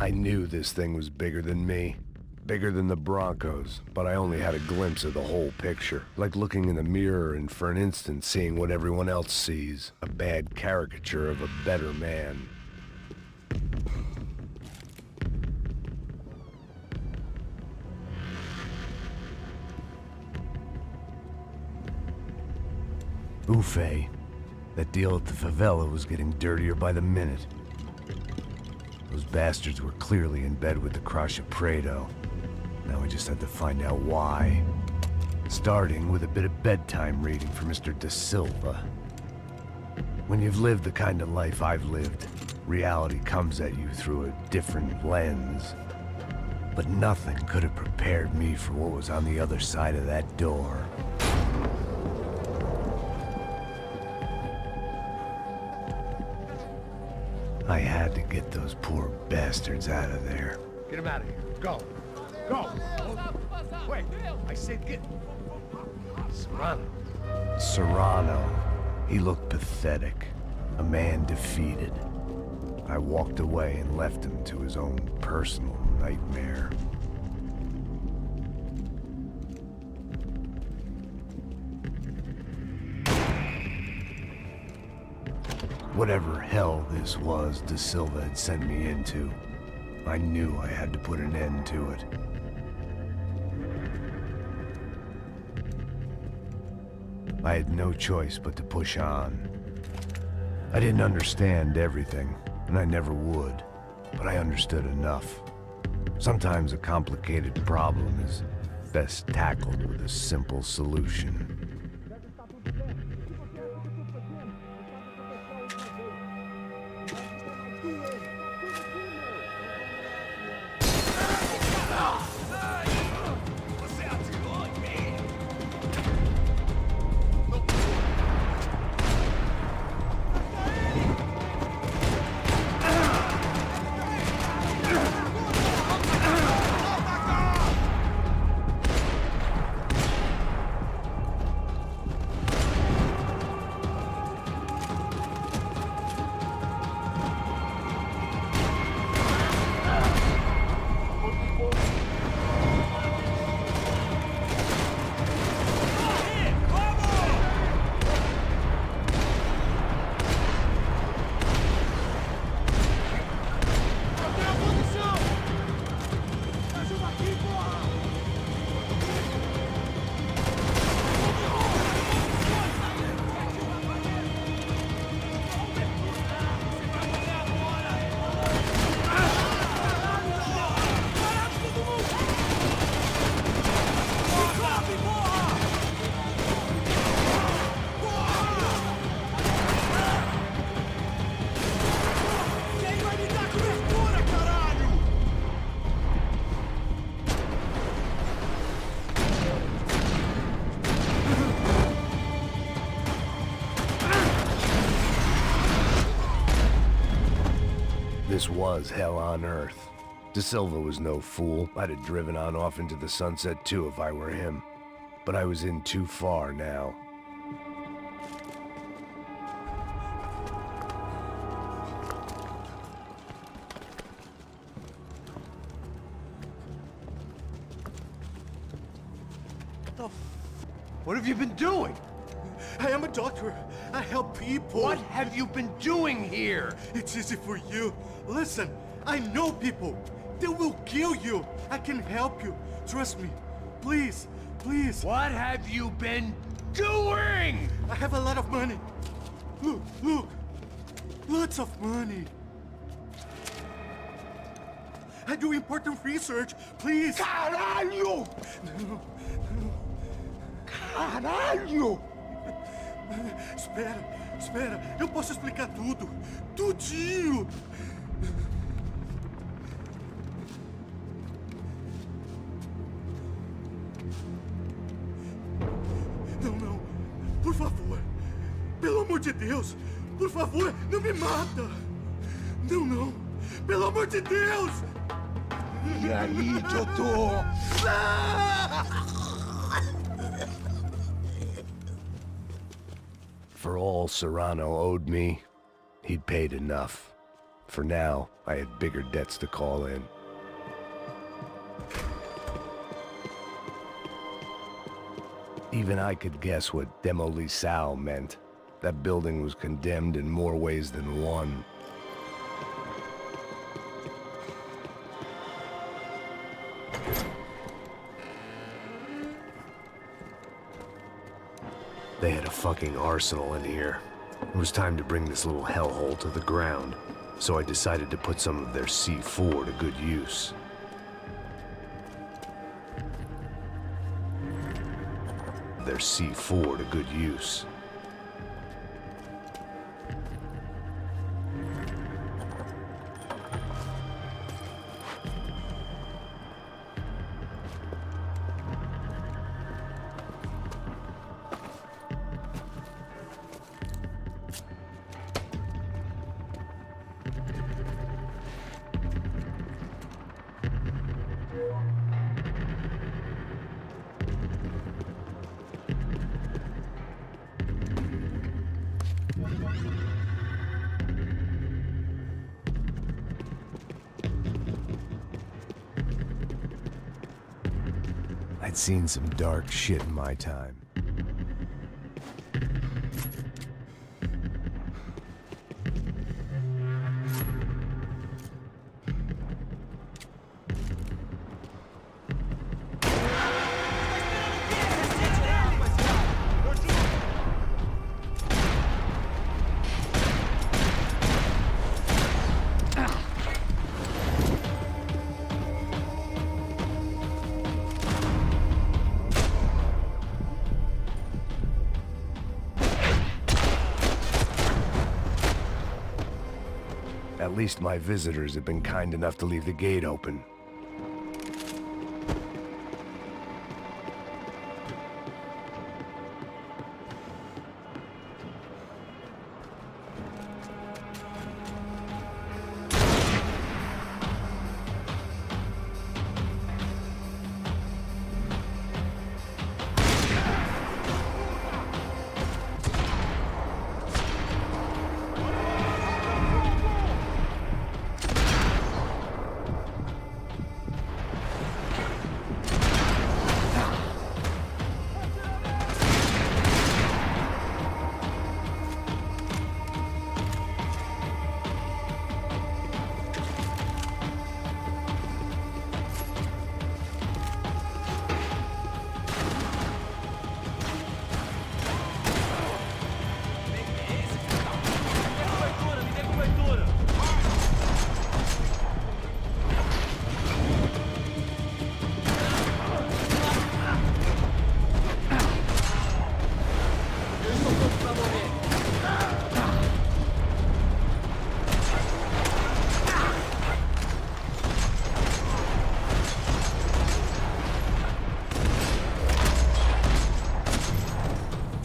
I knew this thing was bigger than me. Bigger than the Broncos, but I only had a glimpse of the whole picture. Like looking in the mirror and for an instant seeing what everyone else sees. A bad caricature of a better man. Ufe. That deal at the favela was getting dirtier by the minute. Those bastards were clearly in bed with the Cracha Preto. Now we just had to find out why. Starting with a bit of bedtime reading for Mr. Da Silva. When you've lived the kind of life I've lived, reality comes at you through a different lens. But nothing could have prepared me for what was on the other side of that door. I had to get those poor bastards out of there. Get him out of here. Go. Go! Wait, I said get... Serrano. Serrano. He looked pathetic. A man defeated. I walked away and left him to his own personal nightmare. Whatever hell this was Da Silva had sent me into, I knew I had to put an end to it. I had no choice but to push on. I didn't understand everything, and I never would, but I understood enough. Sometimes a complicated problem is best tackled with a simple solution. This was hell on earth. Da Silva was no fool. I'd have driven on off into the sunset too if I were him. But I was in too far now. What have you been doing? I am a doctor. I help people. What have you been doing here? It's easy for you. Listen, I know people. They will kill you. I can help you. Trust me. Please, please. What have you been doing? I have a lot of money. Look, look. Lots of money. I do important research. Please. Caralho! No. Caralho! Espera, espera. Eu posso explicar tudo. Tudinho. Não, não. Por favor. Pelo amor de Deus. Por favor, não me mata. Não, não. Pelo amor de Deus. E aí, doutor? For all Serrano owed me, he'd paid enough. For now, I had bigger debts to call in. Even I could guess what demolissao meant. That building was condemned in more ways than one. They had a fucking arsenal in here. It was time to bring this little hellhole to the ground, so I decided to put some of their C4 to good use. Their C4 to good use. I'd seen some dark shit in my time. At least my visitors have been kind enough to leave the gate open.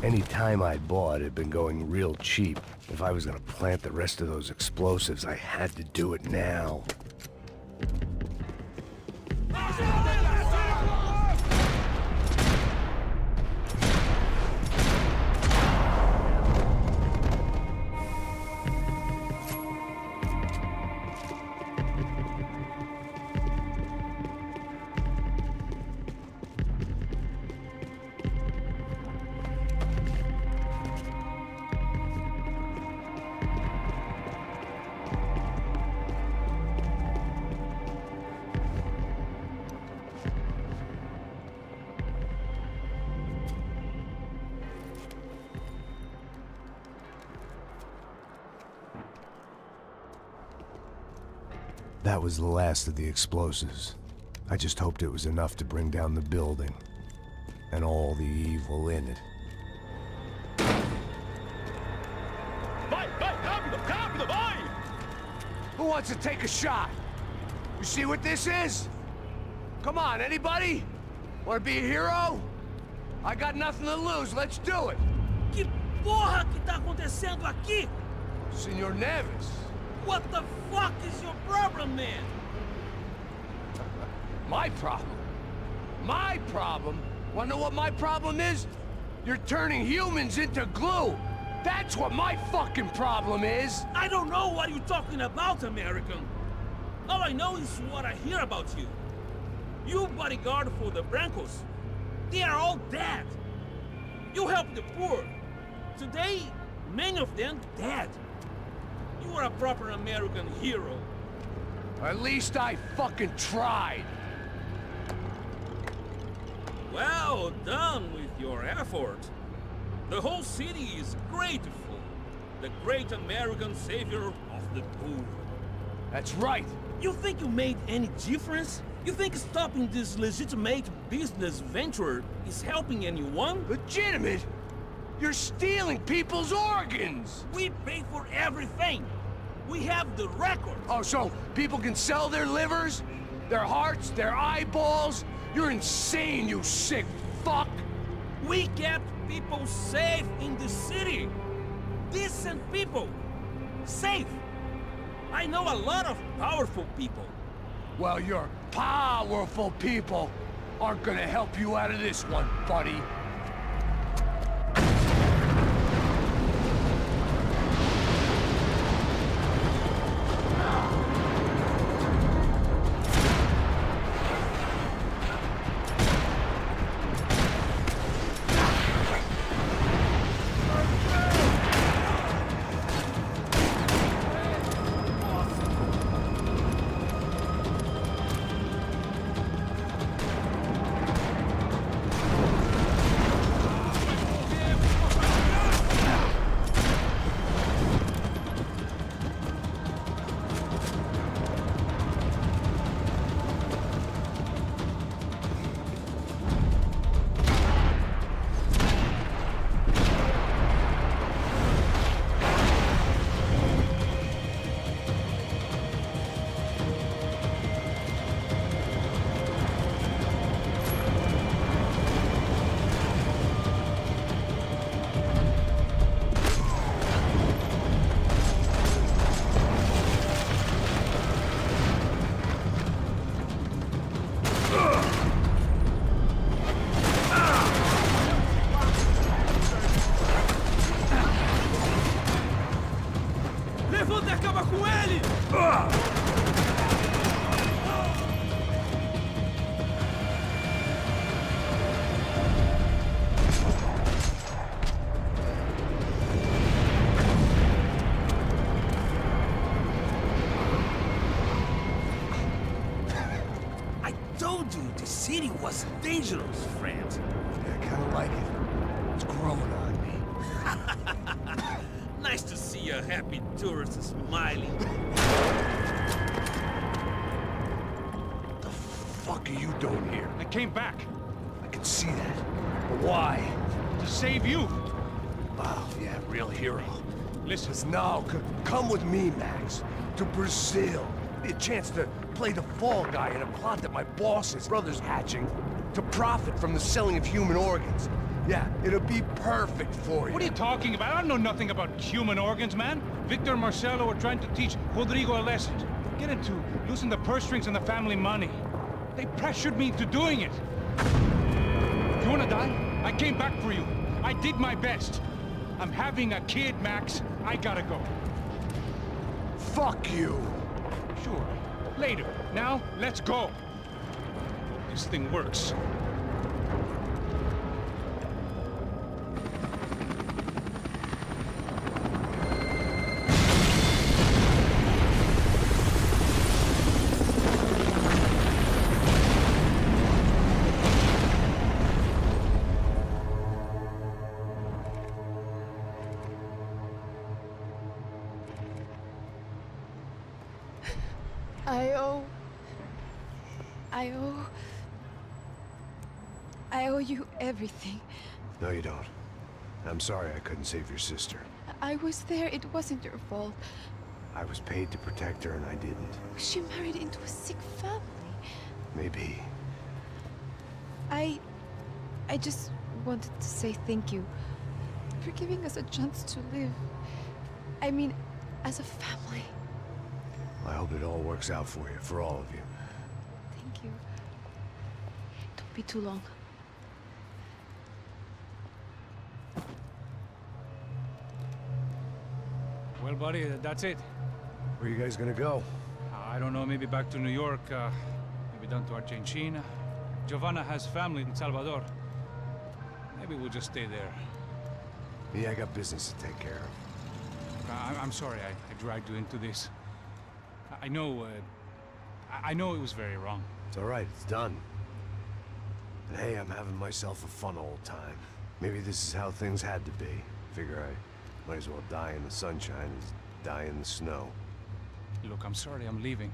Any time I bought had been going real cheap. If I was gonna plant the rest of those explosives, I had to do it now. That was the last of the explosives. I just hoped it was enough to bring down the building and all the evil in it. Who wants to take a shot? You see what this is? Come on, anybody? Want to be a hero? I got nothing to lose, let's do it! Que porra que tá acontecendo aqui? Senor Neves. What the fuck is your problem, man? My problem? My problem? Wanna know what my problem is? You're turning humans into glue! That's what my fucking problem is! I don't know what you're talking about, American. All I know is what I hear about you. You bodyguard for the Brancos. They are all dead. You help the poor. Today, many of them dead. You are a proper American hero. At least I fucking tried. Well done with your effort. The whole city is grateful. The great American savior of the poor. That's right. You think you made any difference? You think stopping this legitimate business venture is helping anyone? Legitimate? You're stealing people's organs! We pay for everything. We have the record. Oh, so people can sell their livers? Their hearts? Their eyeballs? You're insane, you sick fuck! We kept people safe in the city. Decent people. Safe. I know a lot of powerful people. Well, your powerful people aren't gonna help you out of this one, buddy. Levanta e acaba com ele! I told you the city was dangerous, friend. I kinda like it. It's growing on me. Nice to see a happy tourist smiling. What the fuck are you doing here? I came back. I can see that. But why? To save you. Wow, yeah, real hero. Listen. No, come with me, Max. To Brazil. Be a chance to play the fall guy in a plot that my boss's brother's hatching to profit from the selling of human organs. Yeah, it'll be perfect for you. What are you talking about? I don't know nothing about human organs, man. Victor and Marcelo are trying to teach Rodrigo a lesson. Get into losing the purse strings and the family money. They pressured me into doing it. You wanna die? I came back for you. I did my best. I'm having a kid, Max. I gotta go. Fuck you. Sure. Later. Now, let's go. This thing works. I owe you everything. No, you don't. I'm sorry I couldn't save your sister. I was there. It wasn't your fault. I was paid to protect her and I didn't. She married into a sick family. Maybe. I just wanted to say thank you for giving us a chance to live. I mean, as a family. I hope it all works out for you, for all of you. Thank you. Don't be too long. buddy. That's it. Where are you guys gonna go? I don't know, maybe back to New York, maybe down to Argentina. Giovanna has family in Salvador. Maybe we'll just stay there. Me, I got business to take care of. I'm sorry I dragged you into this. I know, I know it was very wrong. It's all right, it's done. And hey, I'm having myself a fun old time. Maybe this is how things had to be. Figure I might as well die in the sunshine as die in the snow. Look, I'm sorry I'm leaving.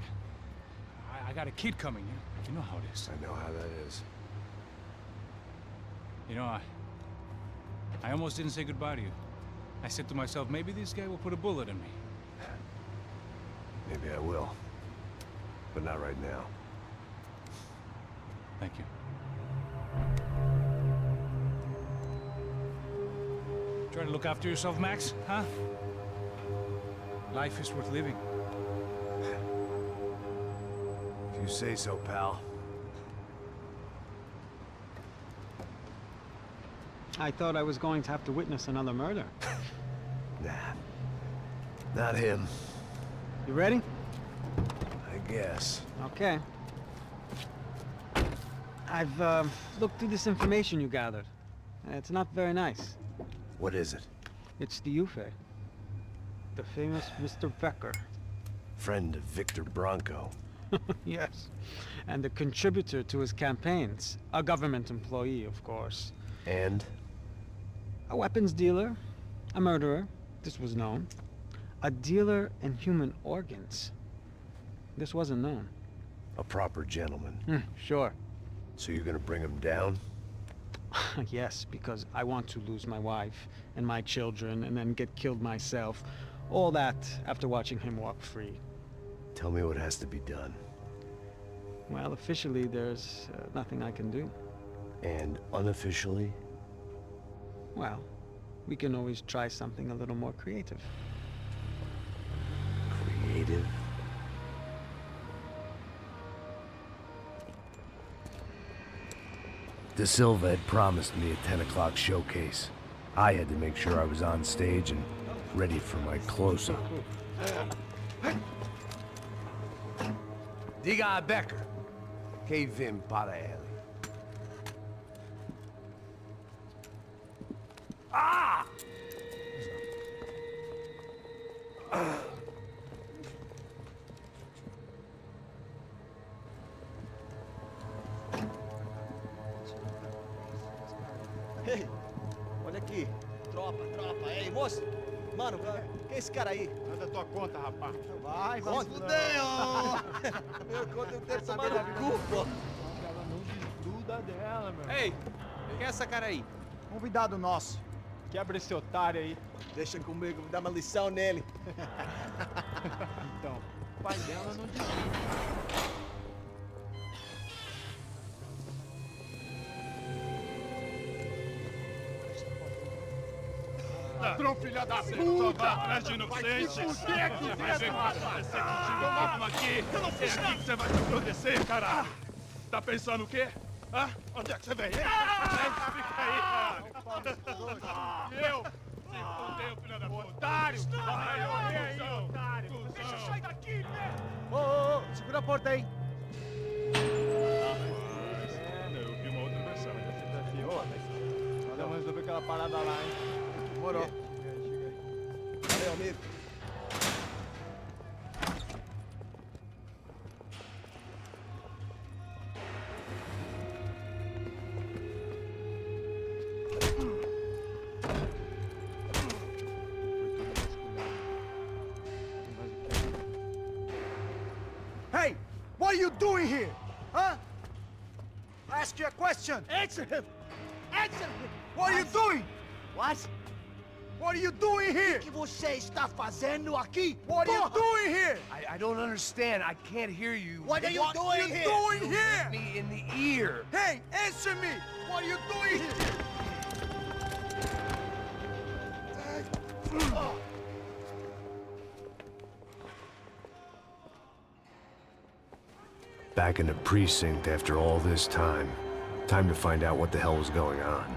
I got a kid coming, you know how it is. I know how that is. You know, I almost didn't say goodbye to you. I said to myself, maybe this guy will put a bullet in me. Maybe I will. But not right now. Thank you. Try to look after yourself, Max, huh? Life is worth living. If you say so, pal. I thought I was going to have to witness another murder. Nah. Not him. You ready? I guess. Okay. I've looked through this information you gathered. It's not very nice. What is it? It's the Ufe. The famous Mr. Becker. Friend of Victor Bronco. Yes. And a contributor to his campaigns. A government employee, of course. And? A weapons dealer. A murderer. This was known. A dealer in human organs. This wasn't known. A proper gentleman. Sure. So you're gonna bring him down? Yes, because I want to lose my wife and my children and then get killed myself. All that after watching him walk free. Tell me what has to be done. Well, officially there's nothing I can do. And unofficially? Well, we can always try something a little more creative. Creative? De Silva had promised me a 10 o'clock showcase. I had to make sure I was on stage and ready for my close-up. Diga a Becker. Que vim para ele. Ah! Ei, olha aqui. Tropa. Ei, moço. Mano, quem é esse cara aí? Manda tua conta, rapaz. Vai se fuder, ó. Meu conta eu tenho que tomar no cu, pô. Ela não desgruda dela, meu. Ei, quem é essa cara aí? Convidado nosso. Quebra esse otário aí. Deixa comigo, vou dar uma lição nele. Então, o pai dela não desgruda. Ladrão, filha da puta! Vai atrás de inocente! Vai ver o que vai acontecer contigo mesmo aqui! Eu não fiz nada! É aqui que você vai se acontecer, caralho! Tá pensando o quê? Hã? Onde é que você vem? Fica aí, caralho! Eu? Se fodeu, filha da puta! Otário! Vai, ô, otário! Deixa eu sair daqui, né? Ô, segura a porta aí! Eu vi uma outra versão. Vamos resolver aquela parada lá, hein? Demorou. Valeu, amigo. Hey, what are you doing here? Huh? I ask you a question. Answer him! Answer him! What are you doing? What? What are you doing here? O que você está fazendo aqui? What are you doing here? I don't understand. I can't hear you. What are you doing here? Doing here? Me in the ear. Hey, answer me! What are you doing here? Back in the precinct after all this time. Time to find out what the hell was going on.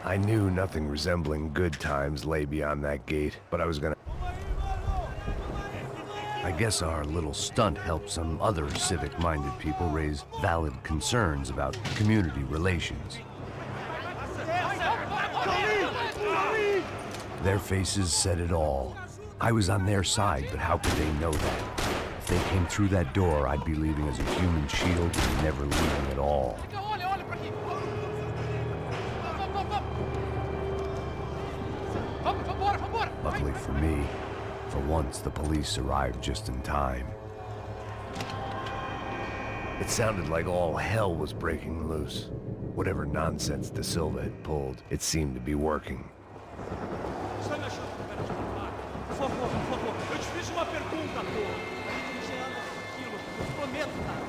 I knew nothing resembling good times lay beyond that gate, but I was gonna... I guess our little stunt helped some other civic-minded people raise valid concerns about community relations. Their faces said it all. I was on their side, but how could they know that? If they came through that door, I'd be leaving as a human shield and never leaving at all. Luckily for me, for once the police arrived just in time. It sounded like all hell was breaking loose. Whatever nonsense De Silva had pulled, it seemed to be working. Por favor, eu te fiz uma pergunta, pô. A gente não anda tranquilo, eu te prometo, cara.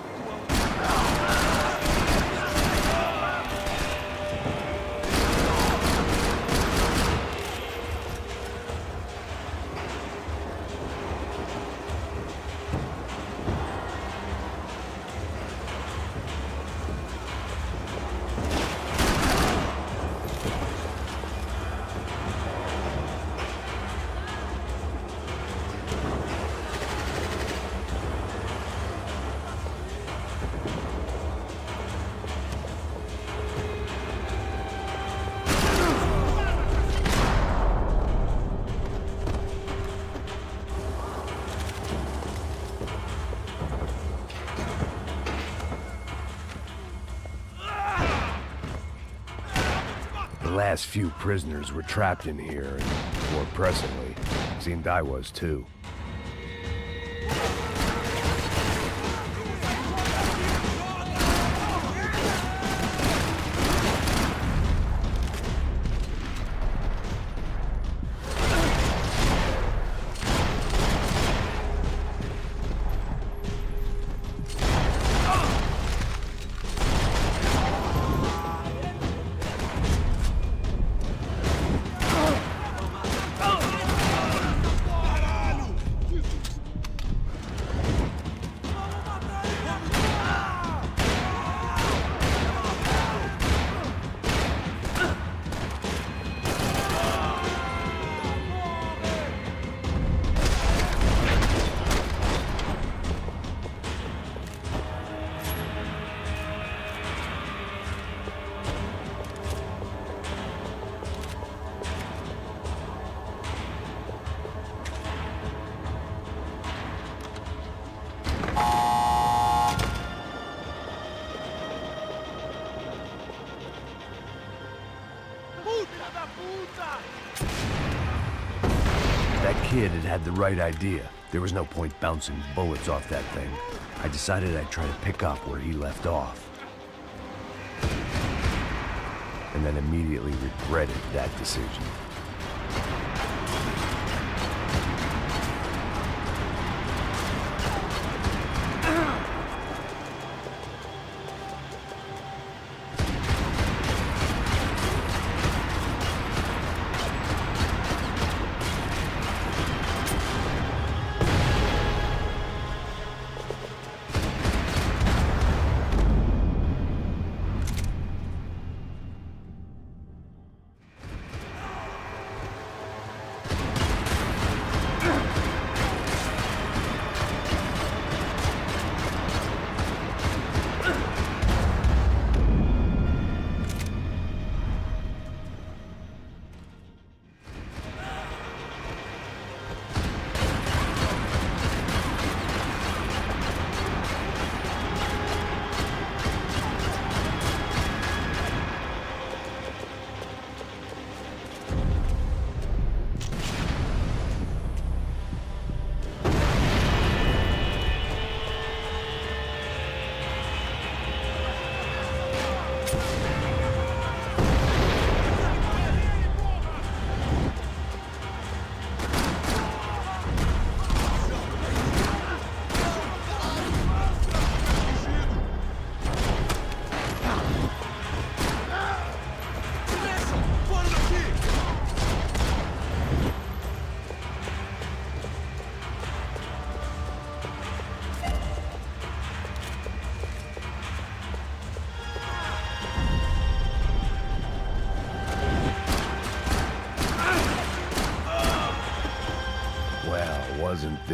The last few prisoners were trapped in here, and more pressingly, it seemed I was too. That kid had had the right idea. There was no point bouncing bullets off that thing. I decided I'd try to pick up where he left off. And then immediately regretted that decision.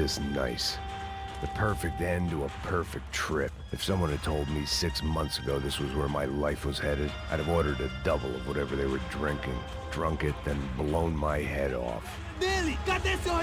this nice? The perfect end to a perfect trip. If someone had told me 6 months ago this was where my life was headed, I'd have ordered a double of whatever they were drinking, drunk it, then blown my head off. Dele, cadê seu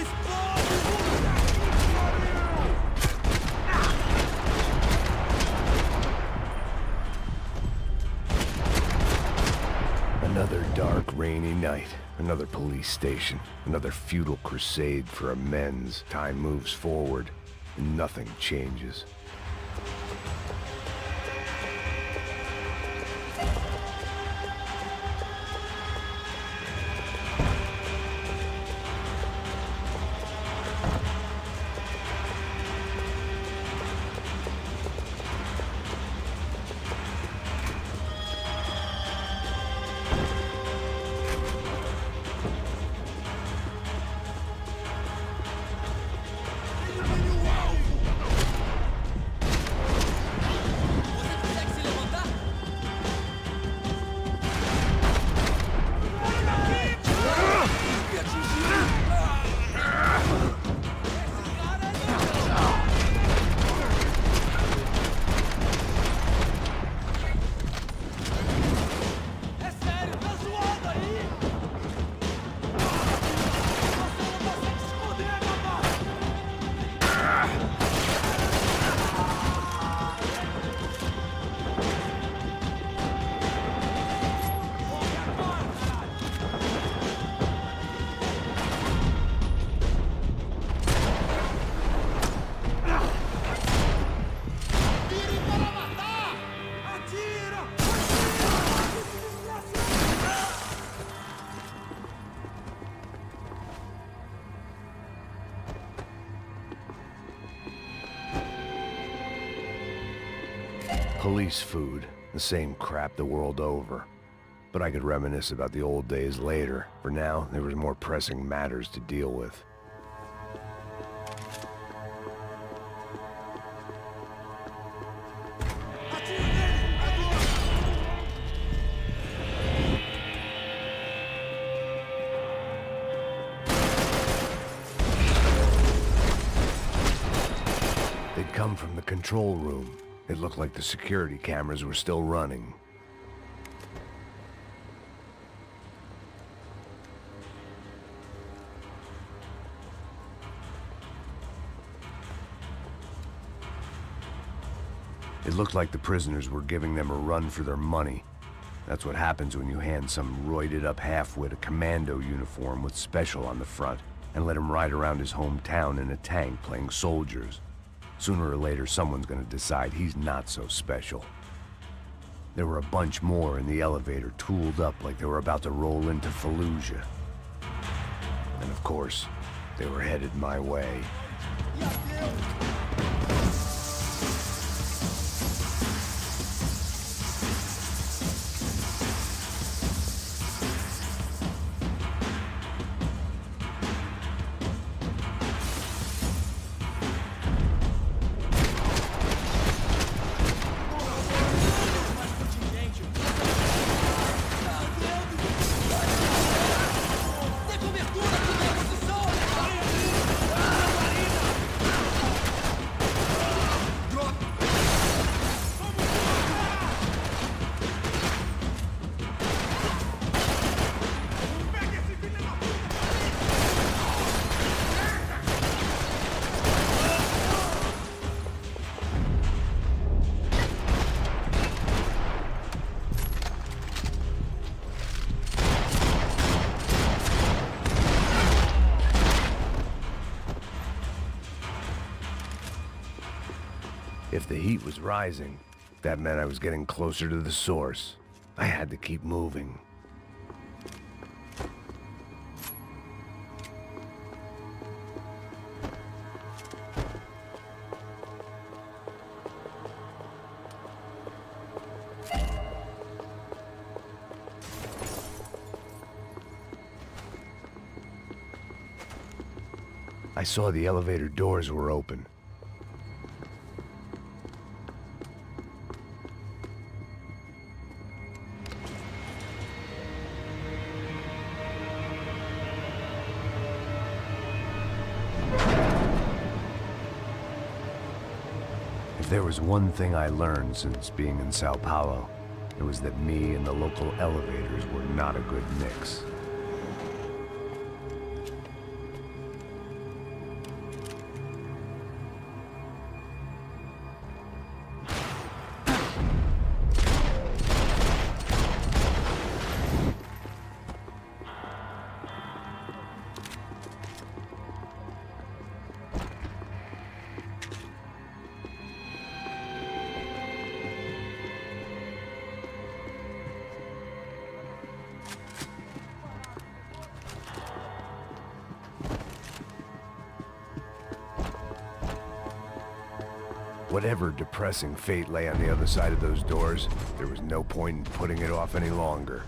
Another dark, rainy night. Another police station. Another futile crusade for amends. Time moves forward, and nothing changes. Police food, the same crap the world over. But I could reminisce about the old days later. For now, there was more pressing matters to deal with. They'd come from the control room. It looked like the security cameras were still running. It looked like the prisoners were giving them a run for their money. That's what happens when you hand some roided-up halfwit a commando uniform with special on the front and let him ride around his hometown in a tank playing soldiers. Sooner or later, someone's gonna decide he's not so special. There were a bunch more in the elevator, tooled up like they were about to roll into Fallujah. And of course, they were headed my way. If the heat was rising, that meant I was getting closer to the source. I had to keep moving. I saw the elevator doors were open. If there was one thing I learned since being in Sao Paulo, it was that me and the local elevators were not a good mix. Whatever depressing fate lay on the other side of those doors, there was no point in putting it off any longer.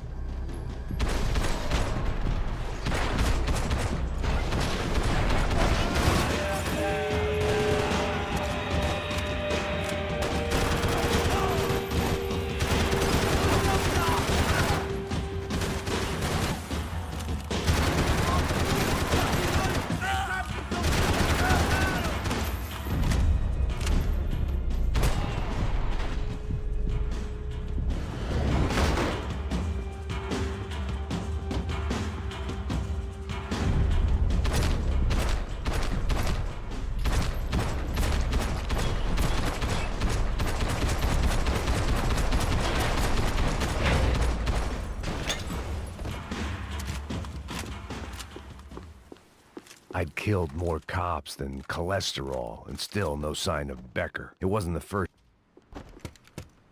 I'd killed more cops than cholesterol, and still no sign of Becker. It wasn't the first.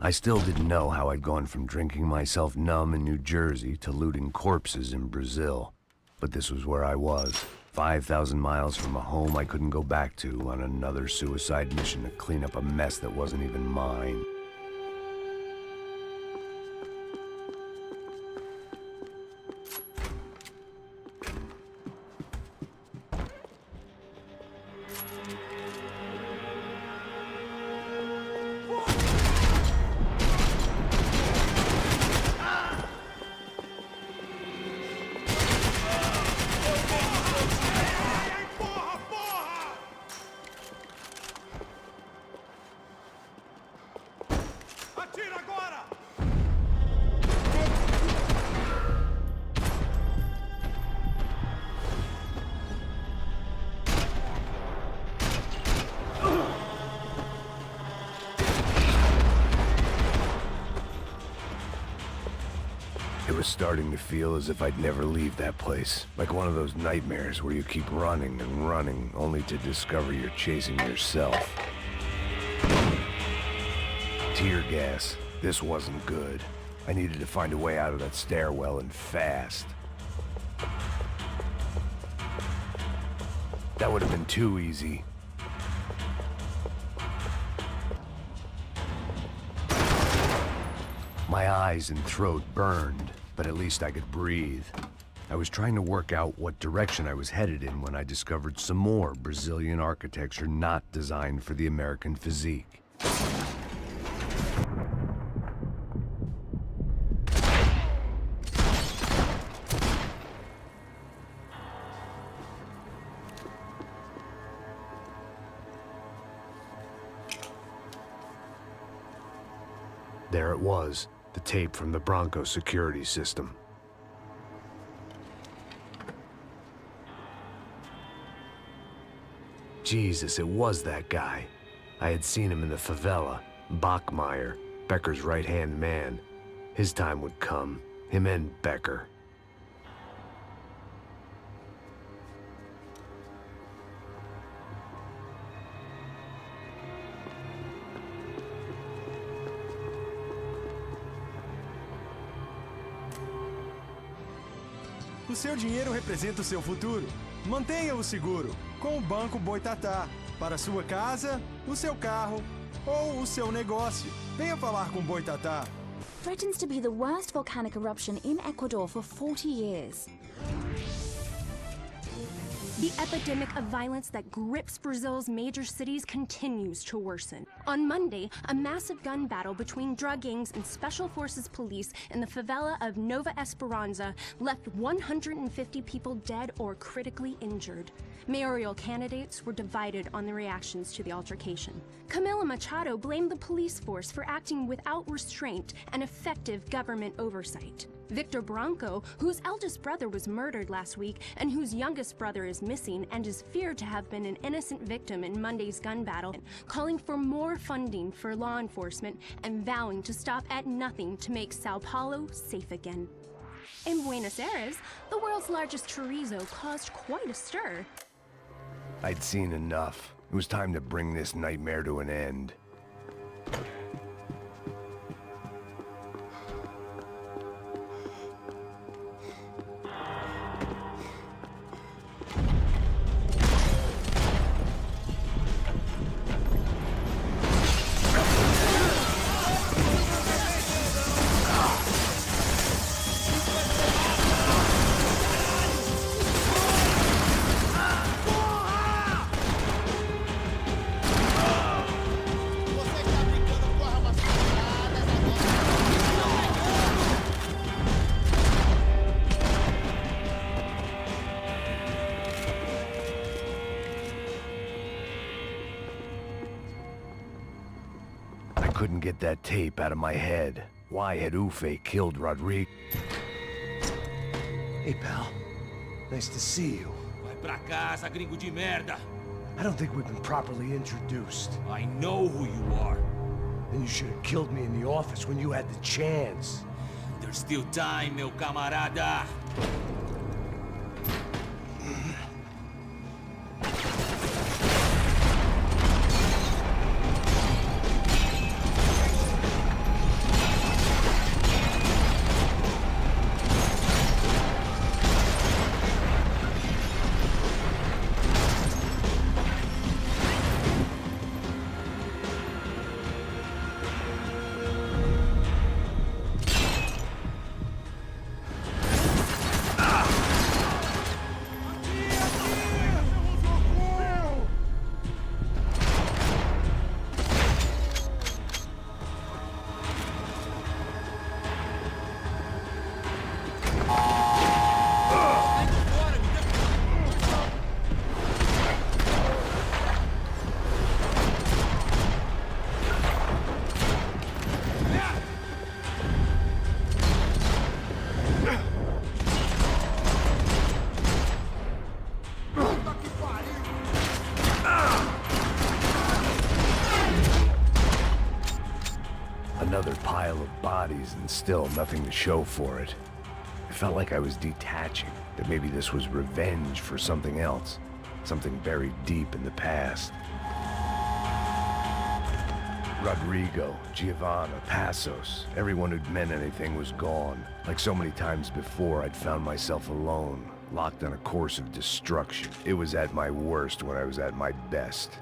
I still didn't know how I'd gone from drinking myself numb in New Jersey to looting corpses in Brazil. But this was where I was, 5,000 miles from a home I couldn't go back to, on another suicide mission to clean up a mess that wasn't even mine. It was starting to feel as if I'd never leave that place. Like one of those nightmares where you keep running and running, only to discover you're chasing yourself. Tear gas. This wasn't good. I needed to find a way out of that stairwell, and fast. That would have been too easy. My eyes and throat burned, but at least I could breathe. I was trying to work out what direction I was headed in when I discovered some more Brazilian architecture not designed for the American physique. There it was, the tape from the Bronco security system. Jesus, it was that guy. I had seen him in the favela. Bachmeyer, Becker's right-hand man. His time would come. Him and Becker. O seu dinheiro representa o seu futuro. Mantenha-o seguro com o Banco Boitatá. Para sua casa, o seu carro ou o seu negócio. Venha falar com Boitatá. Threatens to be the worst volcanic eruption in Ecuador for 40 years. The epidemic of violence that grips Brazil's major cities continues to worsen. On Monday, a massive gun battle between drug gangs and special forces police in the favela of Nova Esperança left 150 people dead or critically injured. Mayoral candidates were divided on the reactions to the altercation. Camila Machado blamed the police force for acting without restraint and effective government oversight. Victor Branco, whose eldest brother was murdered last week and whose youngest brother is missing and is feared to have been an innocent victim in Monday's gun battle, calling for more funding for law enforcement and vowing to stop at nothing to make Sao Paulo safe again. In Buenos Aires, the world's largest chorizo caused quite a stir. I'd seen enough. It was time to bring this nightmare to an end. Couldn't get that tape out of my head. Why had Ufe killed Rodrigo? Hey, pal. Nice to see you. Vai pra casa, gringo de merda. I don't think we've been properly introduced. I know who you are. Then you should have killed me in the office when you had the chance. There's still time, meu camarada. Another pile of bodies and still nothing to show for it. It felt like I was detaching, that maybe this was revenge for something else, something buried deep in the past. Rodrigo, Giovanna, Passos, everyone who'd meant anything was gone. Like so many times before, I'd found myself alone, locked on a course of destruction. It was at my worst when I was at my best.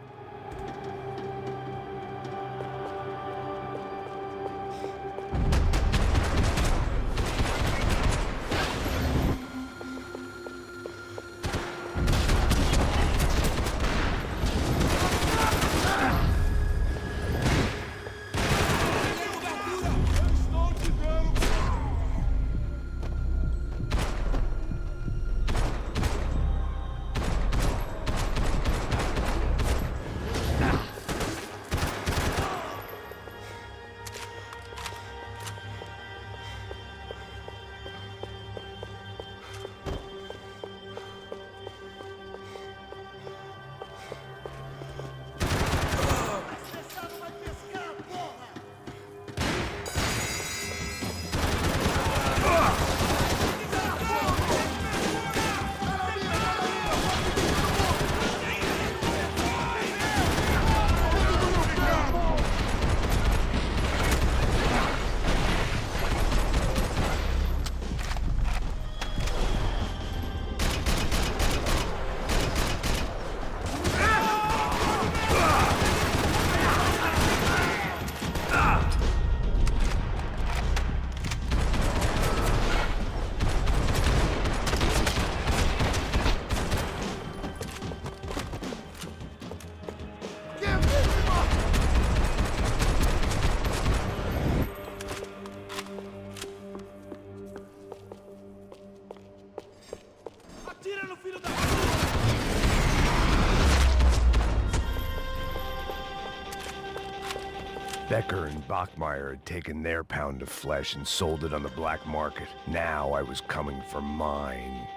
Becker and Bachmeyer had taken their pound of flesh and sold it on the black market. Now I was coming for mine.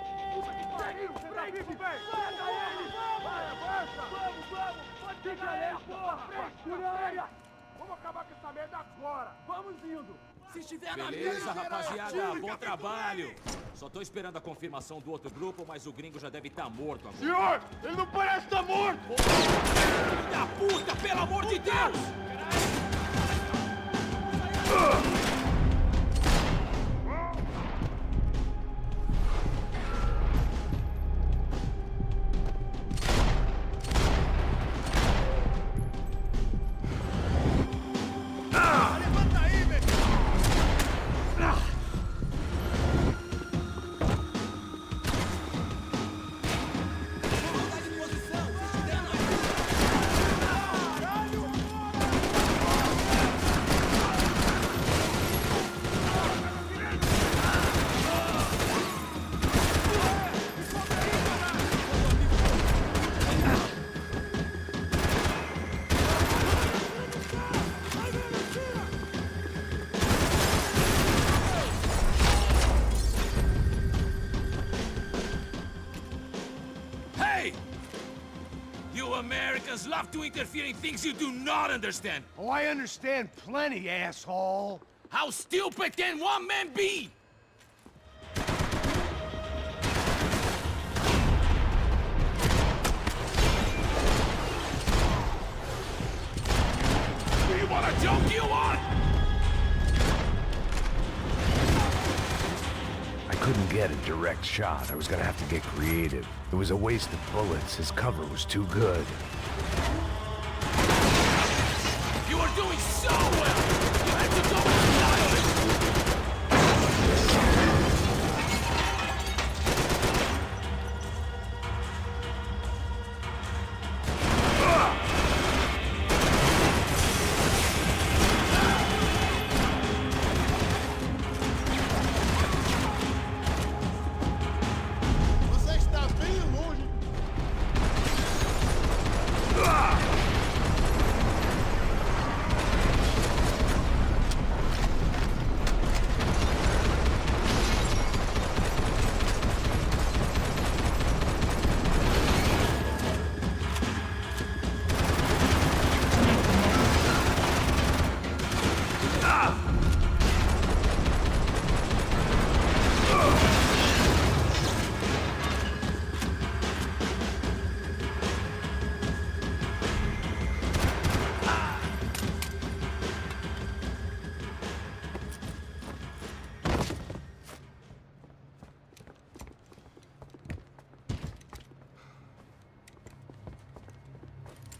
Beleza, rapaziada, bom trabalho. Só tô esperando a confirmação do outro grupo, mas o gringo já deve estar morto agora. Senhor, ele não parece estar morto! Filho da puta, pelo amor de Deus! Americans love to interfere in things you do not understand. Oh, I understand plenty, asshole. How stupid can one man be? Do you want a joke, you want? I couldn't get a direct shot. I was gonna have to get creative. It was a waste of bullets. His cover was too good. You are doing so well! You have to go and style it! Você está bem longe.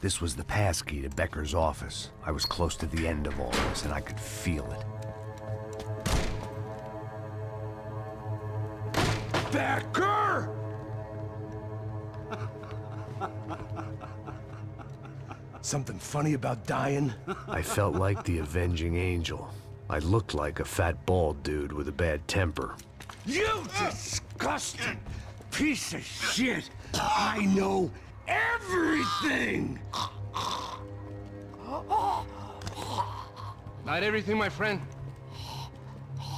This was the passkey to Becker's office. I was close to the end of all this, and I could feel it. Becker! Something funny about dying? I felt like the avenging angel. I looked like a fat bald dude with a bad temper. You disgusting piece of shit! I know everything! Not everything, my friend.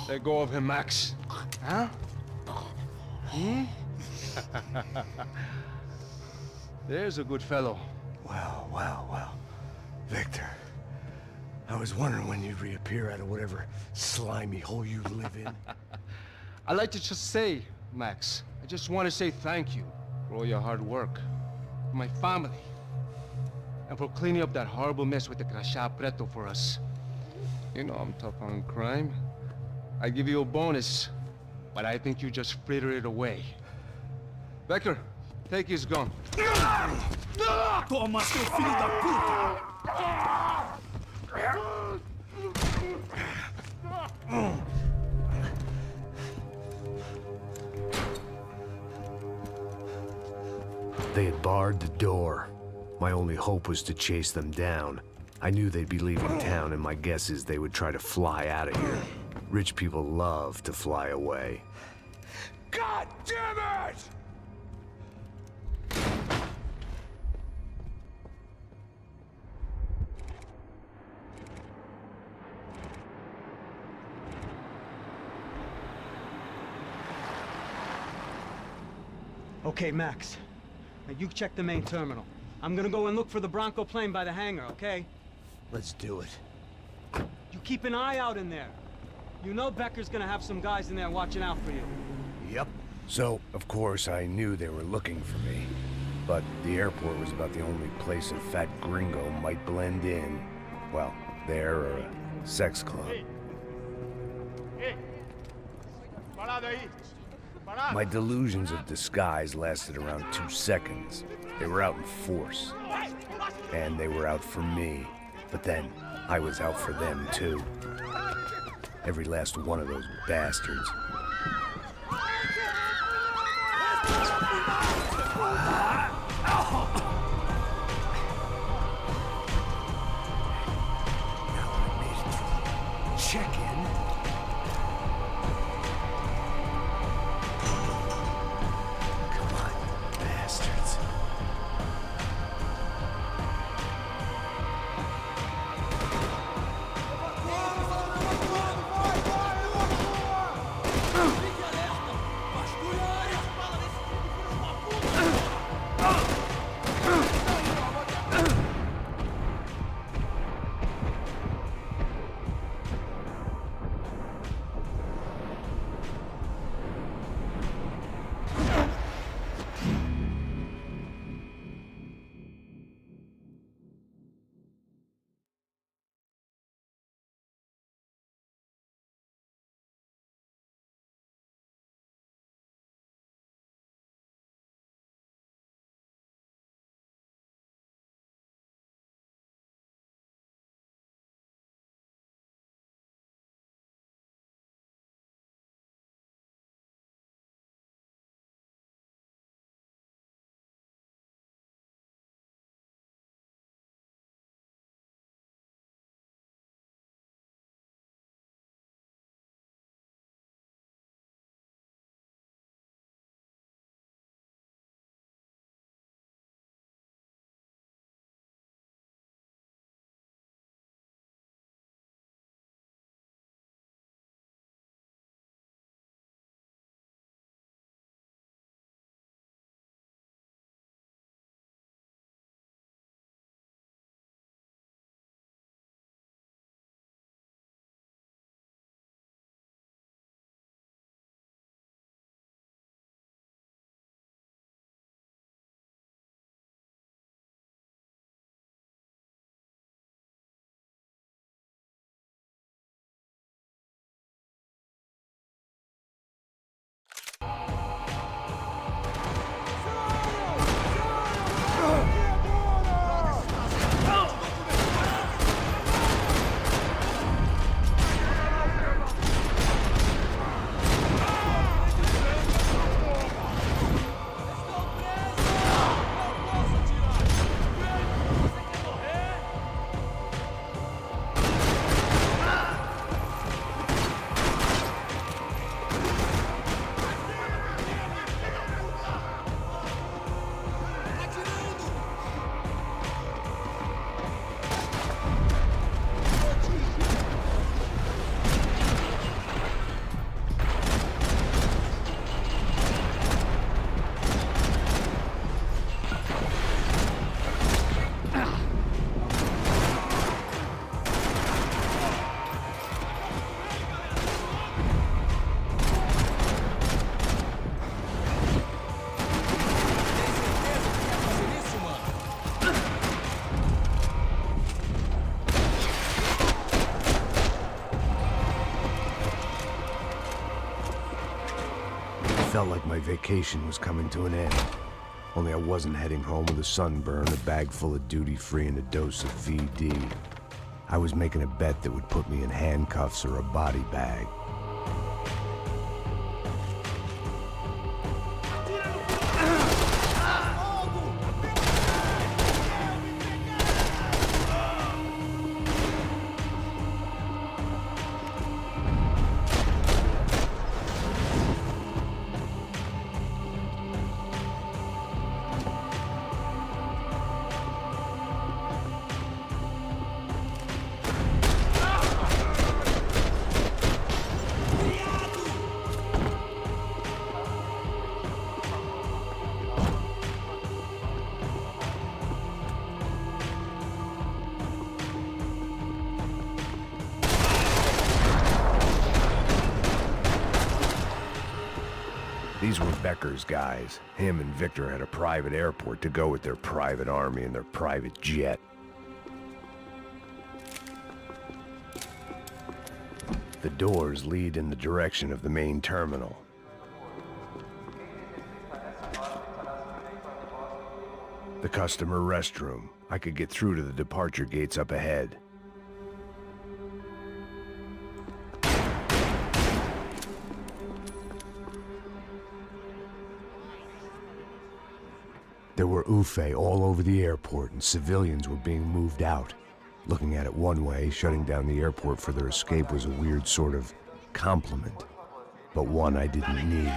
Let go of him, Max. Huh? Hmm? There's a good fellow. Well, well, well. Victor, I was wondering when you'd reappear out of whatever slimy hole you live in. I'd like to just say, Max, I just want to say thank you for all your hard work, for my family, and for cleaning up that horrible mess with the Crachá Preto for us. You know I'm tough on crime. I give you a bonus, but I think you just fritter it away. Becker, take his gun. Toma, seu filho da puta! They had barred the door. My only hope was to chase them down. I knew they'd be leaving town, and my guess is they would try to fly out of here. Rich people love to fly away. God damn it! Okay, Max. Now you check the main terminal. I'm gonna go and look for the Bronco plane by the hangar, okay? Let's do it. You keep an eye out in there. You know Becker's gonna have some guys in there watching out for you. Yep. So, of course, I knew they were looking for me. But the airport was about the only place a fat gringo might blend in. Well, there or a sex club. Parado aí. My delusions of disguise lasted around 2 seconds. They were out in force. And they were out for me. But then, I was out for them, too. Every last one of those bastards. Check-in. Come on, bastards. Felt like my vacation was coming to an end. Only I wasn't heading home with a sunburn, a bag full of duty-free, and a dose of VD. I was making a bet that would put me in handcuffs or a body bag. These were Becker's guys. Him and Victor had a private airport to go with their private army and their private jet. The doors lead in the direction of the main terminal. The customer restroom. I could get through to the departure gates up ahead. There were UFE all over the airport, and civilians were being moved out. Looking at it one way, shutting down the airport for their escape was a weird sort of compliment, but one I didn't need.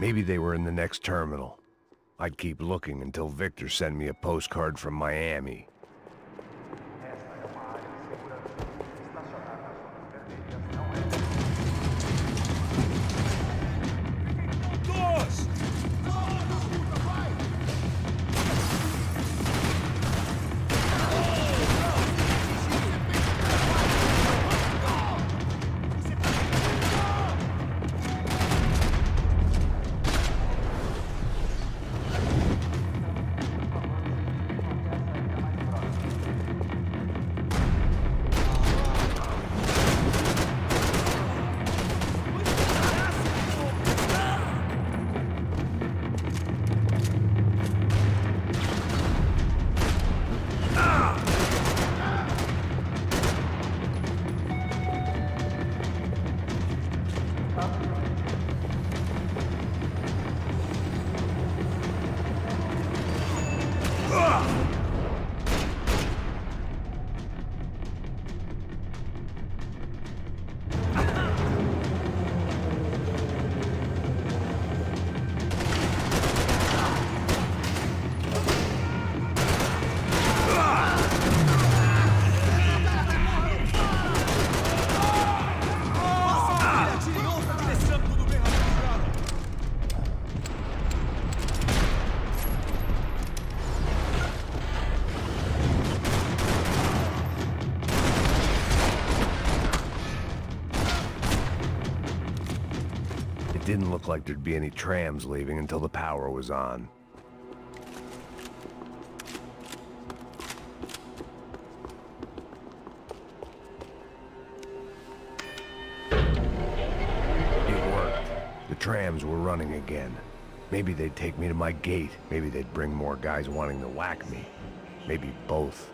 Maybe they were in the next terminal. I'd keep looking until Victor sent me a postcard from Miami. It didn't look like there'd be any trams leaving until the power was on. It worked. The trams were running again. Maybe they'd take me to my gate. Maybe they'd bring more guys wanting to whack me. Maybe both.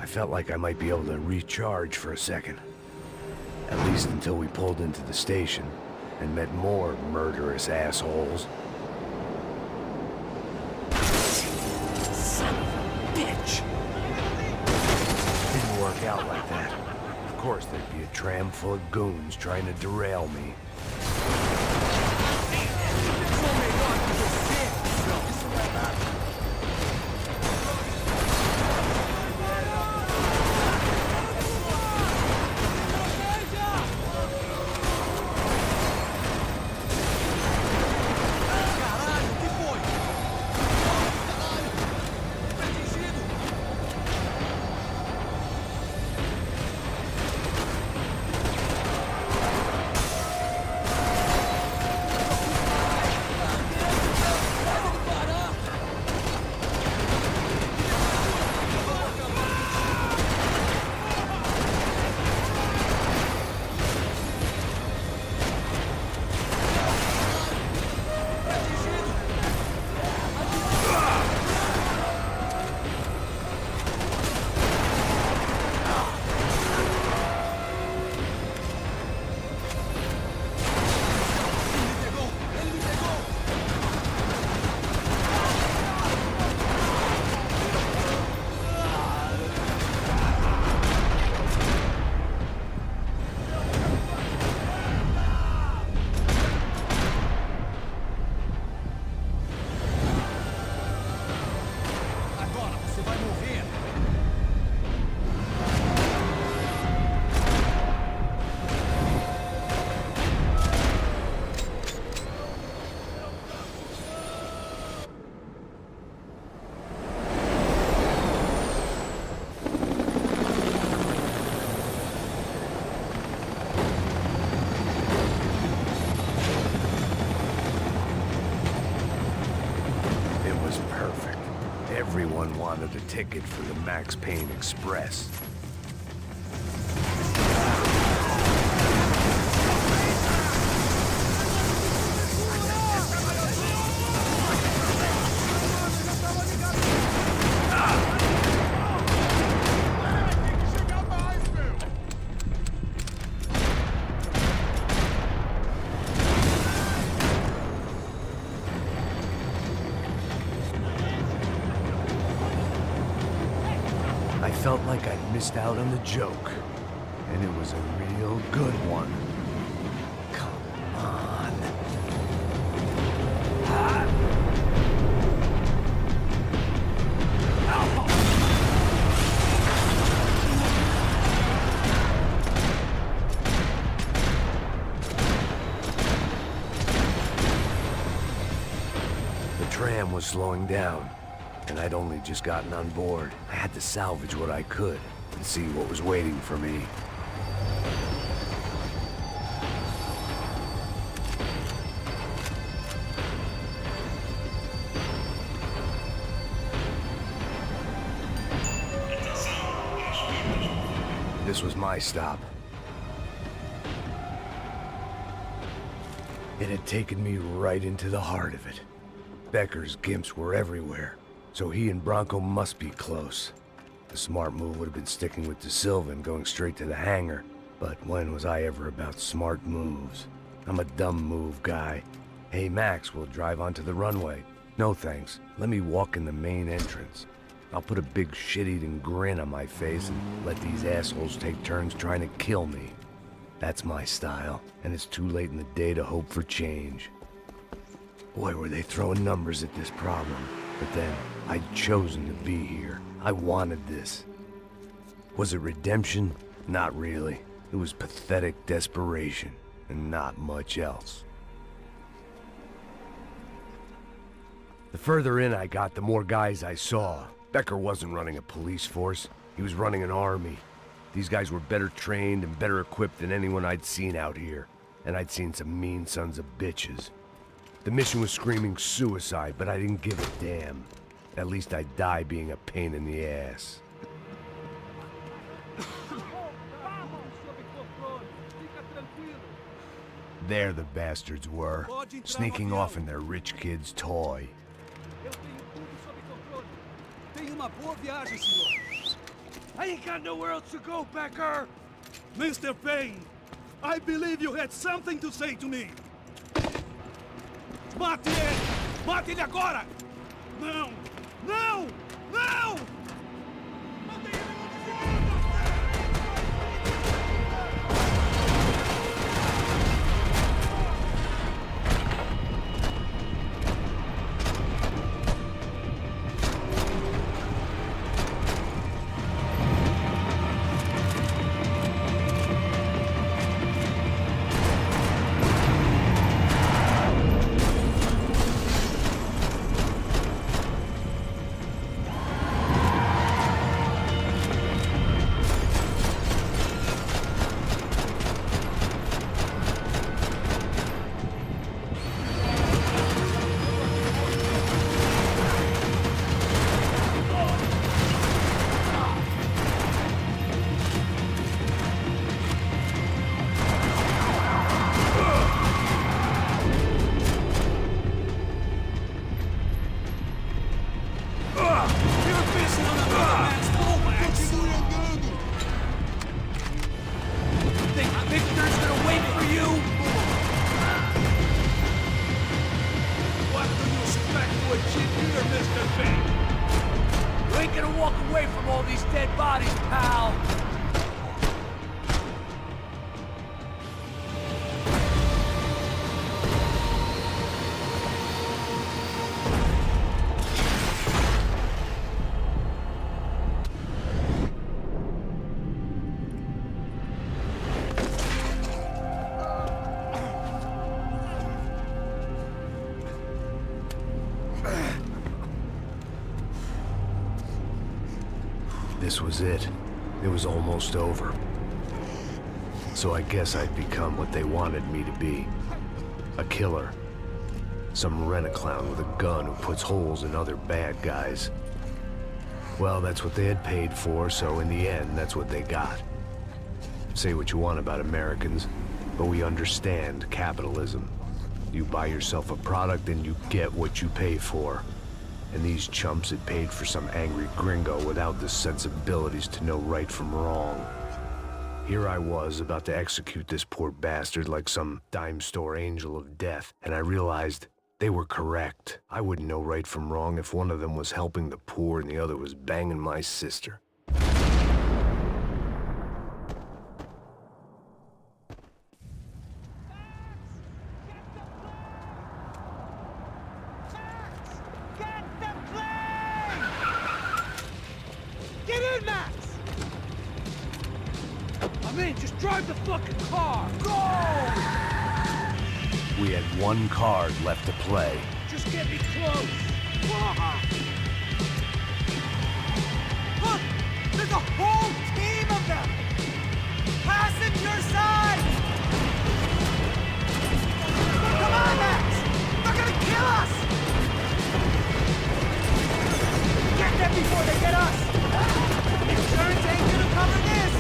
Felt like I might be able to recharge for a second. At least until we pulled into the station and met more murderous assholes. Son of a bitch! Didn't work out like that. Of course there'd be a tram full of goons trying to derail me. Everyone wanted a ticket for the Max Payne Express. I felt like I'd missed out on the joke, and it was a real good one. Come on. The tram was slowing down. And I'd only just gotten on board. I had to salvage what I could and see what was waiting for me. This was my stop. It had taken me right into the heart of it. Becker's gimps were everywhere. So he and Bronco must be close. The smart move would have been sticking with De Silva and going straight to the hangar. But when was I ever about smart moves? I'm a dumb move guy. Hey Max, we'll drive onto the runway. No thanks, let me walk in the main entrance. I'll put a big shit-eating grin on my face and let these assholes take turns trying to kill me. That's my style, and it's too late in the day to hope for change. Boy, were they throwing numbers at this problem. But then, I'd chosen to be here. I wanted this. Was it redemption? Not really. It was pathetic desperation, and not much else. The further in I got, the more guys I saw. Becker wasn't running a police force. He was running an army. These guys were better trained and better equipped than anyone I'd seen out here. And I'd seen some mean sons of bitches. The mission was screaming suicide, but I didn't give a damn. At least I'd die being a pain in the ass. There the bastards were, sneaking off in their rich kid's toy. Tenha uma boa viagem, senhor. I ain't got nowhere else to go, Becker. Mr. Payne, I believe you had something to say to me. Mate ele! Mate ele agora! Não! Não! Não! This was it. It was almost over. So I guess I'd become what they wanted me to be. A killer. Some rent-a-clown with a gun who puts holes in other bad guys. Well, that's what they had paid for, so in the end, that's what they got. Say what you want about Americans, but we understand capitalism. You buy yourself a product and you get what you pay for. And these chumps had paid for some angry gringo without the sensibilities to know right from wrong. Here I was, about to execute this poor bastard like some dime store angel of death, and I realized they were correct. I wouldn't know right from wrong if one of them was helping the poor and the other was banging my sister. Just drive the fucking car! Go! We had one card left to play. Just get me close! Look! There's a whole team of them! Passenger side! Come on, Max! They're gonna kill us! Get them before they get us! Insurance ain't gonna cover this!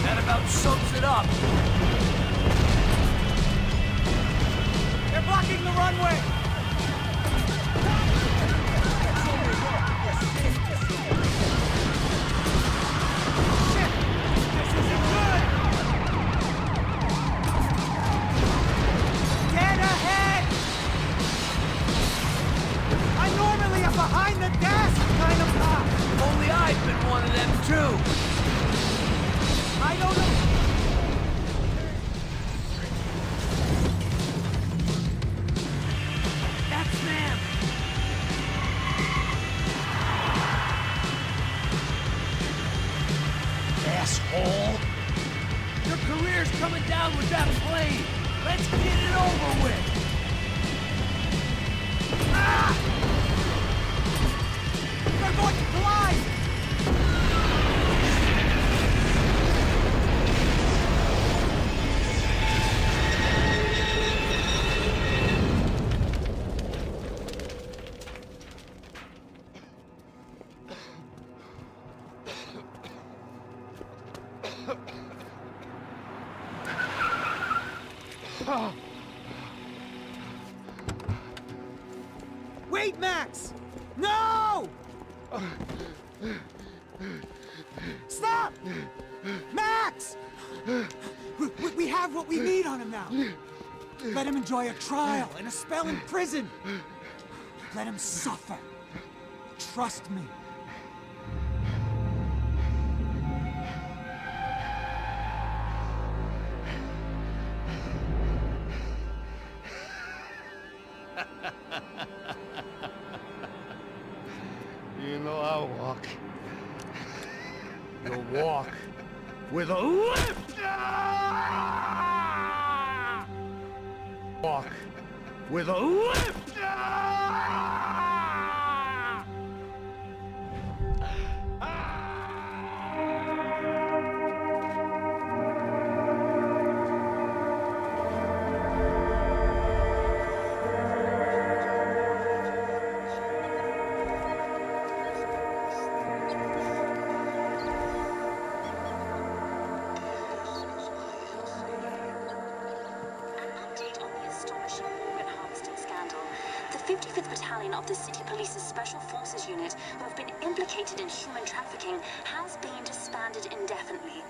That about sums it up. They're blocking the runway. too! I don't know! X-Man! Asshole! Your career's coming down with that plane! Let's get it over with! Ah! They're going to collide! Wait, Max! No! Stop! Max! We have what we need on him now. Let him enjoy a trial and a spell in prison. Let him suffer. Trust me. You know I'll walk. You'll walk with a lift! Walk with a lift! The 55th Battalion of the City Police's Special Forces Unit, who have been implicated in human trafficking, has been disbanded indefinitely.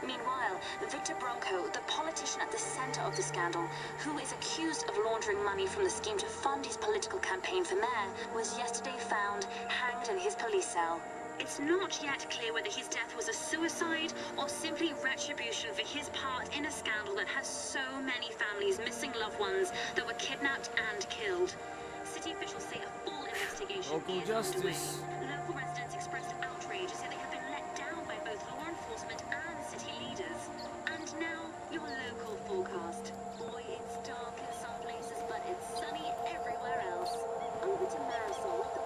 Meanwhile, Victor Bronco, the politician at the center of the scandal, who is accused of laundering money from the scheme to fund his political campaign for mayor, was yesterday found hanged in his police cell. It's not yet clear whether his death was a suicide or simply retribution for his part in a scandal that has so many families missing loved ones that were kidnapped and killed. City officials say a full investigation Local is justice. underway. Local residents expressed outrage, say they have been let down by both law enforcement and city leaders. And now, your local forecast. Boy, it's dark in some places, but it's sunny everywhere else. Over to Marisol with the